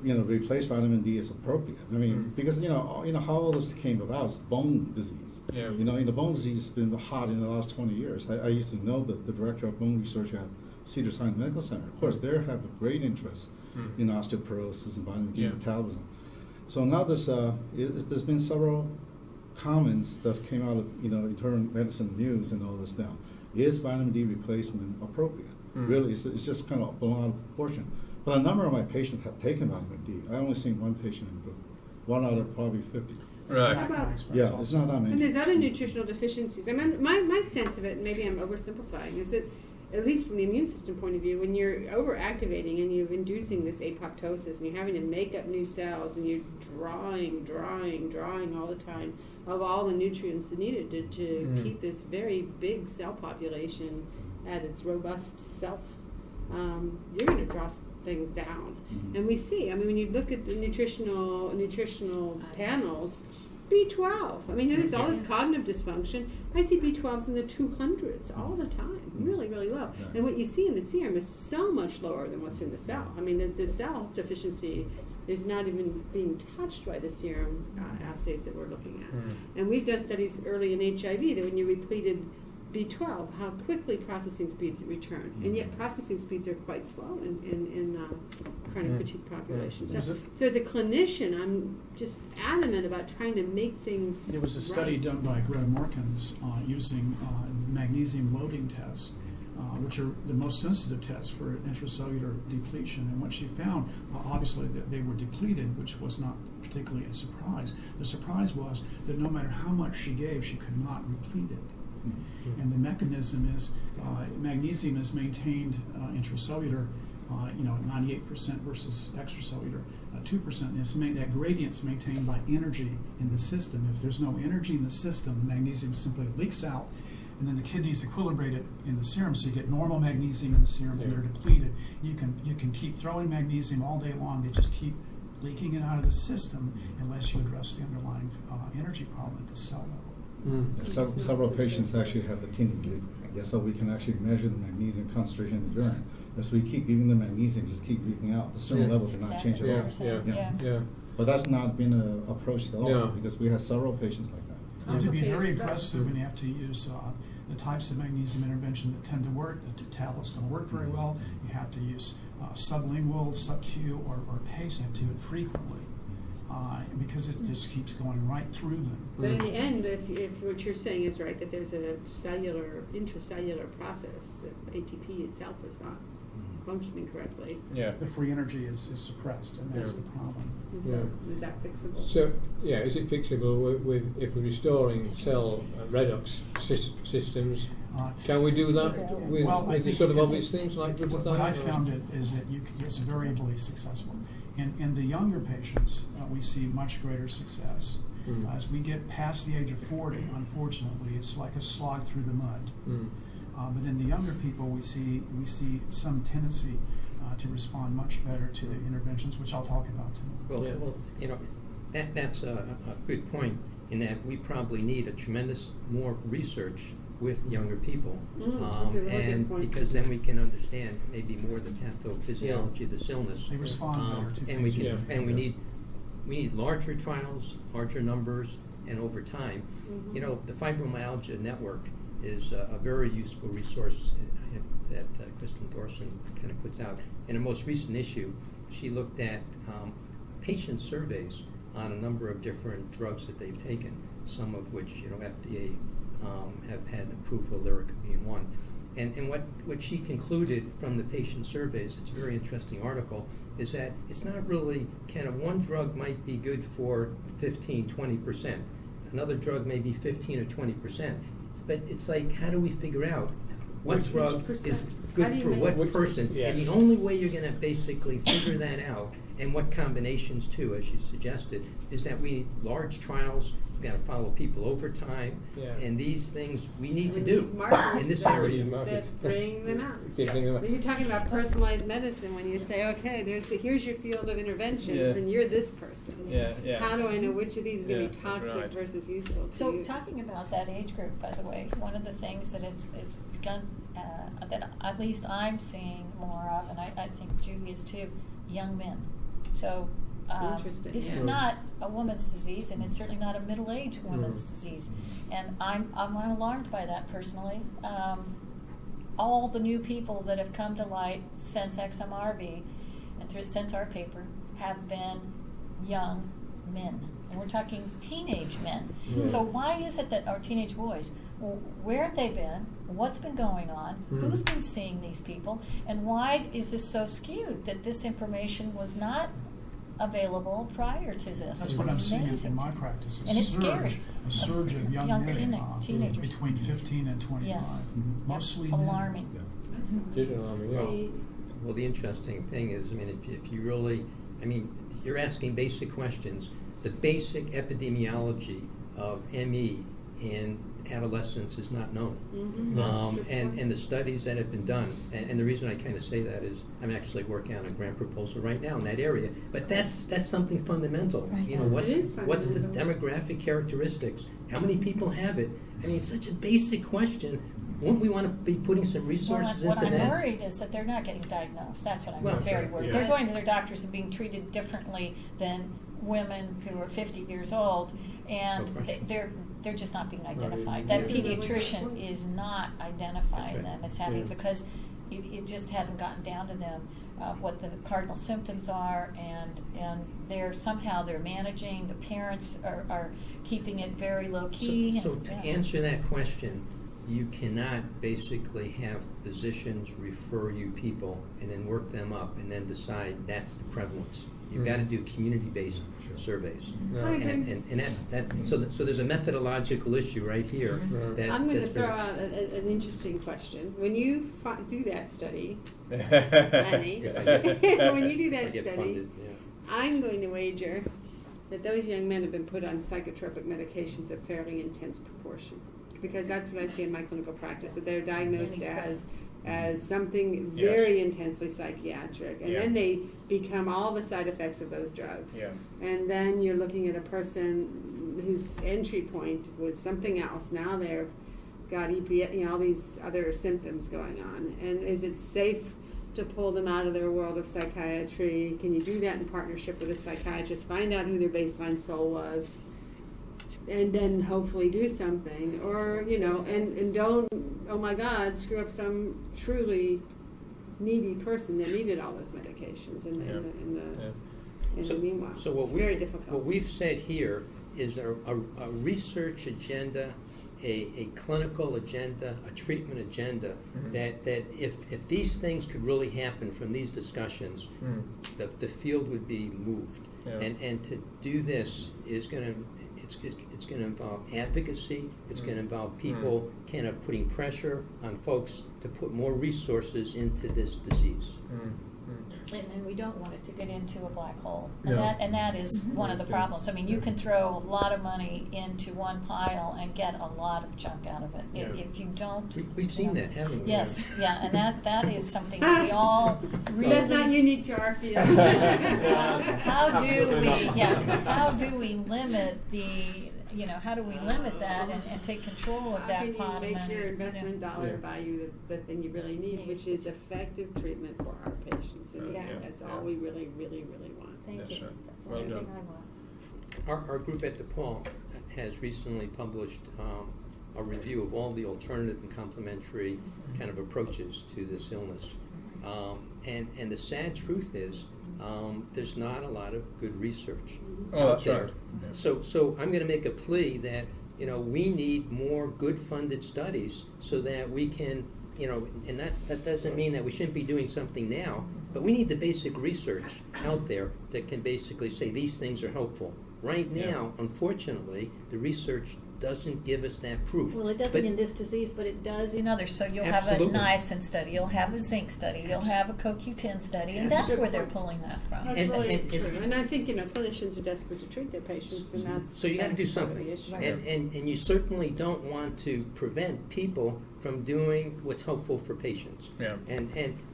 replace vitamin D is appropriate. I mean, because how all this came about is bone disease. Yeah. The bone disease has been hot in the last 20 years. I used to know that the director of bone research at Cedars-Sinai Medical Center. Of course, they have a great interest in osteoporosis and vitamin D metabolism. So now there's been several comments that came out of internal medicine news and all this now. Is vitamin D replacement appropriate? Really, it's just kind of blown out of proportion. But a number of my patients have taken vitamin D. I only seen one patient improve, 1 out of probably 50. Right. Yeah, it's not that many. And there's other nutritional deficiencies. I mean, my sense of it, maybe I'm oversimplifying, is that at least from the immune system point of view, when you're overactivating and you're inducing this apoptosis and you're having to make up new cells and you're drawing all the time of all the nutrients that needed to keep this very big cell population at its robust self, you're going to draw things down. And we see, I mean, when you look at the nutritional panels, B12. I mean, there's all this cognitive dysfunction. I see B12s in the 200s all the time, really, really low. And what you see in the serum is so much lower than what's in the cell. I mean, the cell deficiency is not even being touched by the serum assays that we're looking at. And we've done studies early in HIV that when you repleted B12, how quickly processing speeds return. And yet processing speeds are quite slow in chronic fatigue populations. So as a clinician, I'm just adamant about trying to make things There was a study done by Greta Morkins using magnesium loading tests, which are the most sensitive tests for intracellular depletion. And what she found, obviously, that they were depleted, which was not particularly a surprise. The surprise was that no matter how much she gave, she could not replete it. And the mechanism is magnesium is maintained intracellular, 98% versus extracellular 2%. That gradient's maintained by energy in the system. If there's no energy in the system, magnesium simply leaks out, and then the kidneys equilibrate it in the serum, so you get normal magnesium in the serum that are depleted. You can keep throwing magnesium all day long. They just keep leaking it out of the system unless you address the underlying energy problem at the cell level. Several patients actually have the kidney leak. So we can actually measure the magnesium concentration in the urine. As we keep giving the magnesium, just keep leaking out. The serum levels do not change at all. But that's not been approached at all because we have several patients like that. You have to be very aggressive and you have to use the types of magnesium intervention that tend to work. The tablets don't work very well. You have to use sublingual, sub-Q, or paste. You have to do it frequently. Because it just keeps going right through them. But in the end, if what you're saying is right, that there's a intracellular process, that ATP itself is not functioning correctly. The free energy is suppressed, and that's the problem. And so is that fixable? So, is it fixable with if we're restoring cell redox systems? Can we do that with the sort of obvious things like glutathione? What I found is that it's variably successful. In the younger patients, we see much greater success. As we get past the age of 40, unfortunately, it's like a slog through the mud. But in the younger people, we see some tendency to respond much better to the interventions, which I'll talk about too. Well, that's a good point in that we probably need a tremendous more research with younger people, That's a really good and point. because then we can understand maybe more the pathophysiology of this illness. They respond better to and we things. can, and we need larger trials, larger numbers, and over time. The Fibromyalgia Network is a very useful resource that Kristen Dorson kind of puts out. In a most recent issue, she looked at patient surveys on a number of different drugs that they've taken, some of which FDA have had approval, Lyrica being one. And what she concluded from the patient surveys, it's a very interesting article, is that it's not really kind of one drug might be good for 15, 20%. Another drug may be 15 or 20%. But it's like, how do we figure out what Which drug percent? is How good do you for make- what Which- person? yes. And the only way you're going to basically figure that out, and what combinations too, as you suggested, is that we need large trials. We've got to follow people over time, Yeah. and these things we need to We do need markers in this that- area. that bring them out. Getting them out. You're talking about personalized medicine when you say, okay, here's your field of interventions, Yeah. and you're this person. Yeah, yeah. How do I know which of these is going Yeah, to be toxic right. versus useful to So you? talking about that age group, by the way, one of the things that it's begun, that at least I'm seeing more of, and I think Judy is too, young men. So Interesting, this yeah. is not a woman's disease, and it's certainly not a middle-aged woman's disease. And I'm alarmed by that personally. All the new people that have come to light since XMRV and since our paper have been young men. And we're talking teenage men. So why is it that our teenage boys, well, where have they been? What's been going on? Who's been seeing these people? And why is this so skewed that this information was not available prior to this? That's It's what I'm seeing amazing in my to me. practice. And it's scary. A surge of young men teenagers. between 15 and 25. Yes. Mostly men. Alarming. Digital army, yeah. Well, the interesting thing is, if you really, you're asking basic questions. The basic epidemiology of ME in adolescents is not known. And the studies that have been done, and the reason I kind of say that is I'm actually working on a grant proposal right now in that area. But that's something fundamental. Right. What's It is what's the fundamental. demographic characteristics? How many people have it? It's such a basic question. Wouldn't we want to be putting some resources What into I'm that? worried is that they're not getting diagnosed. That's what I'm Well, very worried. yeah. They're going to their doctors and being treated differently than women who are 50 years old, and No question. they're just not being identified. yeah. That pediatrician is not identifying That's right. them as having, Yeah. because it just hasn't gotten down to them what the cardinal symptoms are, and they're managing. The parents are keeping it very low key. So and, to yeah. answer that question, you cannot basically have physicians refer you people and then work them up and then decide that's the prevalence. You've got to do community-based surveys. Yeah. I agree. And that's that. So there's a methodological issue right here. That, I'm going to that's throw very- out an interesting question. When you do that study, Annie. Annie, If I get- when you do if I that get study, funded, yeah. I'm going to wager that those young men have been put on psychotropic medications of fairly intense proportion, because that's what I see in my clinical practice, that they're diagnosed as something Yes. very intensely psychiatric, and Yeah. then they become all the side effects of those drugs. Yeah. And then you're looking at a person whose entry point was something else. Now they've got all these other symptoms going on. And is it safe to pull them out of their world of psychiatry? Can you do that in partnership with a psychiatrist? Find out who their baseline soul was, and then hopefully do something. Or, and don't, oh my God, screw up some truly needy person that needed all those medications in the meanwhile. So what it's we, very difficult. What we've said here is a research agenda, a clinical agenda, a treatment agenda, that if these things could really happen from these discussions, the field would be moved. Yeah. And to do this is going to it's going to involve advocacy. It's going to involve people kind of putting pressure on folks to put more resources into this disease. And we don't want it to get into a black hole. No. And that is one of the problems. I mean, you can throw a lot of money into one pile and get a lot of junk out of it. Yeah. If you don't... We've seen that, haven't we? Yes, yeah, and that is something that we all really... That's not unique to our field. How do we limit the... how do we limit that and take control of that How pot can you of make money? your investment dollar Yeah. value the thing you really need, which is effective treatment for our patients? And Exactly. that's all we really, really, really want. Thank That's you. right. That's Well everything done. I want. Our group at DePaul has recently published a review of all the alternative and complementary kind of approaches to this illness. And the sad truth is there's not a lot of good research Oh, out that's there. right. Yeah. So I'm going to make a plea that we need more good funded studies so that we can and that doesn't mean that we shouldn't be doing something now, but we need the basic research out there that can basically say these things are helpful. Right now, unfortunately, the research doesn't give us that proof. Well, it doesn't But- in this disease, but it does in others. So you'll have Absolutely. a niacin study, you'll have a zinc study, you'll have a CoQ10 study, and that's where they're pulling that from. That's And- really and- true. And I think, clinicians are desperate to treat their patients, and that's... So you got to do that's part of something, the issue. and you certainly don't want to prevent people from doing what's helpful for patients. Yeah.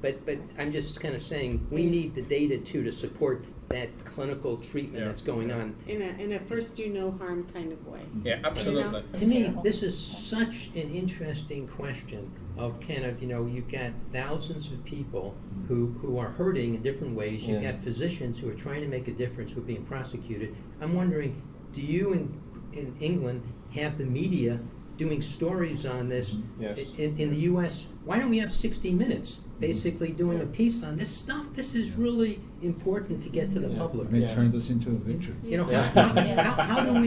But I'm just kind of saying we need the data too to support that clinical treatment Yeah. that's going on. In a first do no harm kind of way. Yeah, absolutely. To me, this is such an interesting question of kind of, you've got thousands of people who are hurting in different ways. You've got physicians who are trying to make a difference who are being prosecuted. I'm wondering, do you in England have the media doing stories on this? Yes. In the U.S., why don't we have 60 Minutes basically doing a piece on this stuff? This is really important to get to the public. May Yeah. turn this into a victory. How do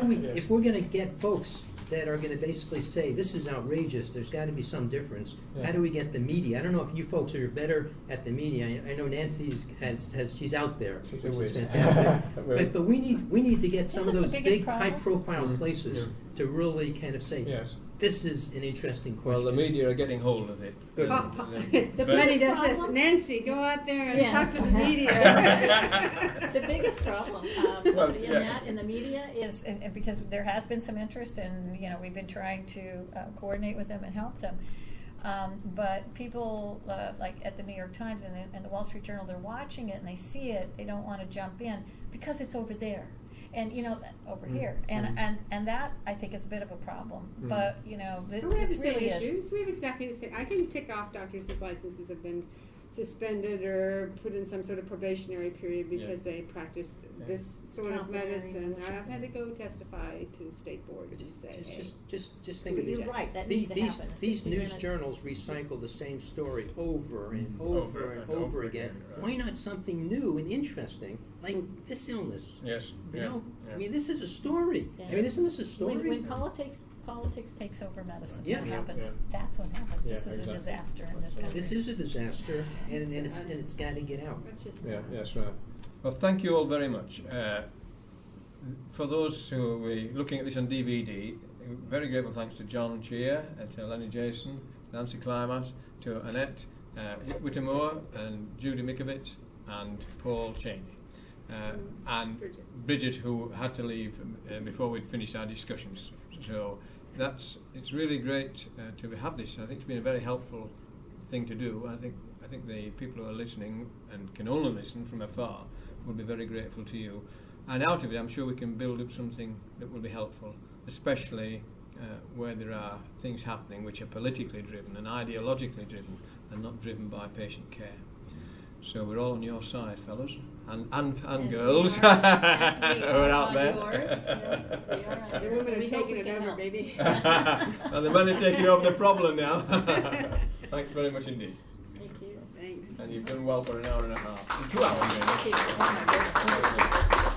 we, if we're going to get folks that are going to basically say, this is outrageous, there's got to be some difference, how do we get the media? I don't know if you folks are better at the media. I know Nancy she's out there, She's which is always. fantastic. but we need to get some This of is the those biggest big, problem. high-profile places Yeah. to really kind of say, Yes. this is an interesting Well, question. the media are getting hold of it. Good. The But- money does this. Problem? Nancy, go out there and Yeah. talk to the media. The biggest problem Well, in yeah. that, in the media, is and because there has been some interest, and we've been trying to coordinate with them and help them. But people like at the New York Times and the Wall Street Journal, they're watching it and they see it. They don't want to jump in because it's over there, and over here, and that I think is a bit of a problem. But We have the this same really is. issues. We have exactly the same. I can tick off doctors whose licenses have been suspended or put in some sort of probationary period because they practiced this sort of Complementary medicine. medicine. I've had to go testify to state boards and say, hey, Just think of You're these. right. That These, needs to happen. these 60 news minutes. journals recycle the same story over and over and over again. right. Why not something new and interesting like this illness? Yes. You yeah, know, yeah. I mean, this is a story. Yeah. I mean, isn't this a story? When politics takes over medicine, Yeah. what happens? Yeah. That's what happens. Yeah, This is exactly. a disaster in this country. This is a disaster, and it's got to get out. that's just Yeah, that's right. Well, thank you all very much. For those who are looking at this on DVD, very grateful thanks to John Cheer, to Lenny Jason, Nancy Climat, to Annette Whittemore, and Judy Mikovits, and Paul Cheney. And Bridget, who had to leave before we'd finished our discussions. So it's really great to have this. I think it's been a very helpful thing to do. I think the people who are listening and can only listen from afar will be very grateful to you. And out of it, I'm sure we can build up something that will be helpful, especially where there are things happening which are politically driven and ideologically driven and not driven by patient care. So we're all on your side, fellas, and Yes, girls we who are. Yes, we are are out on there. yours. Yes, we are on the yours. women are We hope taking we it can over, help. baby. And the men are taking over the problem now. Thanks very much indeed. Thank you. Thanks. And you've done well for an hour and a half. 2 hours, really. Thank you.